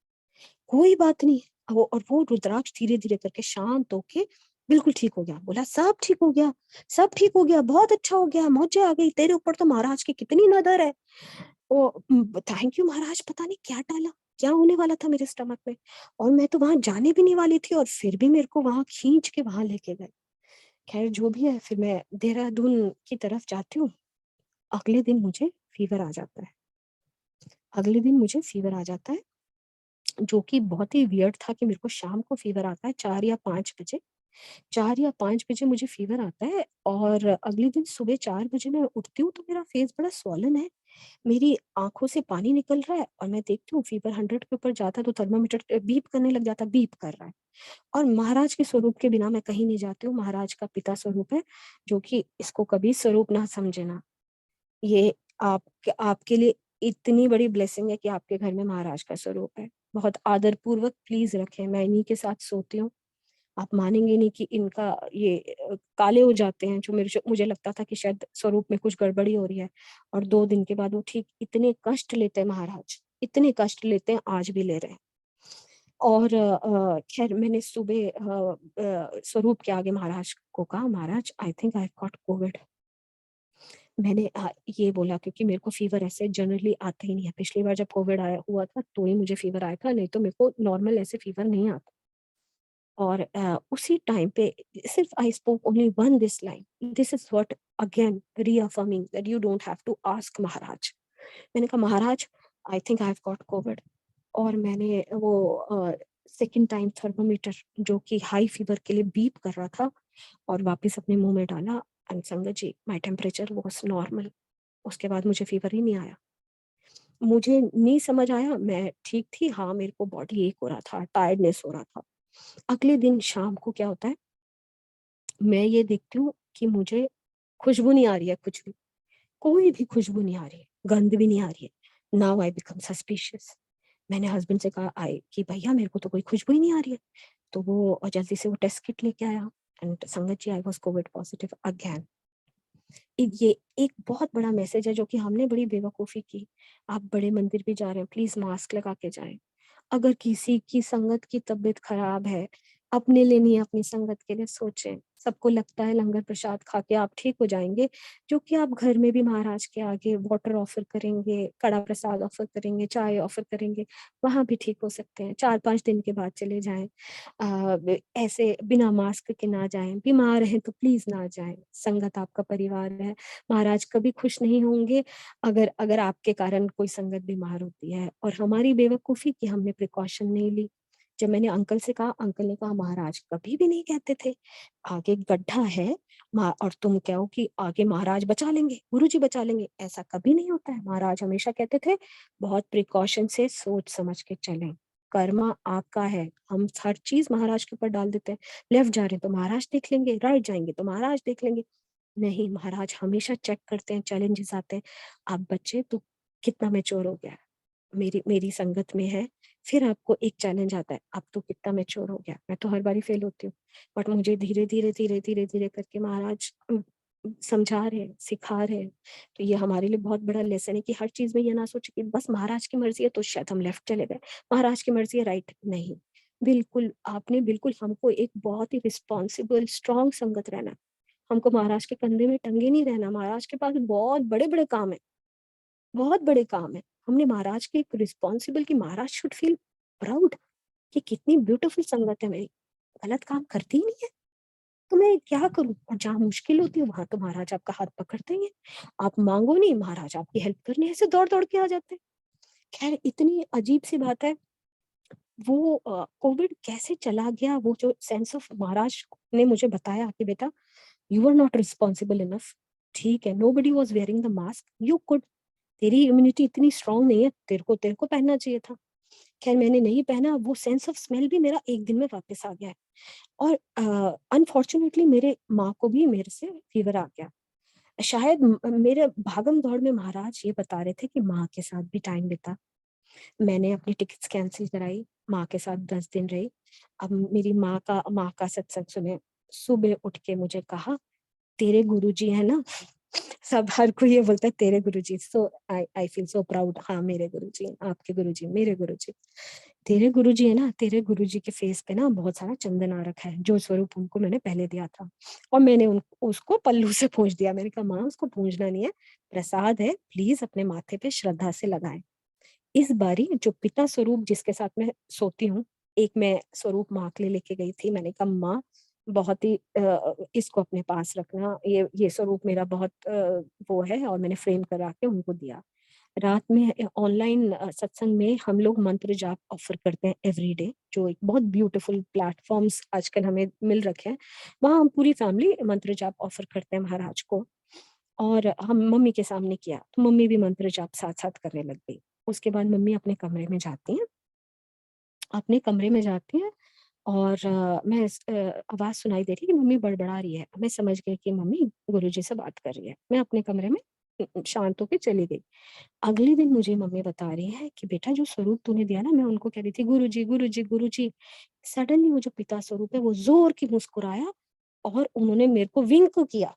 कोई बात नहीं। वो रुद्राक्ष धीरे-धीरे करके शांत होके बिल्कुल ठीक हो गया। बोला सब ठीक हो गया, सब ठीक हो गया, बहुत अच्छा हो गया, मौजें आ गई, तेरे ऊपर तो महाराज की कितनी नज़र है। थैंक यू महाराज पता नहीं क्या डाला, क्या होने वाला था मेरे स्टमक में और मैं तो वहाँ जाने भी नहीं वाली थी और फिर भी मेरे को वहाँ खींच के वहाँ लेके गए। ख़ैर जो भी है फिर मैं देहरादून की तरफ जाती हूँ। अगले दिन मुझे फ़ीवर आ जाता है। अगले दिन मुझे फ़ीवर आ जाता है, जो कि बहुत ही वियर्ड था कि मेरे को शाम को फ़ीवर आता है 4 या 5 बजे। 4 या 5 बजे मुझे फ़ीवर आता है और अगले दिन सुबह 4 बजे मैं उठती हूँ तो मेरा फ़ेस बड़ा स्वॉलन है। मेरी आँखों से पानी निकल रहा है और मैं देखती हूँ फ़ीवर 100 के ऊपर जाता है तो थर्मामीटर बीप करने लग जाता है, बीप कर रहा है। और महाराज के स्वरूप के बिना मैं कहीं नहीं जाती हूँ, महाराज का पिता स्वरूप है, जो कि इसको कभी स्वरूप ना समझे ना। ये आपके लिए इतनी बड़ी ब्लेसिंग है कि आपके घर में महाराज का स्वरूप है। बहुत आदरपूर्वक प्लीज़ रखें, मैं इन्हीं के साथ सोती हूँ। आप मानेंगे नहीं कि इनका ये काले हो जाते हैं, जो मुझे लगता था कि शायद स्वरूप में कुछ गड़बड़ी हो रही है, और 2 दिन के बाद वो ठीक। इतने कष्ट लेते हैं महाराज, इतने कष्ट लेते हैं, आज भी ले रहे हैं। और ख़ैर मैंने सुबह स्वरूप के आगे महाराज को कहा, Maharaj I think I got covid. मैंने ये बोला क्योंकि मेरे को फ़ीवर ऐसे जनरली आता ही नहीं है। पिछली बार जब कोविड आया हुआ था तो ही मुझे फ़ीवर आया था, नहीं तो मेरे को नॉर्मल ऐसे फ़ीवर नहीं आता। और उसी टाइम पे सिर्फ I spoke only one this line, this is what again reaffirming that you don't have to ask Maharaj. मैंने कहा, Maharaj I think I have got covid. और मैंने वो सेकंड टाइम थर्मामीटर जो कि हाई फ़ीवर के लिए बीप कर रहा था, और वापस अपने मुँह में डाला, एंड संगत जी माय टेम्परेचर वाज़ नॉर्मल। उसके बाद मुझे फ़ीवर ही नहीं आया। मुझे नहीं समझ आया, मैं ठीक थी, हाँ, मेरे को बॉडी एक हो रहा था, टायर्डनेस हो रहा था। अगले दिन शाम को क्या होता है, मैं ये देखती हूँ कि मुझे खुशबू नहीं आ रही है कुछ भी, कोई भी खुशबू नहीं आ रही है, गंध भी नहीं आ रही है। Now I become suspicious. मैंने हस्बैंड से कहा आई कि भैया मेरे को तो कोई खुशबू ही नहीं आ रही है। तो वो जल्दी से वो टेस्ट किट लेके आया, एंड संगत जी I was covid positive again. ये एक बहुत बड़ा मैसेज है जो कि हमने बड़ी बेवकूफ़ी की। आप बड़े मंदिर भी जा रहे हैं, प्लीज़ मास्क लगा के जाएँ। अगर किसी की संगत की तबीयत खराब है, अपने लिए नहीं अपनी संगत के लिए सोचें। सबको लगता है लंगर प्रसाद खा के आप ठीक हो जाएँगे, जो कि आप घर में भी महाराज के आगे वाटर ऑफ़र करेंगे, कड़ा प्रसाद ऑफ़र करेंगे, चाय ऑफ़र करेंगे, वहाँ भी ठीक हो सकते हैं। 4-5 दिन के बाद चले जाएँ। ब ऐसे बिना मास्क के ना जाएँ, बीमार हैं तो प्लीज़ ना जाएँ। संगत आपका परिवार है, महाराज कभी खुश नहीं होंगे अगर अगर आपके कारण कोई संगत बीमार होती है। और हमारी बेवकूफ़ी कि हमने प्रिकॉशन नहीं ली। जब मैंने अंकल से कहा, अंकल ने कहा, महाराज कभी भी नहीं कहते थे, आगे गड्ढा है और तुम कहो कि आगे महाराज बचा लेंगे, गुरुजी बचा लेंगे, ऐसा कभी नहीं होता है। महाराज हमेशा कहते थे, बहुत प्रिकॉशन से सोच समझ के चलें। कर्मा आपका है, हम हर चीज़ महाराज के ऊपर डाल देते हैं। लेफ्ट जा रहे हैं तो महाराज देख लेंगे, राइट जाएँगे तो महाराज देख लेंगे। नहीं, महाराज हमेशा चेक करते हैं, चैलेंजेस आते हैं। आप बच्चे तू कितना मैच्योर हो गया है, मेरी मेरी संगत में है, फिर आपको एक चैलेंज आता है, अब तू कितना मैच्योर हो गया। मैं तो हर बारी फेल होती हूँ, बट मुझे धीरे-धीरे, धीरे-धीरे, धीरे करके महाराज समझा रहे हैं, सिखा रहे हैं। तो ये हमारे लिए बहुत बड़ा लेसन है कि हर चीज़ में ये ना सोचे कि बस महाराज की मर्ज़ी है तो शायद हम लेफ्ट चले गए, महाराज की मर्ज़ी है राइट, नहीं। बिल्कुल, आपने बिल्कुल हमको एक बहुत ही रिस्पॉन्सिबल स्ट्रॉन्ग संगत रहना है। हमको महाराज के कंधे में टंगे नहीं रहना, महाराज के पास बहुत बड़े-बड़े काम हैं, बहुत बड़े काम हैं। हमने महाराज के एक रिस्पॉन्सिबल कि महाराज शुड फील प्राउड कि कितनी ब्यूटीफुल संगत है मेरी, गलत काम करती ही नहीं है, तो मैं क्या करूँ? और जहाँ मुश्किल होती है वहाँ तो महाराज आपका हाथ पकड़ते ही हैं। आप माँगो नहीं, महाराज आपकी हेल्प करने ऐसे दौड़-दौड़ के आ जाते हैं। खैर इतनी अजीब-सी बात है, वो कोविड कैसे चला गया, वो जो सेंस ऑफ महाराज ने मुझे बताया कि बेटा you are not responsible enough, ठीक है, nobody was wearing the mask, you could, तेरी इम्यूनिटी इतनी स्ट्रॉन्ग नहीं है, तेरे को पहनना चाहिए था। खैर मैंने नहीं पहना, वो सेंस ऑफ स्मेल भी मेरा 1 दिन में वापस आ गया है। और अनफॉर्च्यूनेटली मेरे माँ को भी मेरे से फ़ीवर आ गया। शायद मेरे भागम-दौड़ में महाराज ये बता रहे थे कि माँ के साथ भी टाइम बिता। मैंने अपनी टिकट्स कैंसल कराई, माँ के साथ 10 दिन रही। अब मेरी माँ का सत्संग सुने, सुबह उठ के मुझे कहा, तेरे गुरुजी है ना, सब हर कोई ये बोलता है तेरे गुरुजी, सो आई आई फील सो प्राउड, हाँ मेरे गुरुजी, आपके गुरुजी, मेरे गुरुजी। तेरे गुरुजी है ना, तेरे गुरुजी के फेस पे ना बहुत सारा चंदन आ रखा है, जो स्वरूप उनको मैंने पहले दिया था, और मैंने उन उसको पल्लू से पूछ दिया। मैंने कहा माँ उसको पूजना नहीं है, प्रसाद है, प्लीज़ अपने माथे पे श्रद्धा से लगाएँ। इस बारी जो पिता स्वरूप जिसके साथ मैं सोती हूँ, एक मैं स्वरूप माँ के लिए लेके गई थी। मैंने कहा माँ बहुत ही इसको अपने पास रखना, ये स्वरूप मेरा बहुत वो है, और मैंने फ्रेम करा के उनको दिया। रात में ऑनलाइन सत्संग में हम लोग मंत्र जाप ऑफ़र करते हैं एवरीडे, जो एक बहुत ब्यूटीफुल प्लेटफ़ॉर्म्स आजकल हमें मिल रखे हैं। वहाँ हम पूरी फैमिली मंत्र जाप ऑफ़र करते हैं महाराज को। और हम मम्मी के सामने किया, तो मम्मी भी मंत्र जाप साथ-साथ करने लग गई। उसके बाद मम्मी अपने कमरे में जाती हैं, अपने कमरे में जाती हैं, और आवाज़ सुनाई दे रही है कि मम्मी बड़बड़ा रही है। मैं समझ गई कि मम्मी गुरुजी से बात कर रही है। मैं अपने कमरे में शांत होके चली गई। अगले दिन मुझे मम्मी बता रही है कि बेटा जो स्वरूप तूने दिया ना, मैं उनको कह रही थी गुरुजी, गुरुजी, गुरुजी। सडनली वो जो पिता स्वरूप है वो ज़ोर की मुस्कुराया और उन्होंने मेरे को विंक किया।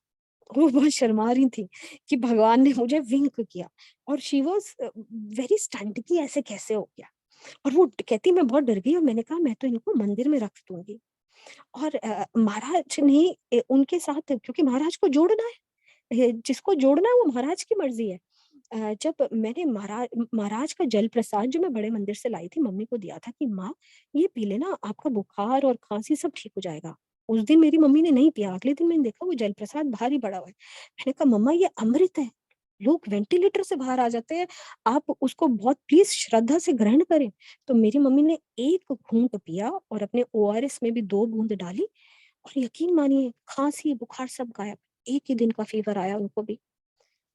वो बहुत शर्मा रही थी कि भगवान ने मुझे विंक किया और शी वाज़ वेरी स्टन्ड कि ऐसे कैसे हो गया? और वो कहती मैं बहुत डर गई और मैंने कहा मैं तो इनको मंदिर में रख दूँगी। और महाराज ने उनके साथ क्योंकि महाराज को जोड़ना है। जिसको जोड़ना है वो महाराज की मर्ज़ी है। जब मैंने महाराज का जल प्रसाद जो मैं बड़े मंदिर से लाई थी, मम्मी को दिया था कि माँ ये पी लेना, आपका बुखार और खाँसी सब ठीक हो जाएगा। उस दिन मेरी मम्मी ने नहीं पिया, अगले दिन मैंने देखा वो जल प्रसाद बाहर ही पड़ा हुआ है। मैंने कहा मम्मा ये अमृत है, लोग वेंटिलेटर से बाहर आ जाते हैं, आप उसको बहुत प्लीज़ श्रद्धा से ग्रहण करें। तो मेरी मम्मी ने 1 घूँट पिया और अपने ओआरएस में भी 2 बूँद डाली और यकीन मानिए खाँसी, बुखार सब गायब। 1 ही दिन का फ़ीवर आया उनको भी।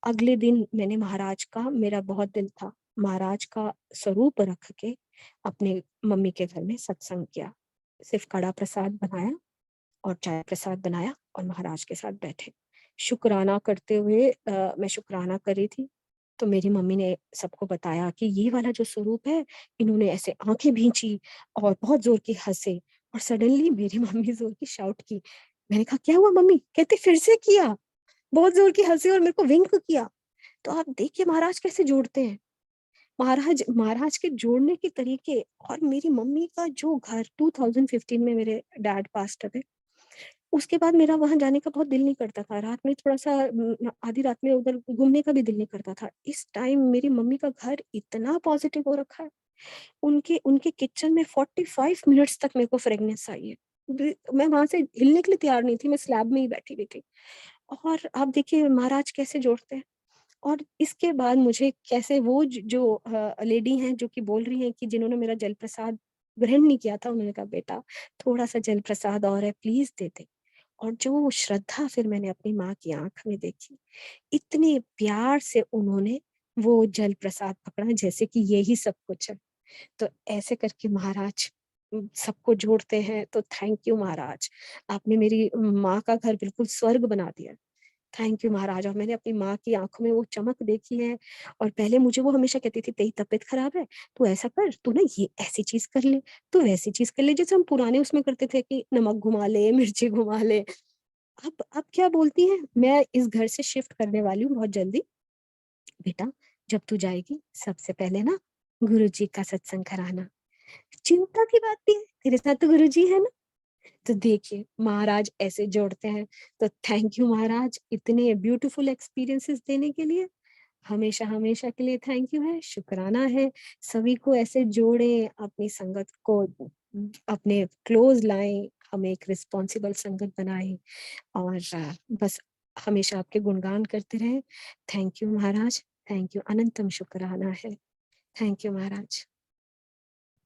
अगले दिन मैंने महाराज का मेरा बहुत दिल था, महाराज का स्वरूप रख के अपने मम्मी के घर में सत्संग किया। सिर्फ़ कड़ा प्रसाद बनाया और चाय प्रसाद बनाया और महाराज के साथ बैठे। शुक्राना करते हुए मैं शुक्राना कर रही थी, तो मेरी मम्मी ने सबको बताया कि ये वाला जो स्वरूप है, इन्होंने ऐसे आँखें भींची और बहुत ज़ोर की हँसे और सडनली मेरी मम्मी ज़ोर की शाउट की। मैंने कहा, "क्या हुआ मम्मी?" कहती, "फिर से किया।" बहुत ज़ोर की हँसी और मेरे को विंक किया। तो आप देखिए महाराज कैसे जोड़ते हैं। महाराज महाराज के जोड़ने के तरीके और मेरी मम्मी का जो घर 2015 में मेरे डैड पास्ड अवे, उसके बाद मेरा वहाँ जाने का बहुत दिल नहीं करता था। रात में थोड़ा-सा आधी रात में उधर घूमने का भी दिल नहीं करता था। इस टाइम मेरी मम्मी का घर इतना पॉज़िटिव हो रखा है। उनके उनके किचन में 45 मिनट्स तक मेरे को फ्रेग्नेंस आई है। मैं वहाँ से हिलने के लिए तैयार नहीं थी, मैं स्लैब में ही बैठी हुई थी। और आप देखिए महाराज कैसे जोड़ते हैं। और इसके बाद मुझे कैसे वो जो लेडी हैं जो कि बोल रही हैं कि जिन्होंने मेरा जल प्रसाद ग्रहण नहीं किया था, उन्होंने कहा बेटा थोड़ा-सा जल प्रसाद और है प्लीज़ दे दे। और जो श्रद्धा फिर मैंने अपनी माँ की आँख में देखी, इतने प्यार से उन्होंने वो जल प्रसाद पकड़ा जैसे कि ये ही सब कुछ है। तो ऐसे करके महाराज सबको जोड़ते हैं, तो थैंक यू महाराज। आपने मेरी माँ का घर बिल्कुल स्वर्ग बना दिया। थैंक यू महाराज। और मैंने अपनी माँ की आँखों में वो चमक देखी है और पहले मुझे वो हमेशा कहती थी, "तेरी तबीयत खराब है, तू ऐसा कर, तू ना ये ऐसी चीज़ कर ले, तू वैसी चीज़ कर ले।" जैसे हम पुराने उसमें करते थे कि नमक घुमा ले, मिर्ची घुमा ले। अब क्या बोलती हैं, "मैं इस घर से शिफ्ट करने वाली हूँ बहुत जल्दी। बेटा जब तू जाएगी सबसे पहले ना गुरुजी का सत्संग कराना।" चिंता की बात नहीं है, तेरे साथ तो गुरुजी है ना। तो देखिए महाराज ऐसे जोड़ते हैं। तो थैंक यू महाराज इतने ब्यूटीफुल एक्सपीरियंसेस देने के लिए। हमेशा हमेशा के लिए थैंक यू है, शुक्राना है। सभी को ऐसे जोड़ें, अपनी संगत को अपने क्लोज लाएँ, हम एक रिस्पॉन्सिबल संगत बनाएँ और बस हमेशा आपके गुणगान करते रहें। Thank you Maharaj, thank you, अनंतम शुक्राना है। Thank you Maharaj.